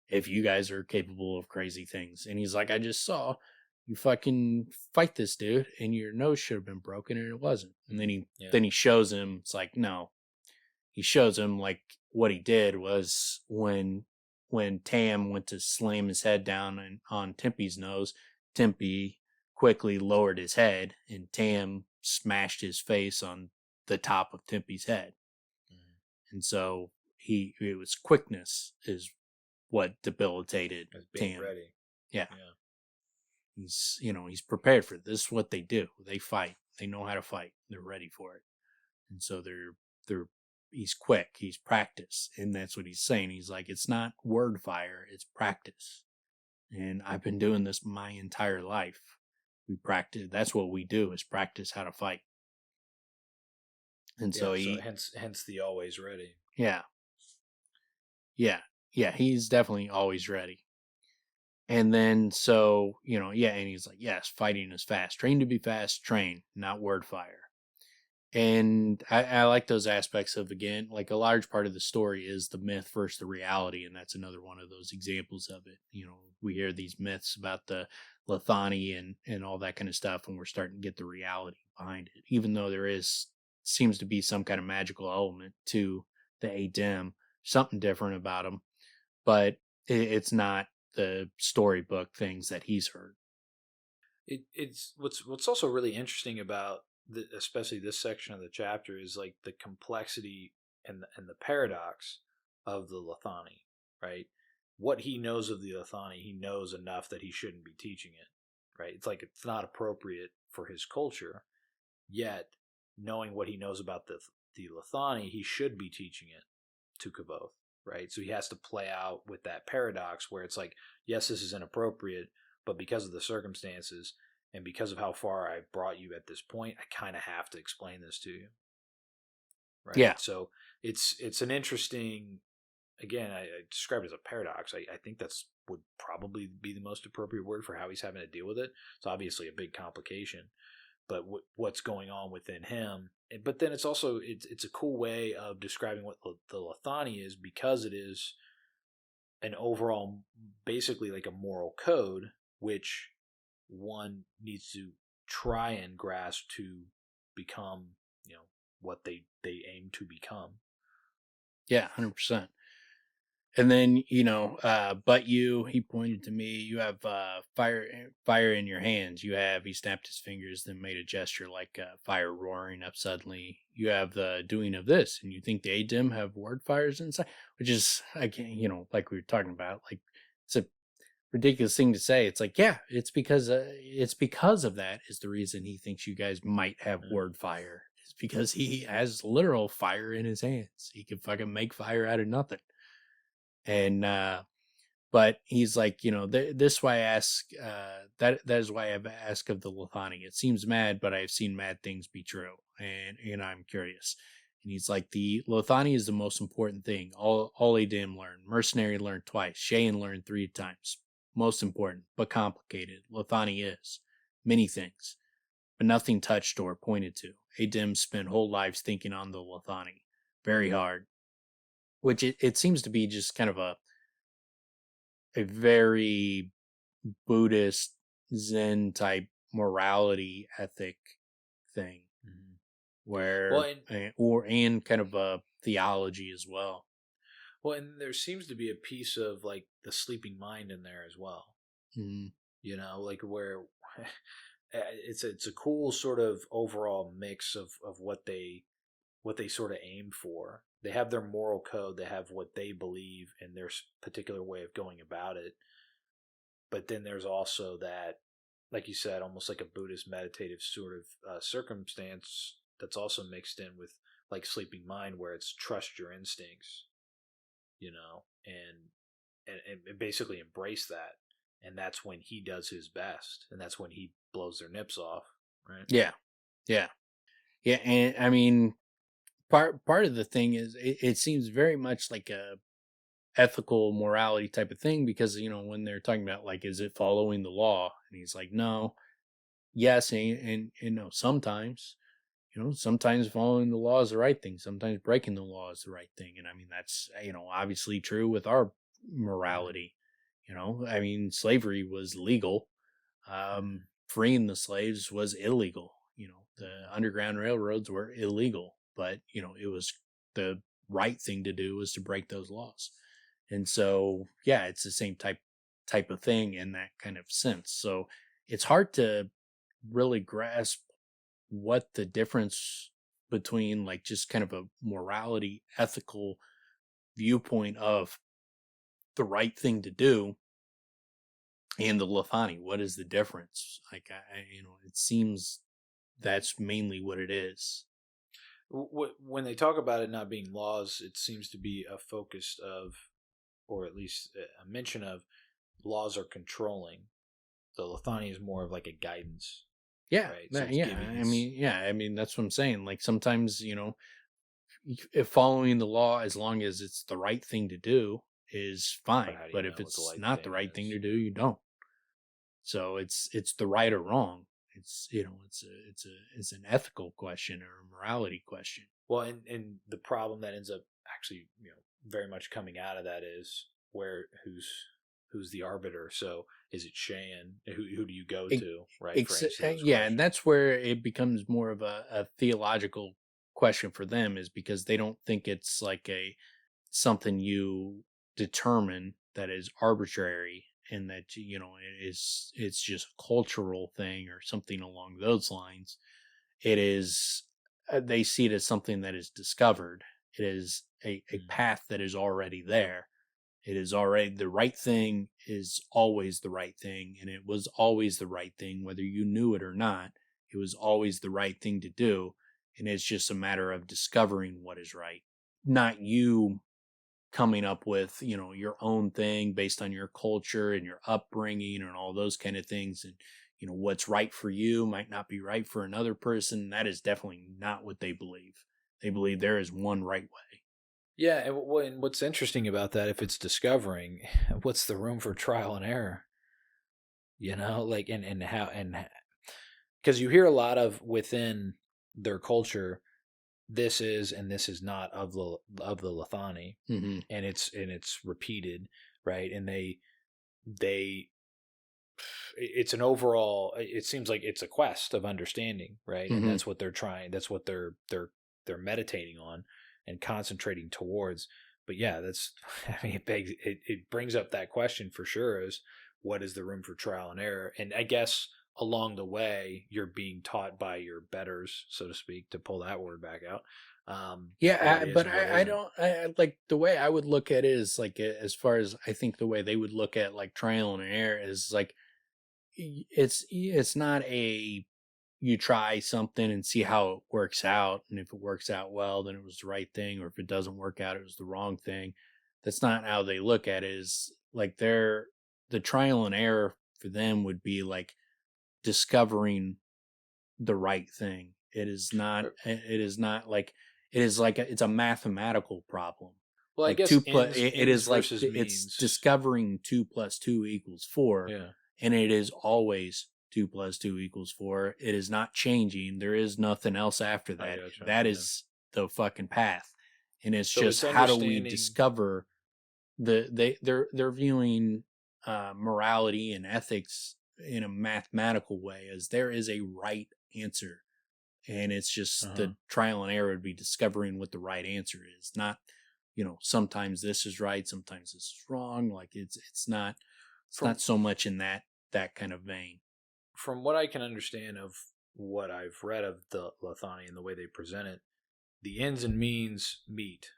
if you guys are capable of crazy things. And he's like, I just saw you fucking fight this dude, and your nose should have been broken, and it wasn't. And then he shows him. It's like, no. He shows him like what he did was when Tam went to slam his head down on Tempe's nose, Tempe quickly lowered his head, and Tam smashed his face on the top of Tempe's head. And so it was quickness is what debilitated Tam. Ready. Yeah. He's prepared for it. This is what they do. They fight. They know how to fight. They're ready for it. And so he's quick. He's practiced. And that's what he's saying. He's like, it's not word fire. It's practice. And I've been doing this my entire life. We practice. That's what we do, is practice how to fight. And so hence the always ready. Yeah. He's definitely always ready. And then, so, and he's like, yes, fighting is fast. Train to be fast, train, not word fire. And I like those aspects of, again, like a large part of the story is the myth versus the reality. And that's another one of those examples of it. We hear these myths about the Lethani and all that kind of stuff, and we're starting to get the reality behind it, even though there seems to be some kind of magical element to the Adem, something different about them, but it's not the storybook things that he's heard. It's what's also really interesting about especially this section of the chapter is like the complexity and the paradox of the Lethani, right? What he knows of the Lethani, he knows enough that he shouldn't be teaching it, right? It's like it's not appropriate for his culture, yet knowing what he knows about the Lethani, he should be teaching it to Kvothe. right? So he has to play out with that paradox where it's like, yes, this is inappropriate, but because of the circumstances and because of how far I've brought you at this point, I kind of have to explain this to you, right? Yeah. So it's an interesting, again, I described it as a paradox. I think that's would probably be the most appropriate word for how he's having to deal with it. It's obviously a big complication, but what's going on within him. But then it's also it's a cool way of describing what the Lethani is, because it is an overall, basically like a moral code, which one needs to try and grasp to become, what they aim to become. Yeah, 100%. And then, but he pointed to me, you have fire in your hands. He snapped his fingers, then made a gesture like fire roaring up suddenly. You have the doing of this, and you think the Adim have ward fires inside, which is, again, like we were talking about, like, it's a ridiculous thing to say. It's like, yeah, it's because of that is the reason he thinks you guys might have ward fire. It's because he has literal fire in his hands. He can fucking make fire out of nothing. And but he's like, this why I ask, that is why I've asked of the Lethani. It seems mad, but I've seen mad things be true, and I'm curious. And he's like, the Lethani is the most important thing. All Adim learn. Mercenary learned twice. Shayan learned 3 times. Most important, but complicated. Lethani is many things, but nothing touched or pointed to. Adim spent whole lives thinking on the Lethani, very hard. Which it seems to be just kind of a very Buddhist Zen type morality ethic thing, where and kind of a theology as well. Well, and there seems to be a piece of like the sleeping mind in there as well. Like where it's a cool sort of overall mix of what they sort of aim for. They have their moral code, they have what they believe and their particular way of going about it. But then there's also that, like you said, almost like a Buddhist meditative sort of circumstance that's also mixed in with like sleeping mind, where it's trust your instincts, and basically embrace that. And that's when he does his best, and that's when he blows their nips off, right? Yeah. And I mean, part of the thing is it seems very much like a ethical morality type of thing, because when they're talking about like, is it following the law, and he's like, no, yes, and no, sometimes following the law is the right thing, sometimes breaking the law is the right thing. And I mean, that's obviously true with our morality. I mean, slavery was legal, freeing the slaves was illegal. The Underground Railroads were illegal, but it was the right thing to do was to break those laws. And so, yeah, it's the same type of thing in that kind of sense. So it's hard to really grasp what the difference between like just kind of a morality, ethical viewpoint of the right thing to do and the Lethani. What is the difference? Like, it seems that's mainly what it is. When they talk about it not being laws, it seems to be a focus of, or at least a mention of, laws are controlling. The Lethani is more of like a guidance. Yeah, right? So I mean, that's what I'm saying. Like sometimes, if following the law, as long as it's the right thing to do, is fine. But if it's not the right thing to do, you don't. So it's the right or wrong. It's it's an ethical question or a morality question. Well, and the problem that ends up actually very much coming out of that is who's the arbiter. So is it Shayan? Who do you go to, right? And that's where it becomes more of a theological question for them, is because they don't think it's like something you determine that is arbitrary, and that it's just a cultural thing or something along those lines. It is they see it as something that is discovered. It is a path that is already there. It is already the right thing, is always the right thing, and it was always the right thing whether you knew it or not. It was always the right thing to do, and it's just a matter of discovering what is right, not you coming up with, your own thing based on your culture and your upbringing and all those kind of things. And, what's right for you might not be right for another person. That is definitely not what they believe. They believe there is one right way. Yeah, and what's interesting about that, if it's discovering, what's the room for trial and error? Like and how, and because you hear a lot of within their culture, this is and this is not of the Lethani, Mm-hmm. and it's repeated, right? And they it's an overall. It seems like it's a quest of understanding, right? And Mm-hmm. that's what they're trying. That's what they're meditating on and concentrating towards. But yeah, that's. I mean, it brings up that question for sure: is what is the room for trial and error? And I guess along the way, you're being taught by your betters, so to speak, to pull that word back out. Yeah, What is but and what I isn't. don't like the way I would look at it is like as far as I think the way they would look at like trial and error is like it's not a you try something and see how it works out, and if it works out well then it was the right thing, or if it doesn't work out it was the wrong thing. That's not how they look at it. Is like the trial and error for them would be like discovering the right thing. It is not like it is like it's a mathematical problem. Well, I Like guess two plus it ends is like versus it's means. discovering 2 + 2 = 4, Yeah, and it is always 2 + 2 = 4. It is not changing. There is nothing else after I that. gotcha. That Yeah. is the fucking path. And it's So just it's how do we understanding. discover they're viewing morality and ethics in a mathematical way as there is a right answer, and it's just Uh-huh. the trial and error would be discovering what the right answer is, not sometimes this is right, sometimes this is wrong. Like it's not From so much in that kind of vein. from what I can understand of what I've read of the Lethani and the way they present it, the ends and means meet,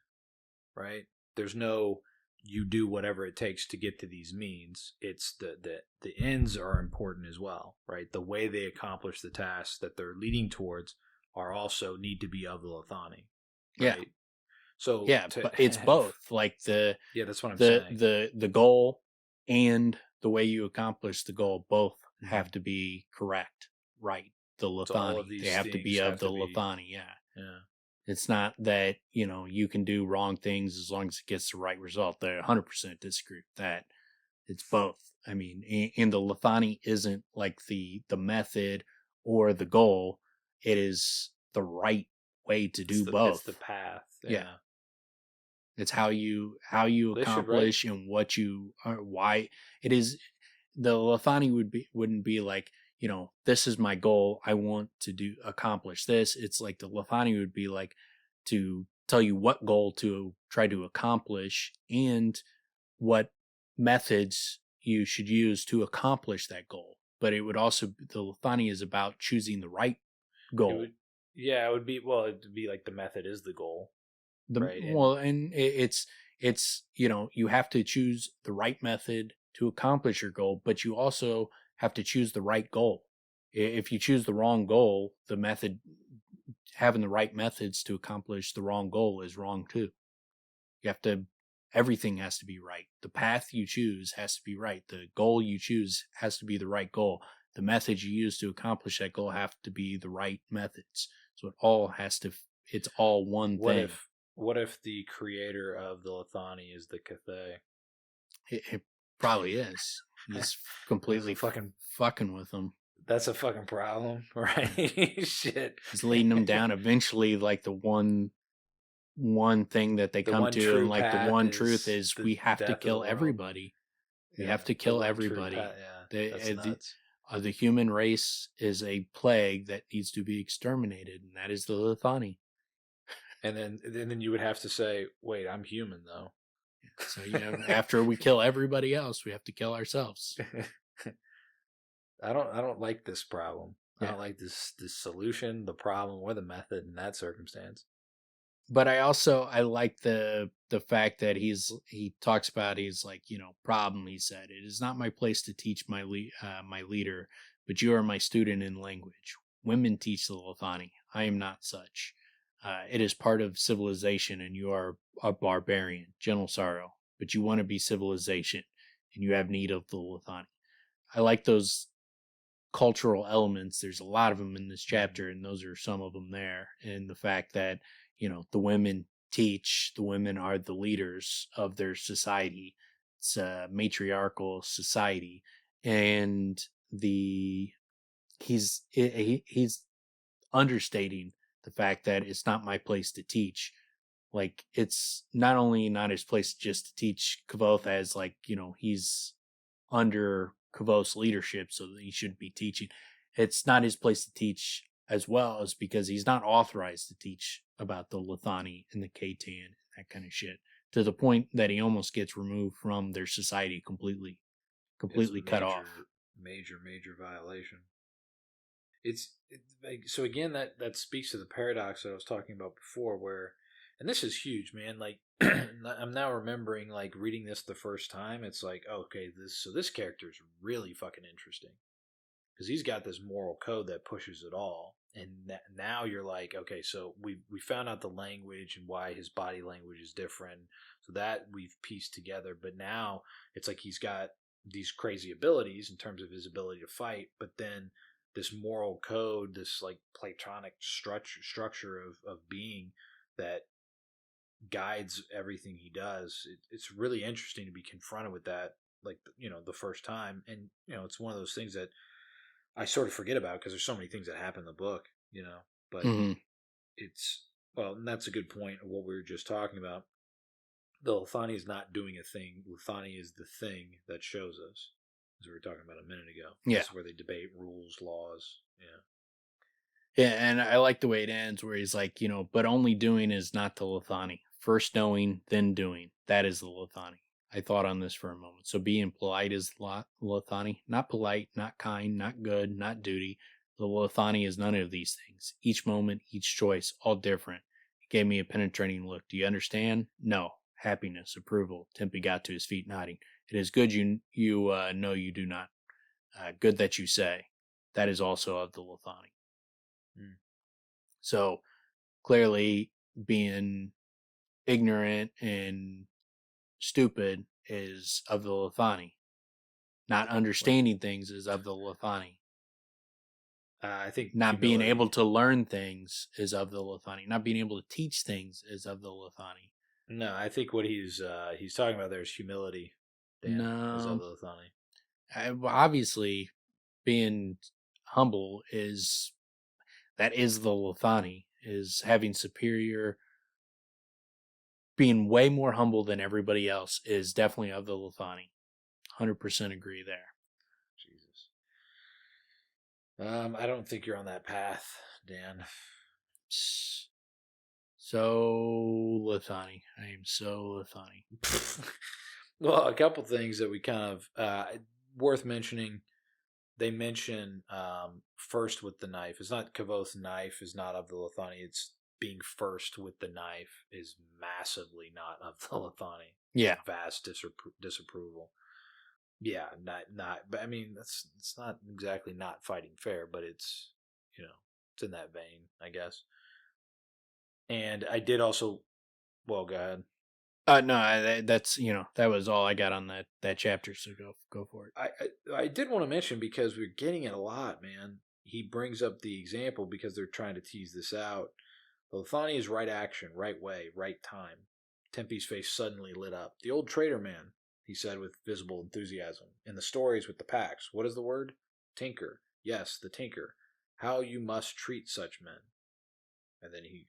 right? There's no you do whatever it takes to get to these means. It's the ends are important as well, right? The way they accomplish the tasks that they're leading towards are also need to be of the Lethani, Yeah, right? So yeah, but it's both. Like yeah, that's what I'm the saying. the goal and the way you accomplish the goal both have Mhm. to be correct, right? The So all Lethani, of they these have to be things of have the to be, Lethani. Yeah. yeah. It's not that, you can do wrong things as long as it gets the right result. I 100% disagree with that. It's both. I mean, and the Lethani isn't like the method or the goal. It is the right way to do It's the both. path. Yeah. Yeah. It's how you They should write. accomplish and what you why it is. The Lethani wouldn't be like, this is my goal, I want to accomplish this. It's like the Lethani would be like to tell you what goal to try to accomplish and what methods you should use to accomplish that goal. But it would also the Lethani is about choosing the right It goal. would, yeah, it would be, well, it'd be like the method is the goal, The right? And well, and it's you have to choose the right method to accomplish your goal, but you also have to choose the right goal. If you choose the wrong goal, the method having the right methods to accomplish the wrong goal is wrong too. You have to everything has to be right. The path you choose has to be right. The goal you choose has to be the right goal. The methods you use to accomplish that goal have to be the right methods. So it's all one what thing. if the creator of the Lethani is the Kvothe? It probably is. He's completely fucking with them. That's a fucking problem, right? Shit. He's leading them down. Eventually, like the one thing that they The come one to, and true like the path one truth is is the we have to death of the kill world. everybody. We Yeah, have to the kill one true everybody. path. Yeah, that's nuts. The human race is a plague that needs to be exterminated, and that is the Lethani. And then you would have to say, wait, I'm human though. So after we kill everybody else, we have to kill ourselves. I don't like this problem. I Yeah. don't like this solution, the problem, or the method in that circumstance. But I like the fact that he talks about he's like, problem. He said, it is not my place to teach my leader, but you are my student in language. Women teach the Lethani. I am not such. It is part of civilization, and you are a barbarian, gentle sorrow, but you want to be civilization, and you have need of the Lethani. I like those cultural elements. There's a lot of them in this chapter, and those are some of them there. And the fact that, the women teach, the women are the leaders of their society. It's a matriarchal society, and he's understating the fact that it's not my place to teach. Like, it's not only not his place just to teach Kvothe, as he's under Kavoth's leadership, so that he shouldn't be teaching. It's not his place to teach as well, as because he's not authorized to teach about the Lethani and the Katan, that kind of shit, to the point that he almost gets removed from their society completely cut off. Major violation. So again, that speaks to the paradox that I was talking about before, where, and this is huge, man. Like, I'm now remembering, like, reading this the first time. It's like, okay, this character is really fucking interesting, because he's got this moral code that pushes it all. And now you're like, okay, so we found out the language and why his body language is different. So that we've pieced together. But now it's like he's got these crazy abilities in terms of his ability to fight, but then this moral code, this like Platonic structure of being that guides everything he does. It's really interesting to be confronted with that, like, the first time. And it's one of those things that I sort of forget about, because there's so many things that happen in the book, but it's, well, and that's a good point of what we were just talking about. The Lethani is not doing a thing. Lethani is the thing that shows us, as we were talking about a minute ago. Yeah. That's where they debate rules, laws. Yeah, and I like the way it ends, where he's like, but only doing is not the Lethani. First knowing, then doing. That is the Lethani. I thought on this for a moment. So being polite is Lethani. Not polite, not kind, not good, not duty. The Lethani is none of these things. Each moment, each choice, all different. He gave me a penetrating look. Do you understand? No. Happiness, approval. Tempi got to his feet, nodding. It is good you know you do not. Good that you say. That is also of the Lethani. So clearly, being ignorant and stupid is of the Lethani. Not understanding things is of the Lethani. I think not being able to learn things is of the Lethani. Not being able to teach things is of the Lethani. No, I think what he's talking about there is humility. Dan, is of the Lethani. Obviously, being humble is the Lethani. Is having superior, being way more humble than everybody else is definitely of the Lethani. 100% agree there. Jesus. I don't think you're on that path, Dan. So Lethani. I am so Lethani. Well, a couple things that we kind of worth mentioning. They mention first with the knife. It's not Kavoth's knife is not of the Lethani. It's being first with the knife is massively not of the Lethani. Yeah, vast disapproval. Yeah, not. But I mean, it's not exactly not fighting fair, but it's it's in that vein, I guess. And I did also. Well, go ahead. No, that's that was all I got on that chapter. So go for it. I did want to mention, because we're getting it a lot, man. He brings up the example because they're trying to tease this out. Lethani is right action, right way, right time. Tempi's face suddenly lit up. The old trader man, he said with visible enthusiasm. In the stories with the packs, what is the word? Tinker. Yes, the tinker. How you must treat such men. And then he,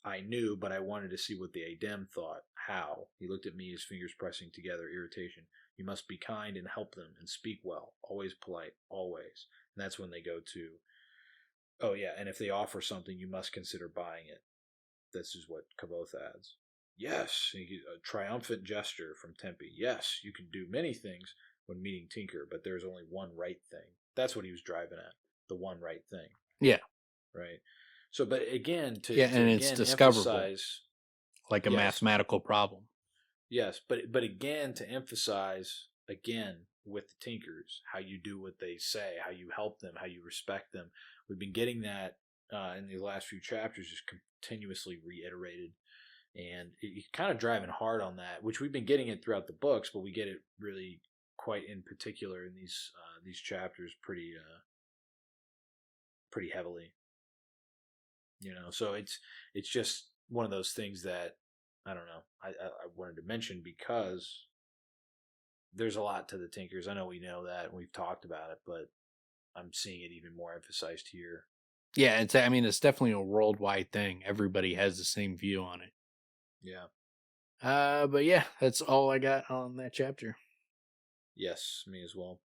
I knew, but I wanted to see what the Adem thought. How? He looked at me, his fingers pressing together, irritation. You must be kind and help them and speak well. Always polite. Always. And that's when they go to, oh yeah, and if they offer something, you must consider buying it. This is what Kvothe adds. Yes, a triumphant gesture from Tempi. Yes, you can do many things when meeting Tinker, but there's only one right thing. That's what he was driving at. The one right thing. Yeah. Right. So, but again, and it's discoverable, emphasize, like a mathematical problem. Yes, but again, to emphasize again with the Tinkers, how you do what they say, how you help them, how you respect them. We've been getting that in the last few chapters just continuously reiterated. And it's kind of driving hard on that, which we've been getting it throughout the books, but we get it really quite in particular in these chapters pretty heavily. So it's just one of those things that I don't know. I wanted to mention because there's a lot to the Tinkers. I know we know that and we've talked about it, but I'm seeing it even more emphasized here. Yeah, it's definitely a worldwide thing. Everybody has the same view on it. Yeah. But yeah, that's all I got on that chapter. Yes, me as well.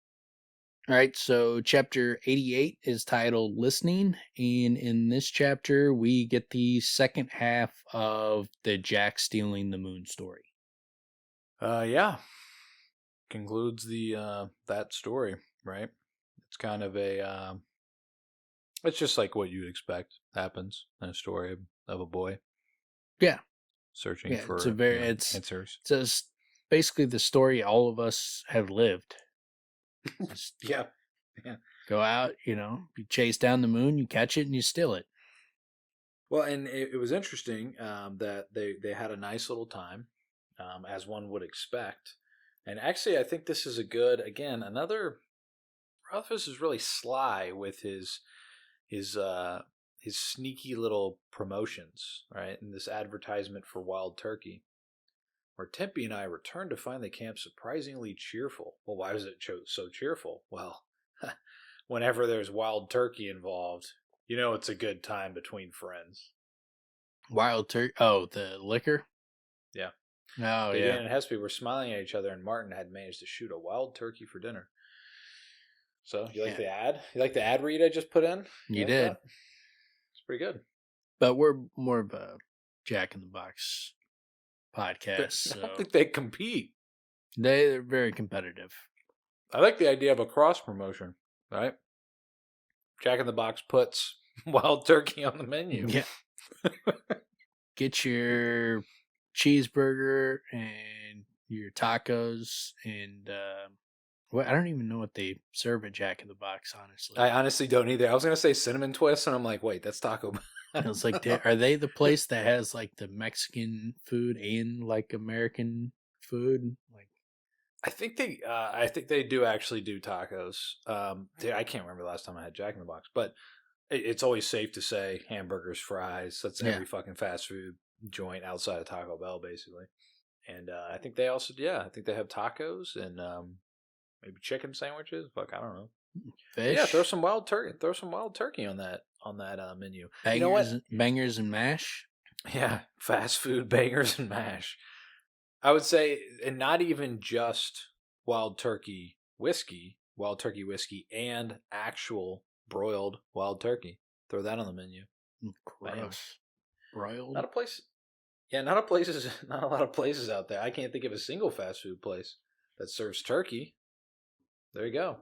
All right, so chapter 88 is titled Listening, and in this chapter, we get the second half of the Jack stealing the moon story. Yeah. Concludes the that story, right? It's kind of a it's just like what you'd expect happens in a story of a boy. Yeah. Searching for answers. It's basically the story all of us have lived. Yeah. Go out, you chase down the moon, you catch it, and you steal it. Well, and it was interesting that they had a nice little time, as one would expect. And actually, I think this is another. Rothfuss is really sly with his sneaky little promotions, right? In this advertisement for wild turkey, where Tempi and I returned to find the camp surprisingly cheerful. Well, why was it so cheerful? Well, whenever there's wild turkey involved, it's a good time between friends. Wild turkey? Oh, the liquor? Yeah. Oh, Dan yeah. and Hespe were smiling at each other, and Martin had managed to shoot a wild turkey for dinner. So, you like the ad? You like the ad read I just put in? You did. That? It's pretty good. But we're more of a Jack in the Box podcast. So. I don't think they compete. They're very competitive. I like the idea of a cross promotion, right? Jack in the Box puts wild turkey on the menu. Yeah. Get your cheeseburger and your tacos and I don't even know what they serve at Jack in the Box, honestly. I honestly don't either. I was gonna say cinnamon twist, and I'm like, wait, that's Taco Bell. I was like, are they the place that has like the Mexican food and like American food? Like, I think they do actually do tacos. I can't remember the last time I had Jack in the Box, but it's always safe to say hamburgers, fries. That's every fucking fast food joint outside of Taco Bell, basically. And I think they also, I think they have tacos and maybe chicken sandwiches. Fuck, I don't know. Fish. Yeah, throw some wild turkey. Throw some wild turkey on that menu. Bangers, you know what? Bangers and mash. Yeah, fast food bangers and mash. I would say, and not even just wild turkey whiskey, and actual broiled wild turkey. Throw that on the menu. Gross. Broiled. Not a place. Yeah, not a lot of places out there. I can't think of a single fast food place that serves turkey. There you go.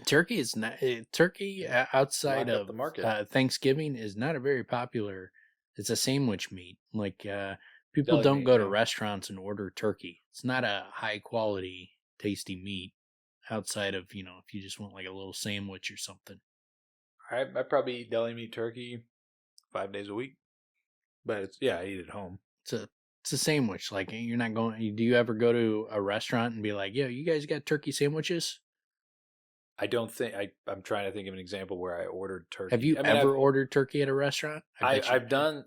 Turkey is not turkey outside of the market. Thanksgiving is not a very popular. It's a sandwich meat. Like people don't go to restaurants and order turkey. It's not a high quality, tasty meat. Outside of if you just want like a little sandwich or something. I probably eat deli meat turkey 5 days a week, but I eat it at home. It's a sandwich. Like you're not going. Do you ever go to a restaurant and be like, "Yo, you guys got turkey sandwiches?" I don't think I'm trying to think of an example where I ordered turkey. Have you ever ordered turkey at a restaurant? I've done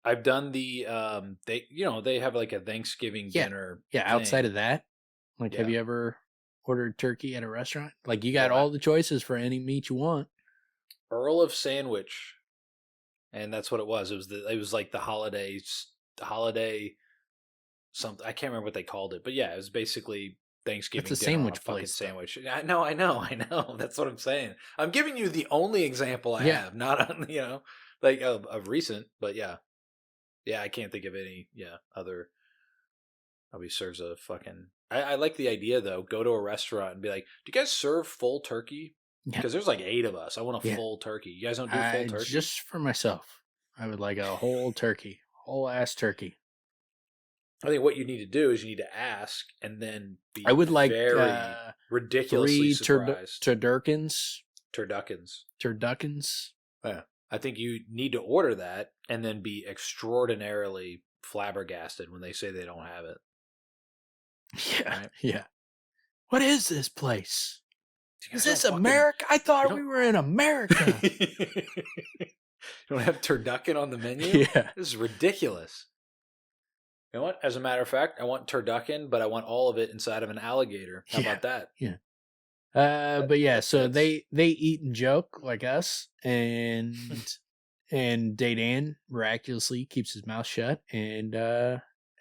the they have like a Thanksgiving dinner. Yeah, thing. Outside of that, like have you ever ordered turkey at a restaurant? Like you got all the choices for any meat you want. Earl of Sandwich, and that's what it was. It was like the holiday something. I can't remember what they called it, but yeah, it was basically Thanksgiving. It's a sandwich place. Sandwich. I know. That's what I'm saying. I'm giving you the only example I have, not on like of recent, but yeah. I can't think of any other. Probably serves a fucking. I like the idea though. Go to a restaurant and be like, "Do you guys serve full turkey?" Because there's like 8 of us. I want a full turkey. You guys don't do full turkey? Just for myself. I would like a whole turkey, whole ass turkey. I think what you need to do is you need to ask and then be I would like very ridiculously surprised. Turduckins. Turduckins. Turduckins. Yeah. I think you need to order that and then be extraordinarily flabbergasted when they say they don't have it. Yeah, Right? yeah. What is this place? You Is guys this don't fucking. America? I You thought we don't. were in America. You don't have turducken on the menu? Yeah. This is ridiculous. You know what? As a matter of fact, I want turducken, but I want all of it inside of an alligator. How about that? Yeah. That But yeah, that so fits. they eat and joke like us, and Dadan miraculously keeps his mouth shut, and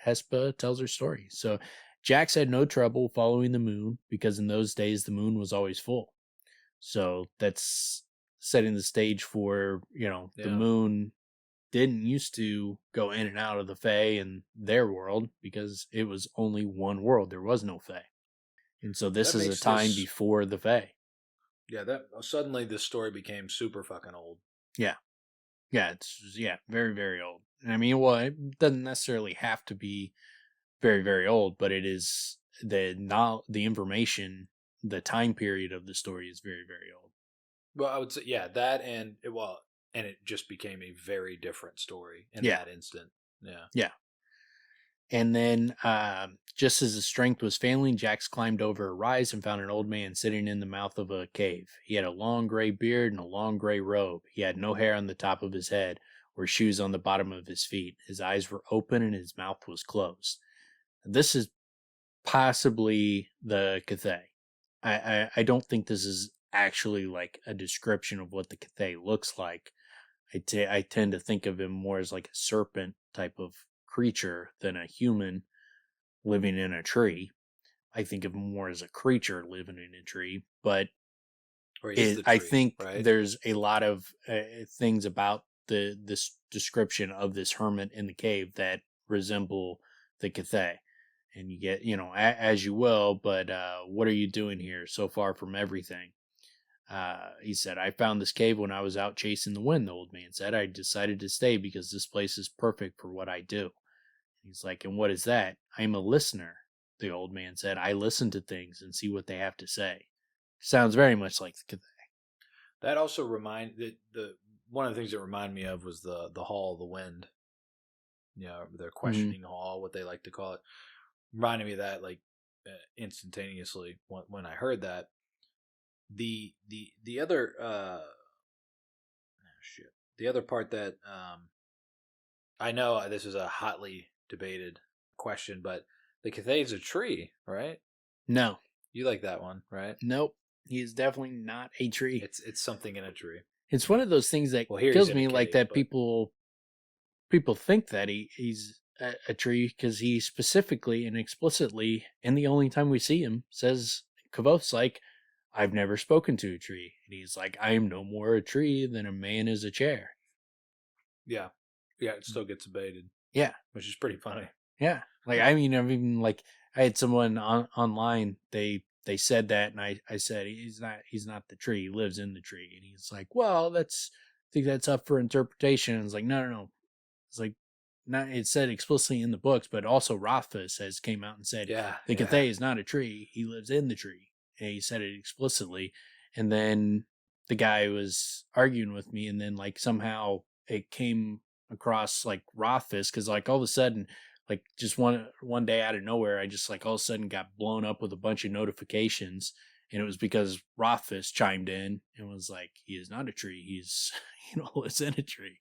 Hespe tells her story. So Jax had no trouble following the moon because in those days the moon was always full. So that's setting the stage for, the Yeah. moon didn't used to go in and out of the Fae and their world because it was only one world. There was no Fae. And so this That is a makes time this. before the Fae. Yeah, that suddenly this story became super fucking old. Yeah. Yeah, very, very old. And I mean, well, it doesn't necessarily have to be very, very old, but it is the information, the time period of the story is very, very old. Well, I would say, yeah, that and and it just became a very different story in Yeah. that instant. Yeah. Yeah. And then, just as his strength was failing, Jax climbed over a rise and found an old man sitting in the mouth of a cave. He had a long gray beard and a long gray robe. He had no hair on the top of his head or shoes on the bottom of his feet. His eyes were open and his mouth was closed. This is possibly the Kvothe. I don't think this is actually like a description of what the Kvothe looks like. I tend to think of him more as like a serpent type of creature than a human living in a tree. I think of him more as a creature living in a tree, but Or is the I tree, think right? there's a lot of things about this description of this hermit in the cave that resemble the Kvothe. And you get, as you will, but what are you doing here so far from everything? He said, I found this cave when I was out chasing the wind, the old man said. I decided to stay because this place is perfect for what I do. He's like, and what is that? I'm a listener, the old man said. I listen to things and see what they have to say. Sounds very much like the Kvothe. That also the one of the things that reminded me of was the Hall of the Wind. The questioning hall, what they like to call it, reminded me of that like instantaneously when I heard that. The other shit. The other part that I know this is a hotly debated question, but the Cathay is a tree, right? No. You like that one, right? Nope. He is definitely not a tree. It's something in a tree. It's one of those things that Well, here kills he's in me, a like cave, that but people think that he's a tree because he specifically and explicitly, and the only time we see him, says Kavoth's like, I've never spoken to a tree. And he's like, I am no more a tree than a man is a chair. yeah, it still gets debated. Yeah. Which is pretty funny. Yeah. Like, I mean, I've even like, I had someone online, they said that, and I said, he's not the tree, he lives in the tree. And he's like, well, I think that's up for interpretation. And it's like, no. It's like, not, it said explicitly in the books, but also Rothfuss has came out and said, the Kvothe is not a tree, he lives in the tree. And he said it explicitly. And then the guy was arguing with me, and then like somehow it came across like Rothfuss, because like all of a sudden, like just one day out of nowhere, I just like all of a sudden got blown up with a bunch of notifications, and it was because Rothfuss chimed in and was like, he is not a tree, he's lives in a tree.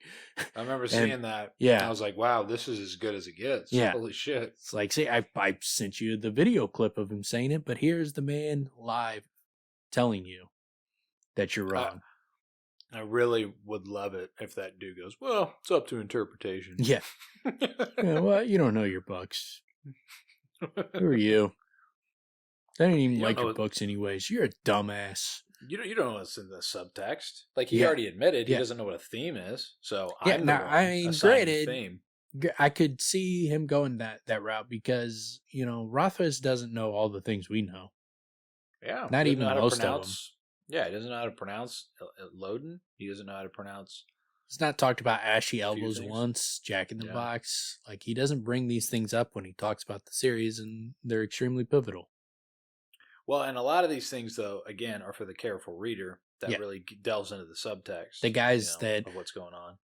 I remember seeing that. Yeah, I was like, wow, this is as good as it gets. Yeah. Holy shit. It's like, see, I sent you the video clip of him saying it, but here's the man live telling you that you're wrong. I really would love it if that dude goes, well, it's up to interpretation. Yeah. Yeah, well, you don't know your books. Who are you? I didn't even like your books anyways. You're a dumbass. You don't know what's in the subtext. Like he already admitted he doesn't know what a theme is. So I'm the one granted, theme. I could see him going that route because, Rothfuss doesn't know all the things we know. Yeah. Not even most of them. Yeah, he doesn't know how to pronounce Loden. He doesn't know how to pronounce. He's not talked about ashy elbows once, Jack in the Box. Like, he doesn't bring these things up when he talks about the series, and they're extremely pivotal. Well, and a lot of these things, though, again, are for the careful reader. that really delves into the subtext. The guys that of what's going on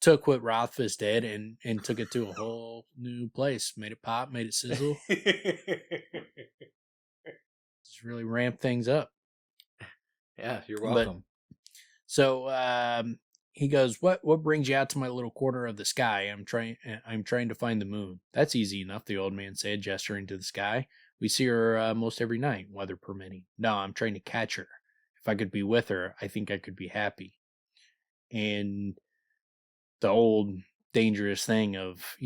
took what Rothfuss did and took it to a whole new place, made it pop, made it sizzle, just really ramped things up. Yeah, you're welcome. So he goes, "What brings you out to my little corner of the sky? I'm trying to find the moon." "That's easy enough," the old man said, gesturing to the sky. "We see her most every night, weather permitting." "No, I'm trying to catch her. If I could be with her, I think I could be happy." And the old dangerous thing of,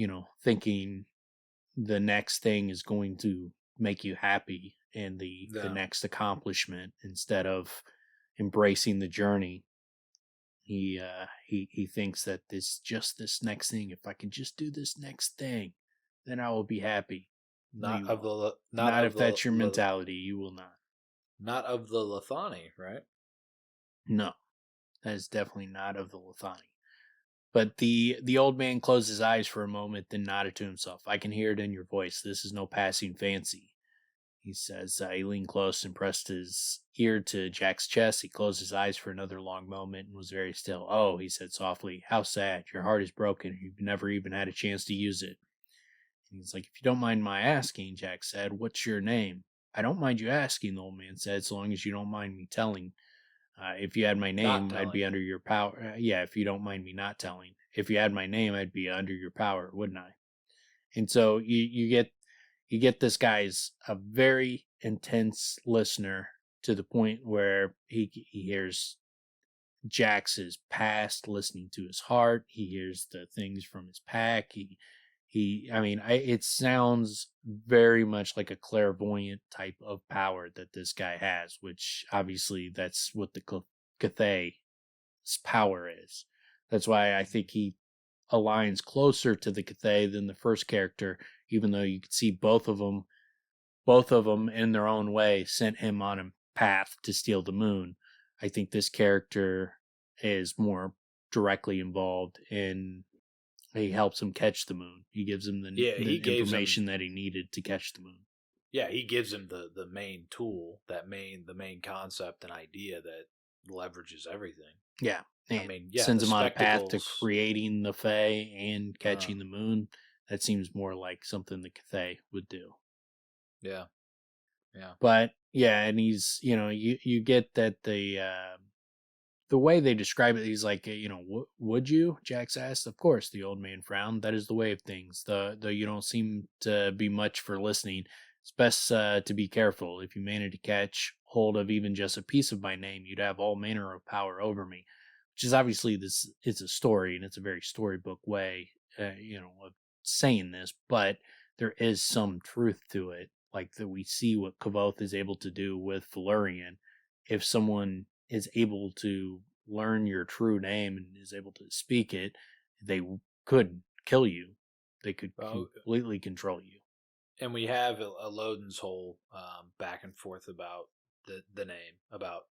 thinking the next thing is going to make you happy and the next accomplishment instead of embracing the journey. He thinks that this next thing, if I can just do this next thing, then I will be happy. Not if that's your mentality, you will not. Not of the Lethani, right? No, that is definitely not of the Lethani. But the old man closed his eyes for a moment, then nodded to himself. "I can hear it in your voice. This is no passing fancy," he says. He leaned close and pressed his ear to Jack's chest. He closed his eyes for another long moment and was very still. "Oh," he said softly, "how sad. Your heart is broken. You've never even had a chance to use it." And he's like, "If you don't mind my asking," Jack said, "what's your name?" "I don't mind you asking," the old man said, "so long as you don't mind me telling. If you had my name, I'd be under your power." If you don't mind me not telling. "If you had my name, I'd be under your power, wouldn't I?" And so you get this guy's a very intense listener to the point where he hears Jax's past, listening to his heart. He hears the things from his pack. It sounds very much like a clairvoyant type of power that this guy has, which obviously that's what the Kvothe's power is. That's why I think he aligns closer to the Kvothe than the first character, even though you can see both of them in their own way sent him on a path to steal the moon. I think this character is more directly involved in. He helps him catch the moon. He gives him the information that he needed to catch the moon. Yeah, he gives him the main tool, the main concept and idea that leverages everything. Yeah. Sends him on a path to creating the Fae and catching the moon. That seems more like something the Kvothe would do. Yeah. Yeah. But yeah, and he's, you get that the way they describe it, he's like, would you? Jax asked. "Of course," the old man frowned. "That is the way of things. Though you don't seem to be much for listening. It's best to be careful. If you manage to catch hold of even just a piece of my name, you'd have all manner of power over me." Which is obviously it's a story, and it's a very storybook way, of saying this, but there is some truth to it. Like that we see what Kvothe is able to do with Valyrian. If someone is able to learn your true name and is able to speak it, they could kill you. They could completely control you. And we have a Loden's whole back and forth about the name, about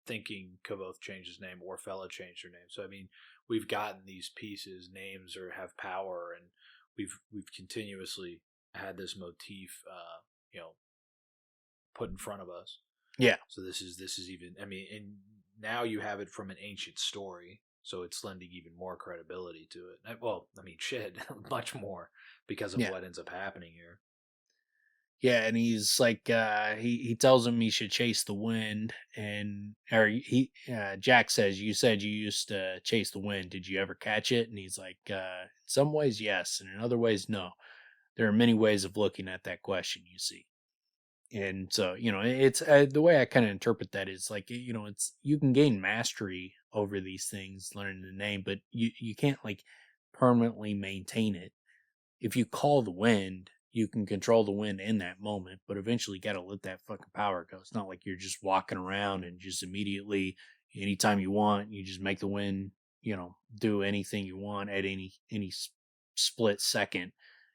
thinking Kvothe changed his name or Fella changed her name. So I mean, we've gotten these pieces, names or have power, and we've continuously had this motif, put in front of us. Yeah. So this is even. I mean, and now you have it from an ancient story, so it's lending even more credibility to it. Well, I mean, shit, much more because of what ends up happening here. Yeah, and he's like, he tells him he should chase the wind, Jack says, "You said you used to chase the wind. Did you ever catch it?" And he's like, "In some ways, yes, and in other ways, no. There are many ways of looking at that question, you see." And so, it's the way I kind of interpret that is like, it's you can gain mastery over these things, learning the name, but you can't like permanently maintain it. If you call the wind, you can control the wind in that moment, but eventually you got to let that fucking power go. It's not like you're just walking around and just immediately, anytime you want, you just make the wind, do anything you want at any split second.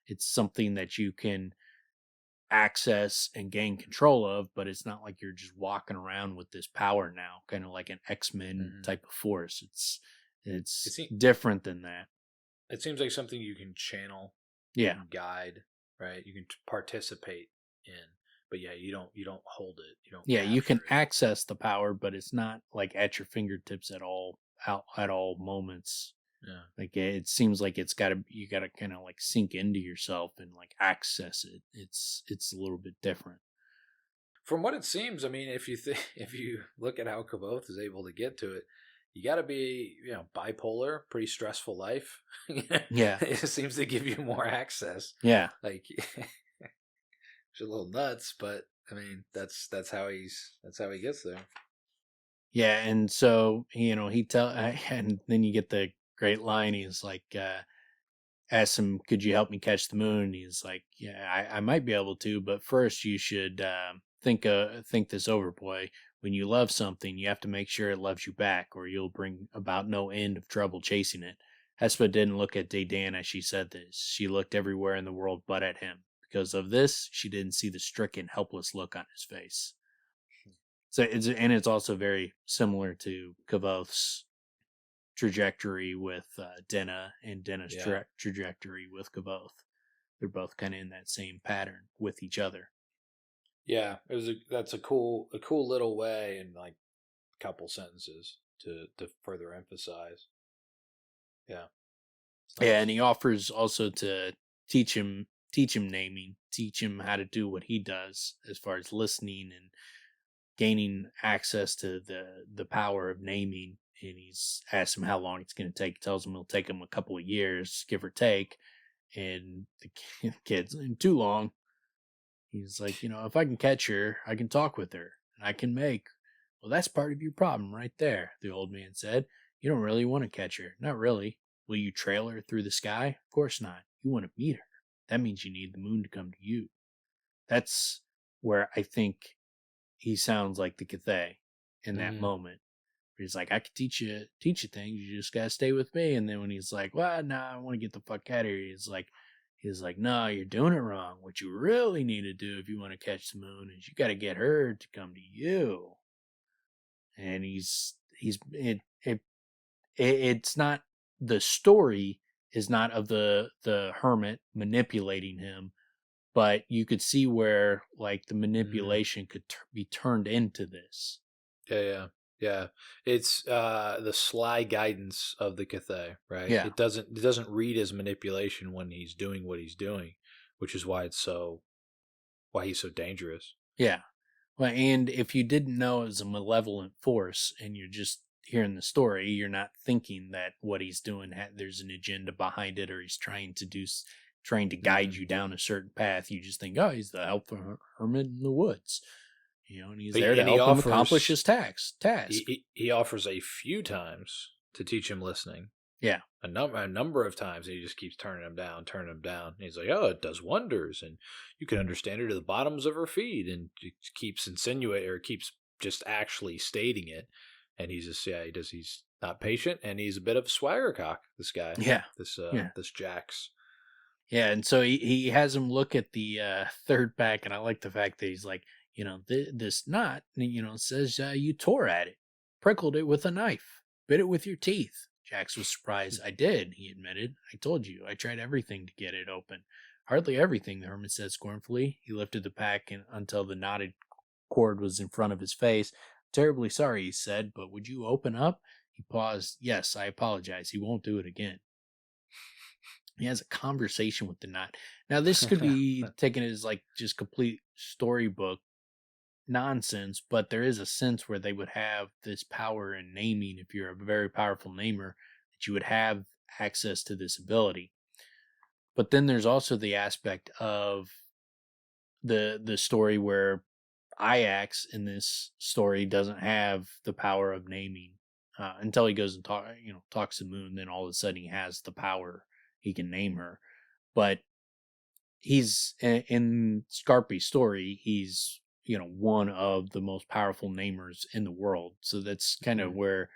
It's something that you can access and gain control of, but it's not like you're just walking around with this power now, kind of like an X-Men type of force. It's different than that. It seems like something you can channel, yeah, guide, right? You can participate in, but yeah, you don't hold it. You don't Yeah, you capture can it. access the power, but it's not like at your fingertips at all out at all moments. Yeah. Like it seems like you gotta kind of like sink into yourself and like access it. It's a little bit different. From what it seems, I mean, if you if you look at how Kvothe is able to get to it, you got to be, bipolar, pretty stressful life. Yeah, It seems to give you more access. yeah, Like, it's a little nuts, but I mean, that's how he gets there. yeah. And so he tell and then you get the great line. He's like, ask him, could you help me catch the moon? He's like, yeah, I might be able to, but first you should think this over, boy. When you love something, you have to make sure it loves you back, or you'll bring about no end of trouble chasing it. Hespe didn't look at Dedan as she said this. She looked everywhere in the world but at him. Because of this, she didn't see the stricken, helpless look on his face. So it's also very similar to Kavoth's trajectory with Denna and Denna's trajectory with Kvothe. They're both kind of in that same pattern with each other. Yeah, that's a cool little way in like a couple sentences to further emphasize. Yeah. Yeah, Nice. and he offers also to teach him naming, teach him how to do what he does as far as listening and gaining access to the power of naming. And he's asked him how long it's going to take. He tells him it'll take him a couple of years, give or take. And the kid's too long. He's like, if I can catch her, I can talk with her, and I can make. Well, that's part of your problem right there, the old man said. You don't really want to catch her. Not really. Will you trail her through the sky? Of course not. You want to meet her. That means you need the moon to come to you. That's where I think he sounds like the Kvothe in that Mm. moment. He's like, I could teach you things. You just gotta stay with me. And then when he's like, well, nah, I want to get the fuck out of here. He's like, no, you're doing it wrong. What you really need to do if you want to catch the moon is you got to get her to come to you. And it's not, the story is not of the hermit manipulating him, but you could see where like the manipulation could be turned into this. Yeah. It's the sly guidance of the Kvothe, right? Yeah. It doesn't read as manipulation when he's doing what he's doing, which is why he's so dangerous. Yeah. Well, and if you didn't know it was a malevolent force and you're just hearing the story, you're not thinking that what he's doing, there's an agenda behind it, or he's trying to guide you down a certain path. You just think, oh, he's the helpful hermit in the woods, and he's there to And he help him accomplish offers his task. he offers a few times to teach him listening. Yeah. A number of times, and he just keeps turning him down. And he's like, "Oh, it does wonders, and you can understand her to the bottoms of her feet." And he keeps insinuating, or keeps just actually stating it. And he's just, he does. He's not patient, and he's a bit of a swagger cock. This guy, Yeah. This Jax. Yeah, and so he has him look at the third pack, and I like the fact that he's like, this knot, says you tore at it, prickled it with a knife, bit it with your teeth. Jax was surprised. I did, he admitted. I told you, I tried everything to get it open. Hardly everything, the hermit said scornfully. He lifted the pack until the knotted cord was in front of his face. Terribly sorry, he said, but would you open up? He paused. Yes, I apologize. He won't do it again. He has a conversation with the knot. Now, this could be taken as like just complete storybook nonsense, but there is a sense where they would have this power in naming. If you're a very powerful namer, that you would have access to this ability. But then there's also the aspect of the story where Ajax in this story doesn't have the power of naming until he goes and talks to Moon. Then all of a sudden he has the power. He can name her. But he's in Scarpy's story, he's one of the most powerful namers in the world. So that's kind of where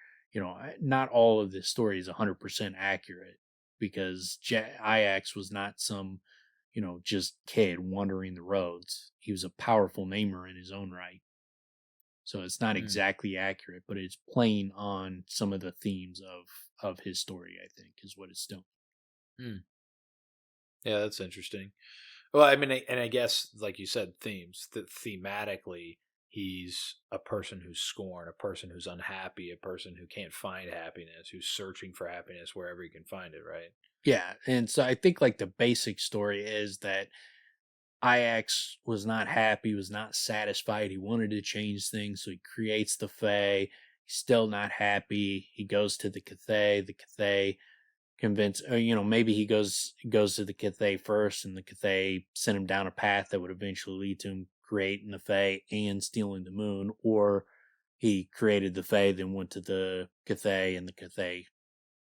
not all of this story is 100% accurate, because Ajax was not some just kid wandering the roads. He was a powerful namer in his own right. So it's not exactly accurate, but it's playing on some of the themes of his story, I think, is what it's doing. Yeah, that's interesting. Well, I mean, and I guess, like you said, themes. That thematically, he's a person who's scorned, a person who's unhappy, a person who can't find happiness, who's searching for happiness wherever he can find it. Right. Yeah, and so I think like the basic story is that Ajax was not happy, was not satisfied. He wanted to change things, so he creates the Fae. He's still not happy. He goes to the Cathay. The Cathay convince, or, maybe he goes to the Cathay first, and the Cathay sent him down a path that would eventually lead to him creating the Fae and stealing the moon, or he created the Fae, then went to the Cathay, and the Cathay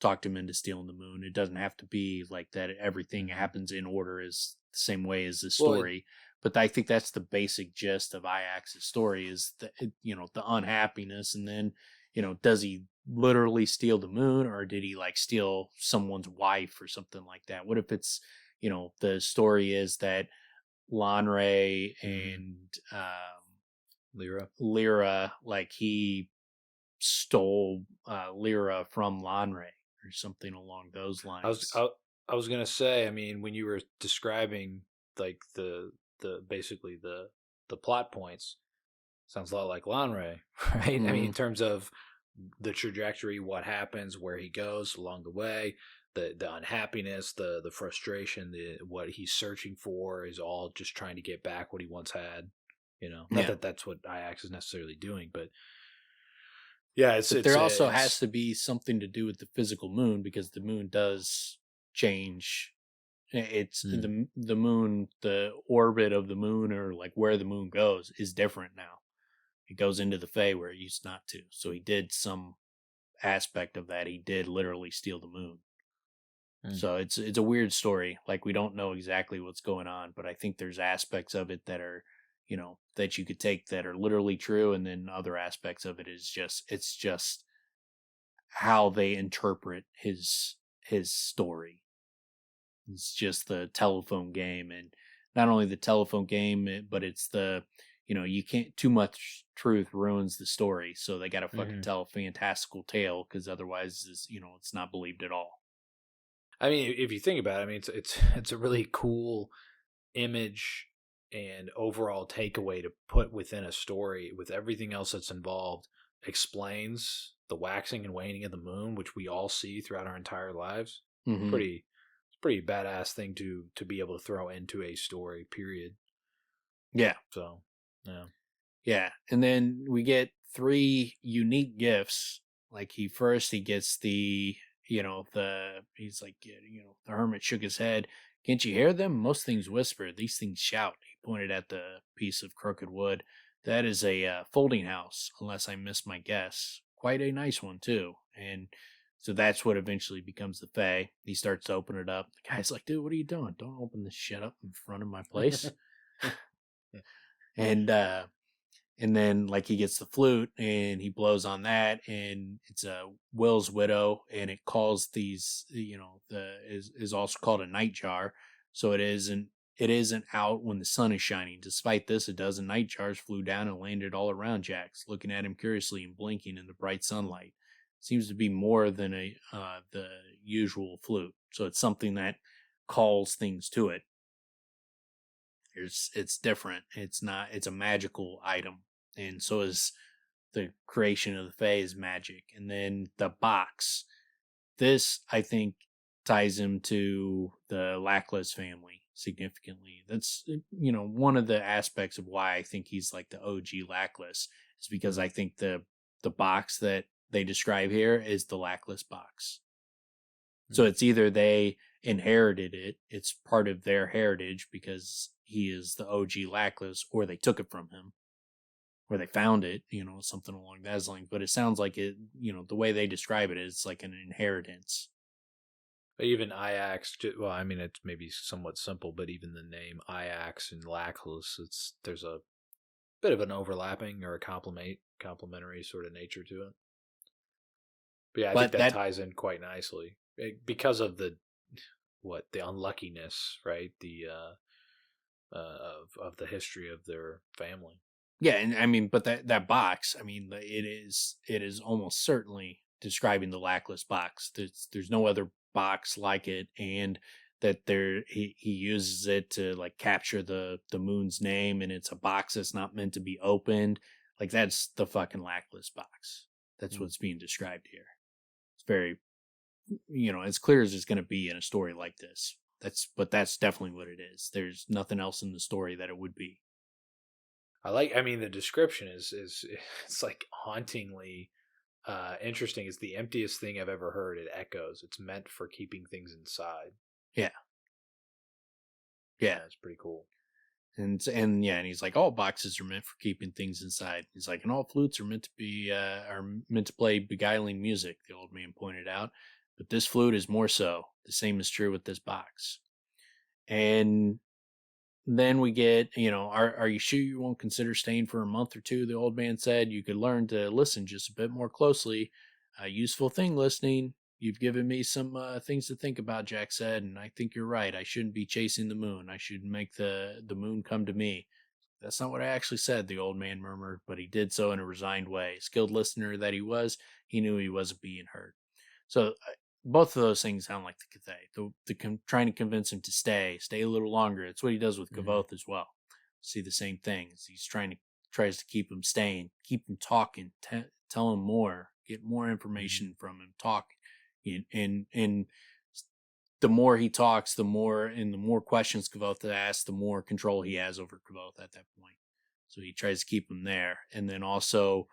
talked him into stealing the moon. It doesn't have to be like that. Everything happens in order is the same way as the Well, story. But I think that's the basic gist of Ajax's story is the the unhappiness, and then does he literally steal the moon, or did he like steal someone's wife or something like that? What if it's the story is that Lanre and Lyra, like he stole Lyra from Lanre or something along those lines. I was gonna say. I mean, when you were describing like the basically the plot points, sounds a lot like Lanre, right? I mean, in terms of the trajectory, what happens, where he goes along the way, the unhappiness, the frustration, what he's searching for is all just trying to get back what he once had. Not that that's what Ajax is necessarily doing, but yeah, but there also has to be something to do with the physical moon, because the moon does change. It's the moon, the orbit of the moon, or like where the moon goes is different now. It goes into the Fae where it used not to. So he did some aspect of that. He did literally steal the moon. So it's a weird story. Like we don't know exactly what's going on, but I think there's aspects of it that are, that you could take that are literally true, and then other aspects of it is just how they interpret his story. It's just the telephone game, and not only the telephone game, but it's the you can't too much truth ruins the story, so they got to fucking tell a fantastical tale, because otherwise, it's not believed at all. I mean, if you think about it, I mean, it's a really cool image and overall takeaway to put within a story with everything else that's involved. Explains the waxing and waning of the moon, which we all see throughout our entire lives. Pretty badass thing to be able to throw into a story, period. Yeah. So, yeah. Yeah. And then we get 3 unique gifts. Like he gets the, he's like, the hermit shook his head. Can't you hear them? Most things whisper. These things shout. He pointed at the piece of crooked wood. That is a folding house, unless I missed my guess. Quite a nice one, too. And so that's what eventually becomes the Fae. He starts to open it up. The guy's like, dude, what are you doing? Don't open this shit up in front of my place. And then like he gets the flute and he blows on that, and it's a Will's widow, and it calls these, is also called a night jar. So it isn't out when the sun is shining. Despite this, a dozen night jars flew down and landed all around Jax, looking at him curiously and blinking in the bright sunlight. Seems to be more than the usual flute. So it's something that calls things to it. It's different. It's a magical item. And so is the creation of the Fae is magic. And then the box. This, I think, ties him to the Lackless family significantly. That's, one of the aspects of why I think he's like the OG Lackless, is because I think the box that they describe here is the Lackless box. So it's either they inherited it, it's part of their heritage because he is the OG Lackless, or they took it from him, or they found it, something along those lines. But it sounds like it, the way they describe it is like an inheritance. But even Ajax, well, I mean, it's maybe somewhat simple, but even the name Ajax and Lackless, there's a bit of an overlapping or a complementary sort of nature to it. But yeah, I think that ties in quite nicely because of the unluckiness, right? The of the history of their family. Yeah, and I mean, but that box, I mean, it is almost certainly describing the Lackless box. There's no other box like it, and that he uses it to like capture the moon's name, and it's a box that's not meant to be opened. Like that's the fucking Lackless box. That's what's being described here. It's very, as clear as it's going to be in a story like this. That's definitely what it is. There's nothing else in the story that it would be. I mean, the description is it's like hauntingly interesting. It's the emptiest thing I've ever heard. It echoes. It's meant for keeping things inside. Yeah. Yeah, it's pretty cool. And he's like, all boxes are meant for keeping things inside. He's like, and all flutes are meant to play beguiling music. The old man pointed out, but this flute is more so. The same is true with this box. And then we get, are you sure you won't consider staying for a month or two? The old man said. You could learn to listen just a bit more closely. Useful thing listening. You've given me some things to think about, Jack said, and I think you're right. I shouldn't be chasing the moon. I should make the moon come to me. That's not what I actually said, the old man murmured, but he did so in a resigned way. Skilled listener that he was, he knew he wasn't being heard. So both of those things sound like the Kvothe. Trying to convince him to stay a little longer. It's what he does with Kvothe as well. See the same thing. He's tries to keep him staying, keep him talking, tell him more, get more information from him, talk. And the more he talks, the more questions Kvothe asks, the more control he has over Kvothe at that point. So he tries to keep him there. And then also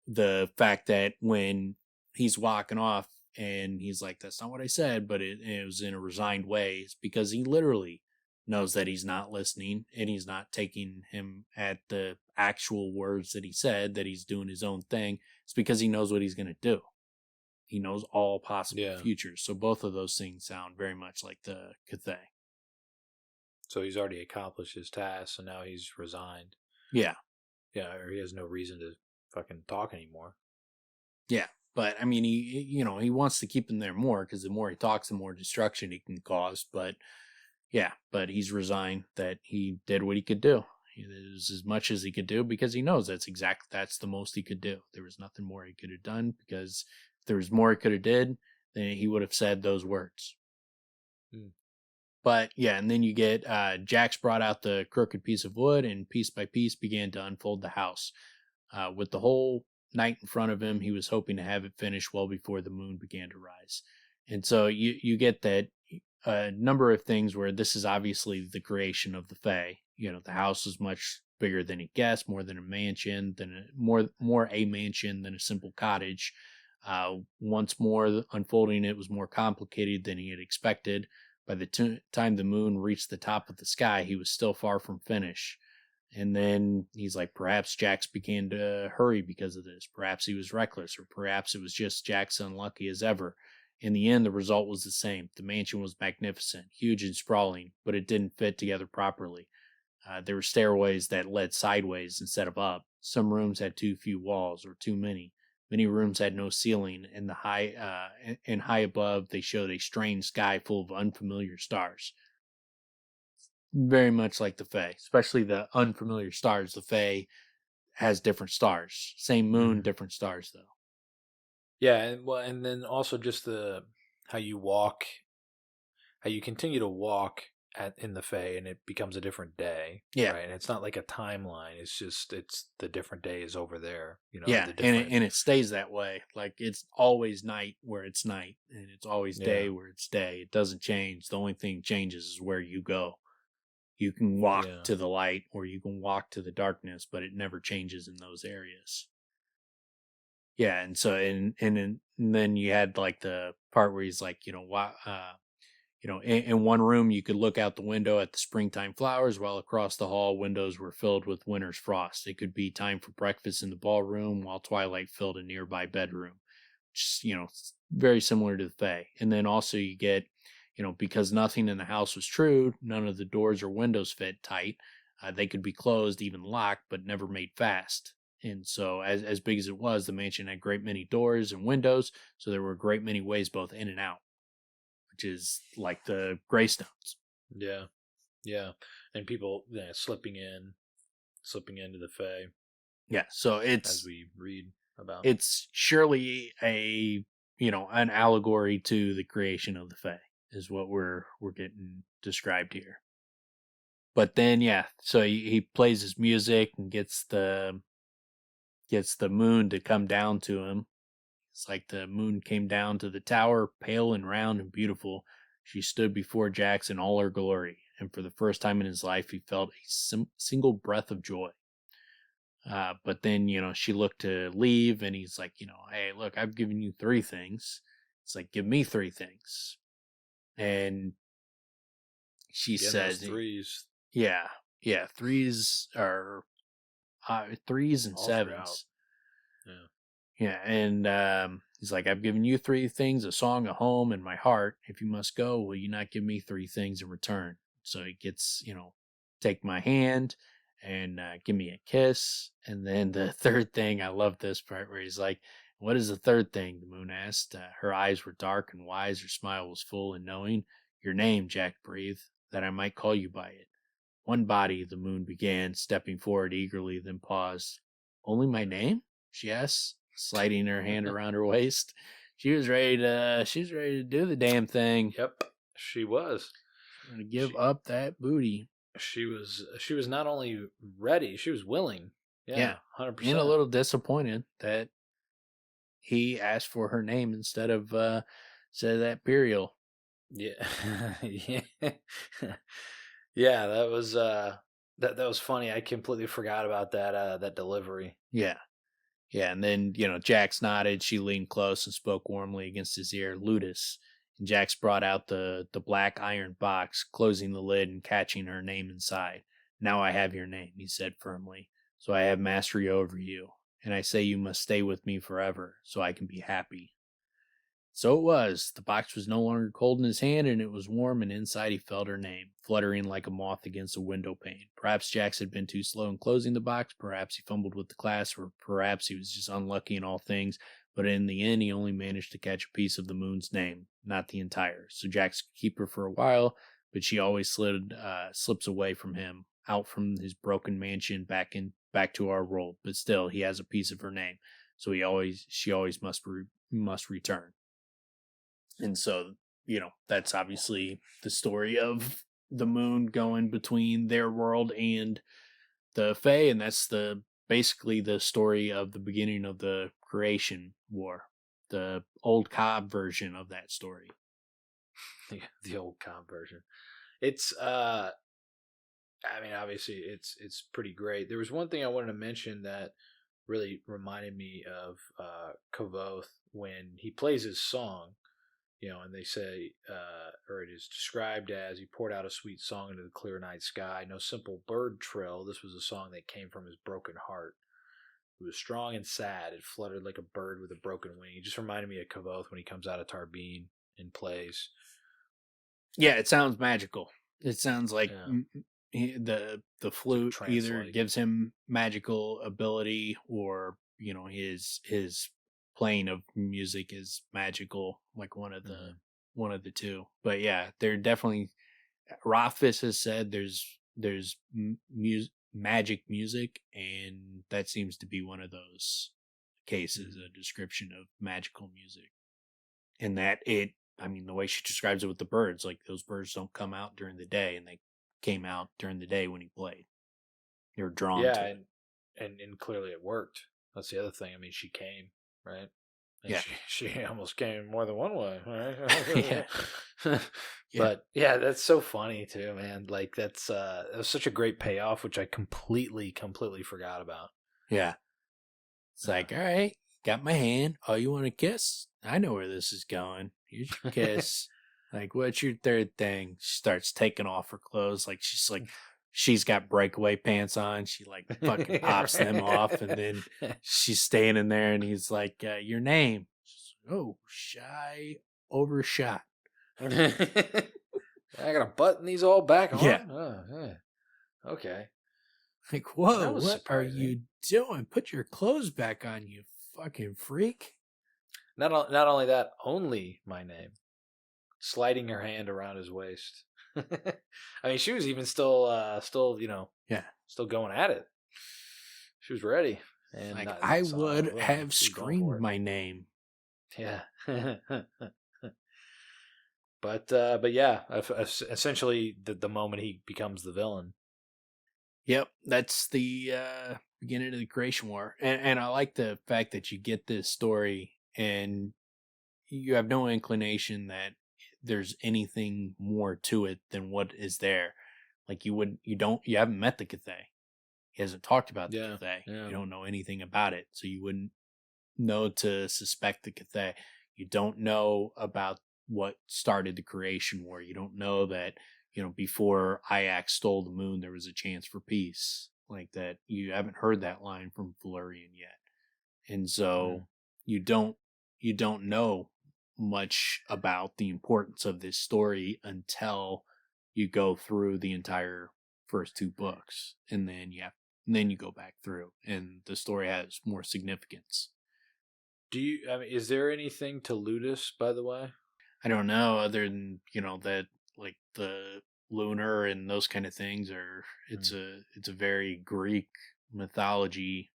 the fact that when he's walking off and he's like, that's not what I said, but it was in a resigned way, it's because he literally knows that he's not listening and he's not taking him at the actual words that he said, that he's doing his own thing. It's because he knows what he's going to do. He knows all possible futures. So both of those things sound very much like the Kvothe. So he's already accomplished his task, and now he's resigned. Yeah. Yeah, or he has no reason to fucking talk anymore. Yeah, but I mean, he wants to keep him there more, because the more he talks, the more destruction he can cause. But yeah, but he's resigned that he did what he could do. It was as much as he could do, because he knows that's the most he could do. There was nothing more he could have done, because if there was more he could have did, then he would have said those words. But yeah, and then you get Jax brought out the crooked piece of wood, and piece by piece began to unfold the house. With the whole night in front of him, he was hoping to have it finished well before the moon began to rise. And so you get that number of things where this is obviously the creation of the Fae. The house is much bigger than he guessed, more than a mansion, more a mansion than a simple cottage. Once more, unfolding it was more complicated than he had expected. By the time the moon reached the top of the sky, he was still far from finish. And then he's like, perhaps Jax began to hurry because of this. Perhaps he was reckless, or perhaps it was just Jax unlucky as ever. In the end, the result was the same. The mansion was magnificent, huge and sprawling, but it didn't fit together properly. There were stairways that led sideways instead of up. Some rooms had too few walls, or too many. Many rooms had no ceiling, and high above they showed a strange sky full of unfamiliar stars. Very much like the Fae, especially the unfamiliar stars. The Fae has different stars. Same moon, different stars, though. Yeah, and then also just how you continue to walk in the Fae, and it becomes a different day. Yeah, right? And it's not like a timeline. It's the different days over there. Yeah, and it stays that way. Like it's always night where it's night, and it's always day where it's day. It doesn't change. The only thing changes is where you go. You can walk to the light, or you can walk to the darkness, but it never changes in those areas. Yeah, and so and then you had like the part where he's like, in one room you could look out the window at the springtime flowers, while across the hall windows were filled with winter's frost. It could be time for breakfast in the ballroom, while twilight filled a nearby bedroom. Just, very similar to the Fae. And then also you get, because nothing in the house was true, none of the doors or windows fit tight. They could be closed, even locked, but never made fast. And so as big as it was, the mansion had a great many doors and windows, so there were a great many ways both in and out, which is like the Greystones. Yeah. And people slipping into the Fae. Yeah, so it's, as we read about, it's surely an allegory to the creation of the Fae. is what we're getting described here. But then, yeah, so he plays his music and gets the moon to come down to him. It's like the moon came down to the tower, pale and round and beautiful. She stood before Jax in all her glory, and for the first time in his life, he felt a single breath of joy. But then, she looked to leave, and he's like, hey, look, I've given you 3 things. It's like, give me 3 things. And she says, threes. Yeah, 3s are 3s and All 7s. throughout. Yeah, and he's like, I've given you 3 things, a song, a home, and my heart. If you must go, will you not give me 3 things in return? So he gets, take my hand and give me a kiss. And then the 3rd thing, I love this part where he's like, what is the 3rd thing? The moon asked. Her eyes were dark and wise. Her smile was full and knowing. Your name, Jack breathed, that I might call you by it. One body, the moon began, stepping forward eagerly, then paused. Only my name? She asked, sliding her hand around her waist. She was ready to do the damn thing. Yep, she was. To give up that booty. She was not only ready, she was willing. Yeah, 100%. And a little disappointed that he asked for her name instead of that burial. Yeah. Yeah. Yeah, that was that was funny. I completely forgot about that delivery. Yeah. Yeah, and then, Jax nodded. She leaned close and spoke warmly against his ear, Ludus. And Jax brought out the black iron box, closing the lid and catching her name inside. Now I have your name, he said firmly, so I have mastery over you. And I say you must stay with me forever, so I can be happy. So it was. The box was no longer cold in his hand, and it was warm, and inside he felt her name, fluttering like a moth against a window pane. Perhaps Jax had been too slow in closing the box, perhaps he fumbled with the clasp, or perhaps he was just unlucky in all things, but in the end he only managed to catch a piece of the moon's name, not the entire. So Jax could keep her for a while, but she always slips away from him, out from his broken mansion, back to our world. But still, he has a piece of her name, so she always must return. And so, that's obviously the story of the moon going between their world and the Fae, and that's basically the story of the beginning of the creation war, the old Cobb version of that story. The old Cobb version. It's I mean, obviously it's pretty great. There was one thing I wanted to mention that really reminded me of Kvothe when he plays his song. And they say, or it is described as, he poured out a sweet song into the clear night sky. No simple bird trill. This was a song that came from his broken heart. It was strong and sad. It fluttered like a bird with a broken wing. It just reminded me of Kvothe when he comes out of Tarbeen and plays. Yeah, it sounds magical. It sounds like the flute either gives him magical ability, or his playing of music is magical, like one of the two. But yeah, they're definitely. Rothfuss has said there's magic music, and that seems to be one of those cases, a description of magical music, and that the way she describes it with the birds, like those birds don't come out during the day, and they came out during the day when he played. They were drawn to it. And clearly it worked. That's the other thing. I mean, she came, right? And yeah. She almost came more than one way, right? Yeah. But yeah, that's so funny too, man. Like that was such a great payoff, which I completely forgot about. Yeah. It's like, all right, got my hand. Oh, you want a kiss? I know where this is going. Here's your kiss. Like, what's your 3rd thing? She starts taking off her clothes. Like, she's got breakaway pants on. She like fucking pops them off, and then she's standing there, and he's like, your name? Oh, shy overshot. I gotta button these all back on. Yeah. Oh, yeah. Okay. Like, whoa, what are you doing? Put your clothes back on, you fucking freak. Not only that, only my name. Sliding her hand around his waist. I mean, she was even still going at it. She was ready. And like, I would have screamed my name. Yeah. But yeah, essentially the moment he becomes the villain. Yep, that's the beginning of the Creation War, and I like the fact that you get this story and you have no inclination that there's anything more to it than what is there. Like you haven't met the Kvothe. He hasn't talked about the Yeah, Kvothe. yeah. You don't know anything about it, so you wouldn't know to suspect the Kvothe. You don't know about what started the Creation War. You don't know that, before Ajax stole the moon, there was a chance for peace. Like that, you haven't heard that line from Valerian yet, and so you don't know much about the importance of this story until you go through the entire first two books, and then you go back through, and the story has more significance. I mean, is there anything to Ludus, by the way? I don't know, other than that, like the lunar and those kind of things are. It's a very Greek mythology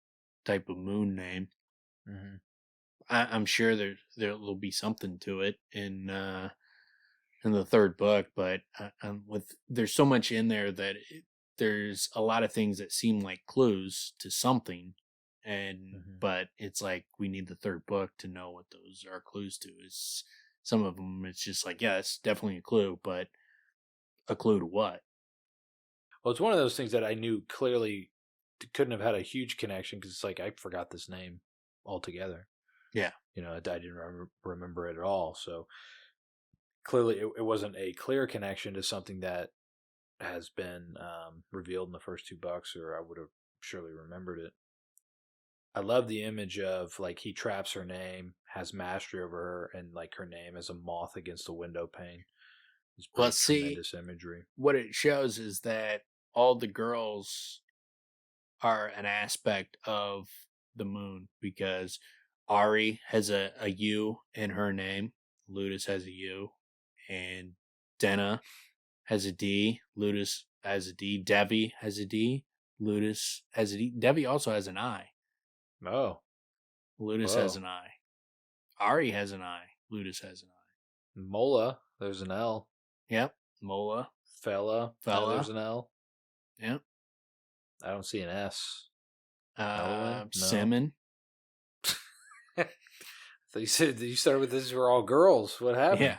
type of moon name. Mm-hmm. I'm sure there'll be something to it in the third book, but there's so much in there that there's a lot of things that seem like clues to something, but it's like we need the third book to know what those are clues to. Is some of them it's just like, yeah, it's definitely a clue, but a clue to what? Well, it's one of those things that I knew clearly couldn't have had a huge connection because it's like I forgot this name altogether. Yeah, I didn't remember it at all. So clearly, it wasn't a clear connection to something that has been revealed in the first two books, or I would have surely remembered it. I love the image of like he traps her name, has mastery over her, and like her name is a moth against a window pane. It's well, pretty see, tremendous imagery. what it shows is that all the girls are an aspect of the moon, because Ari has a U in her name, Ludus has a U, and Denna has a D, Ludus has a D, Devi has a D, Ludus has a D. Devi also has an I. Oh, Ludus has whoa. an I. Ari has an I. Ludus has an I. Mola, there's an L. Yep. Mola. Fella, there's an L. Yep. I don't see an S. Elwin? No. Simon. So you said you started with this were all girls. What happened? Yeah.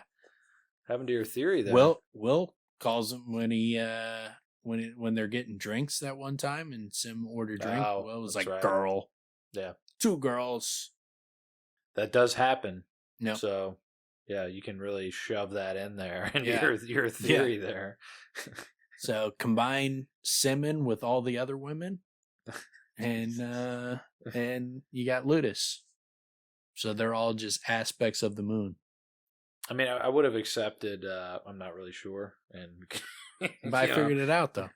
Happened to your theory there? Will calls him when when they're getting drinks that one time, and Sim ordered drink. Oh, Will was that's like, right. girl. Yeah. Two girls. That does happen. Yep. So yeah, you can really shove that in there and Yeah. your theory there. So combine Simon with all the other women, and you got Ludus. So they're all just aspects of the moon. I mean, I would have accepted. I'm not really sure, and But I figured it out though.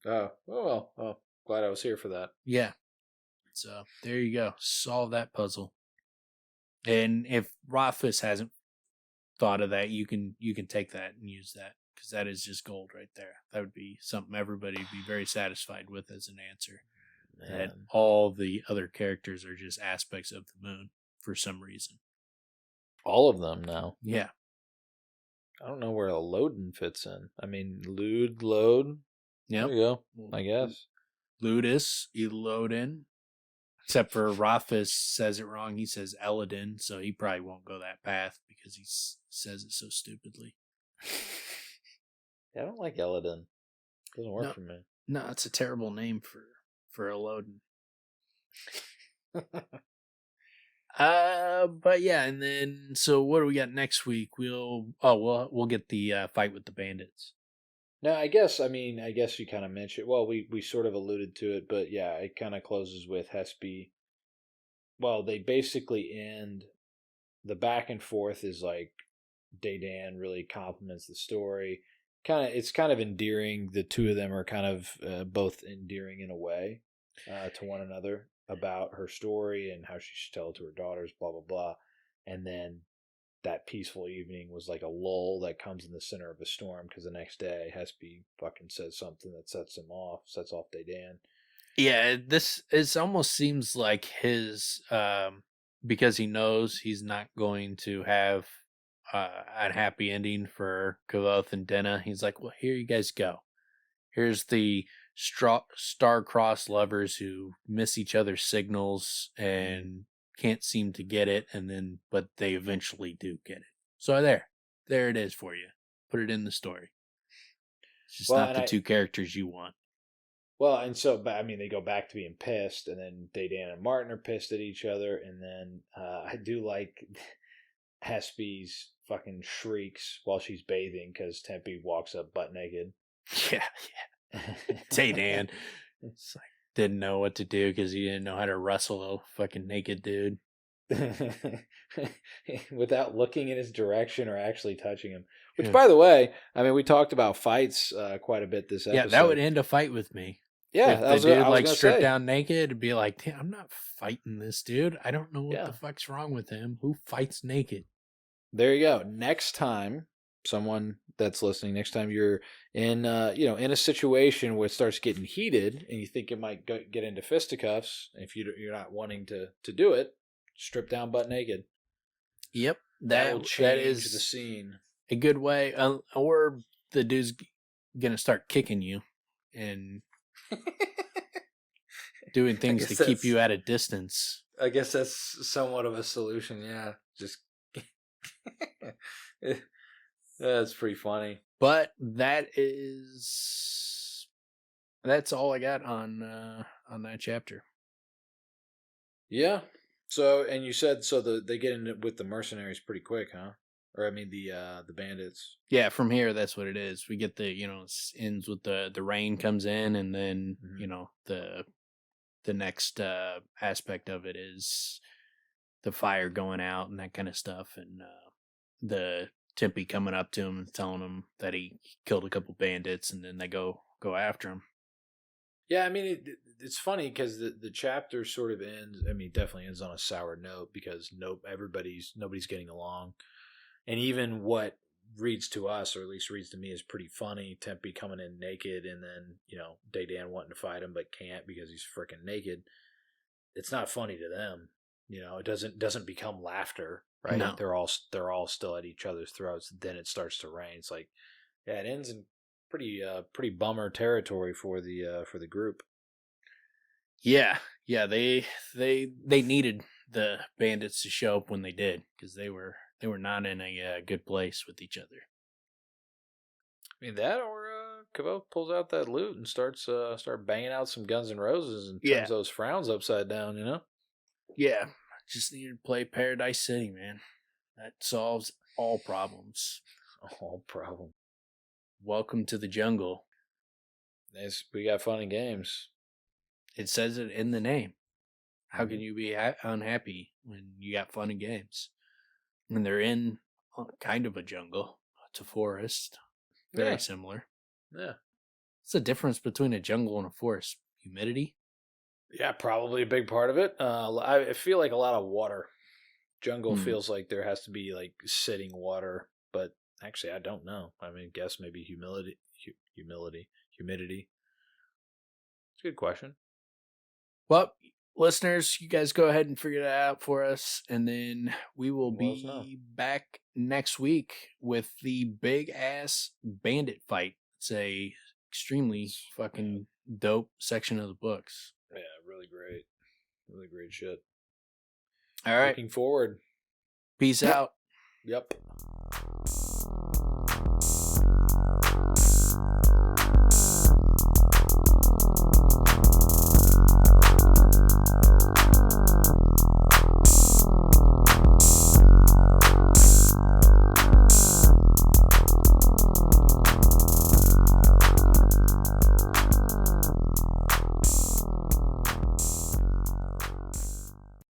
Oh well. Oh, glad I was here for that. Yeah. So there you go. Solve that puzzle. And if Rothfuss hasn't thought of that, you can take that and use that, because that is just gold right there. That would be something everybody would be very satisfied with as an answer. Man. That all the other characters are just aspects of the moon for some reason. All of them now. Yeah. I don't know where a Loden fits in. I mean, load. Yep. There you go, I guess. Ludus, Elodin. Except for Rothfuss says it wrong. He says Eladin, so he probably won't go that path because he says it so stupidly. Yeah, I don't like Eladin. Doesn't work for me. No, it's a terrible name for Elodin. But yeah, and then so what do we got next week? We'll get the fight with the bandits. No, I guess you kind of mentioned. Well, we sort of alluded to it, but yeah, it kind of closes with Hespe. Well, they basically end. The back and forth is like Dedan really compliments the story. It's kind of endearing. The two of them are kind of both endearing in a way to one another about her story and how she should tell it to her daughters. Blah blah blah, and then that peaceful evening was like a lull that comes in the center of a storm, because the next day Hespe fucking says something that sets off Dedan. Yeah, it almost seems like his because he knows he's not going to have unhappy ending for Kvothe and Denna. He's like, well, here you guys go. Here's the star-crossed lovers who miss each other's signals and can't seem to get it, but they eventually do get it. So there it is for you. Put it in the story. It's just not the two characters you want. Well, and so, I mean, they go back to being pissed, and then Daydan and Martin are pissed at each other, and then I do like Hespe's fucking shrieks while she's bathing because Tempi walks up butt naked. Yeah. Daydan didn't know what to do because he didn't know how to wrestle a fucking naked dude. Without looking in his direction or actually touching him. Which, by the way, I mean, we talked about fights quite a bit this episode. Yeah, that would end a fight with me. Yeah, if the dude stripped down naked, it'd be like, damn, I'm not fighting this dude. I don't know what the fuck's wrong with him. Who fights naked? There you go. Next time, someone that's listening, next time you're in in a situation where it starts getting heated and you think it might get into fisticuffs, if you're not wanting to do it, strip down butt naked. Yep, that will change the scene. A good way, or the dude's gonna start kicking you and doing things to keep you at a distance. I guess that's somewhat of a solution. Yeah, just that's pretty funny. But that's all I got on that chapter. Yeah. So, and you said they get in with the mercenaries pretty quick, huh? Or I mean the bandits. Yeah, from here that's what it is. We get the ends with the rain comes in, and then the next aspect of it is the fire going out and that kind of stuff, and the Tempi coming up to him and telling him that he killed a couple bandits, and then they go after him. Yeah, I mean, it's funny because the chapter sort of ends. I mean, it definitely ends on a sour note because nobody's getting along, and even what reads to us, or at least reads to me, is pretty funny. Tempi coming in naked, and then Daydan wanting to fight him but can't because he's freaking naked. It's not funny to them. It doesn't become laughter, right? No. They're all still at each other's throats. Then it starts to rain. It's like, yeah, it ends in pretty bummer territory for the group. Yeah, they needed the bandits to show up when they did because they were not in a good place with each other. I mean that, or Kvothe pulls out that loot and start banging out some Guns N' Roses and turns those frowns upside down. Yeah, just needed to play Paradise City, man. That solves all problems. All problem. Welcome to the jungle. We got fun and games. It says it in the name. How can you be unhappy when you got fun and games? And they're in kind of a jungle. It's a forest. Very similar. Yeah. What's the difference between a jungle and a forest? Humidity? Yeah, probably a big part of it. I feel like a lot of water. Jungle feels like there has to be like sitting water, but actually I don't know. I mean, guess maybe humidity. It's a good question. Well, listeners, you guys go ahead and figure that out for us, and then we will be back next week with the big ass bandit fight. It's a extremely fucking dope section of the books. Yeah, really great shit. All right, looking forward. Peace out. Yep.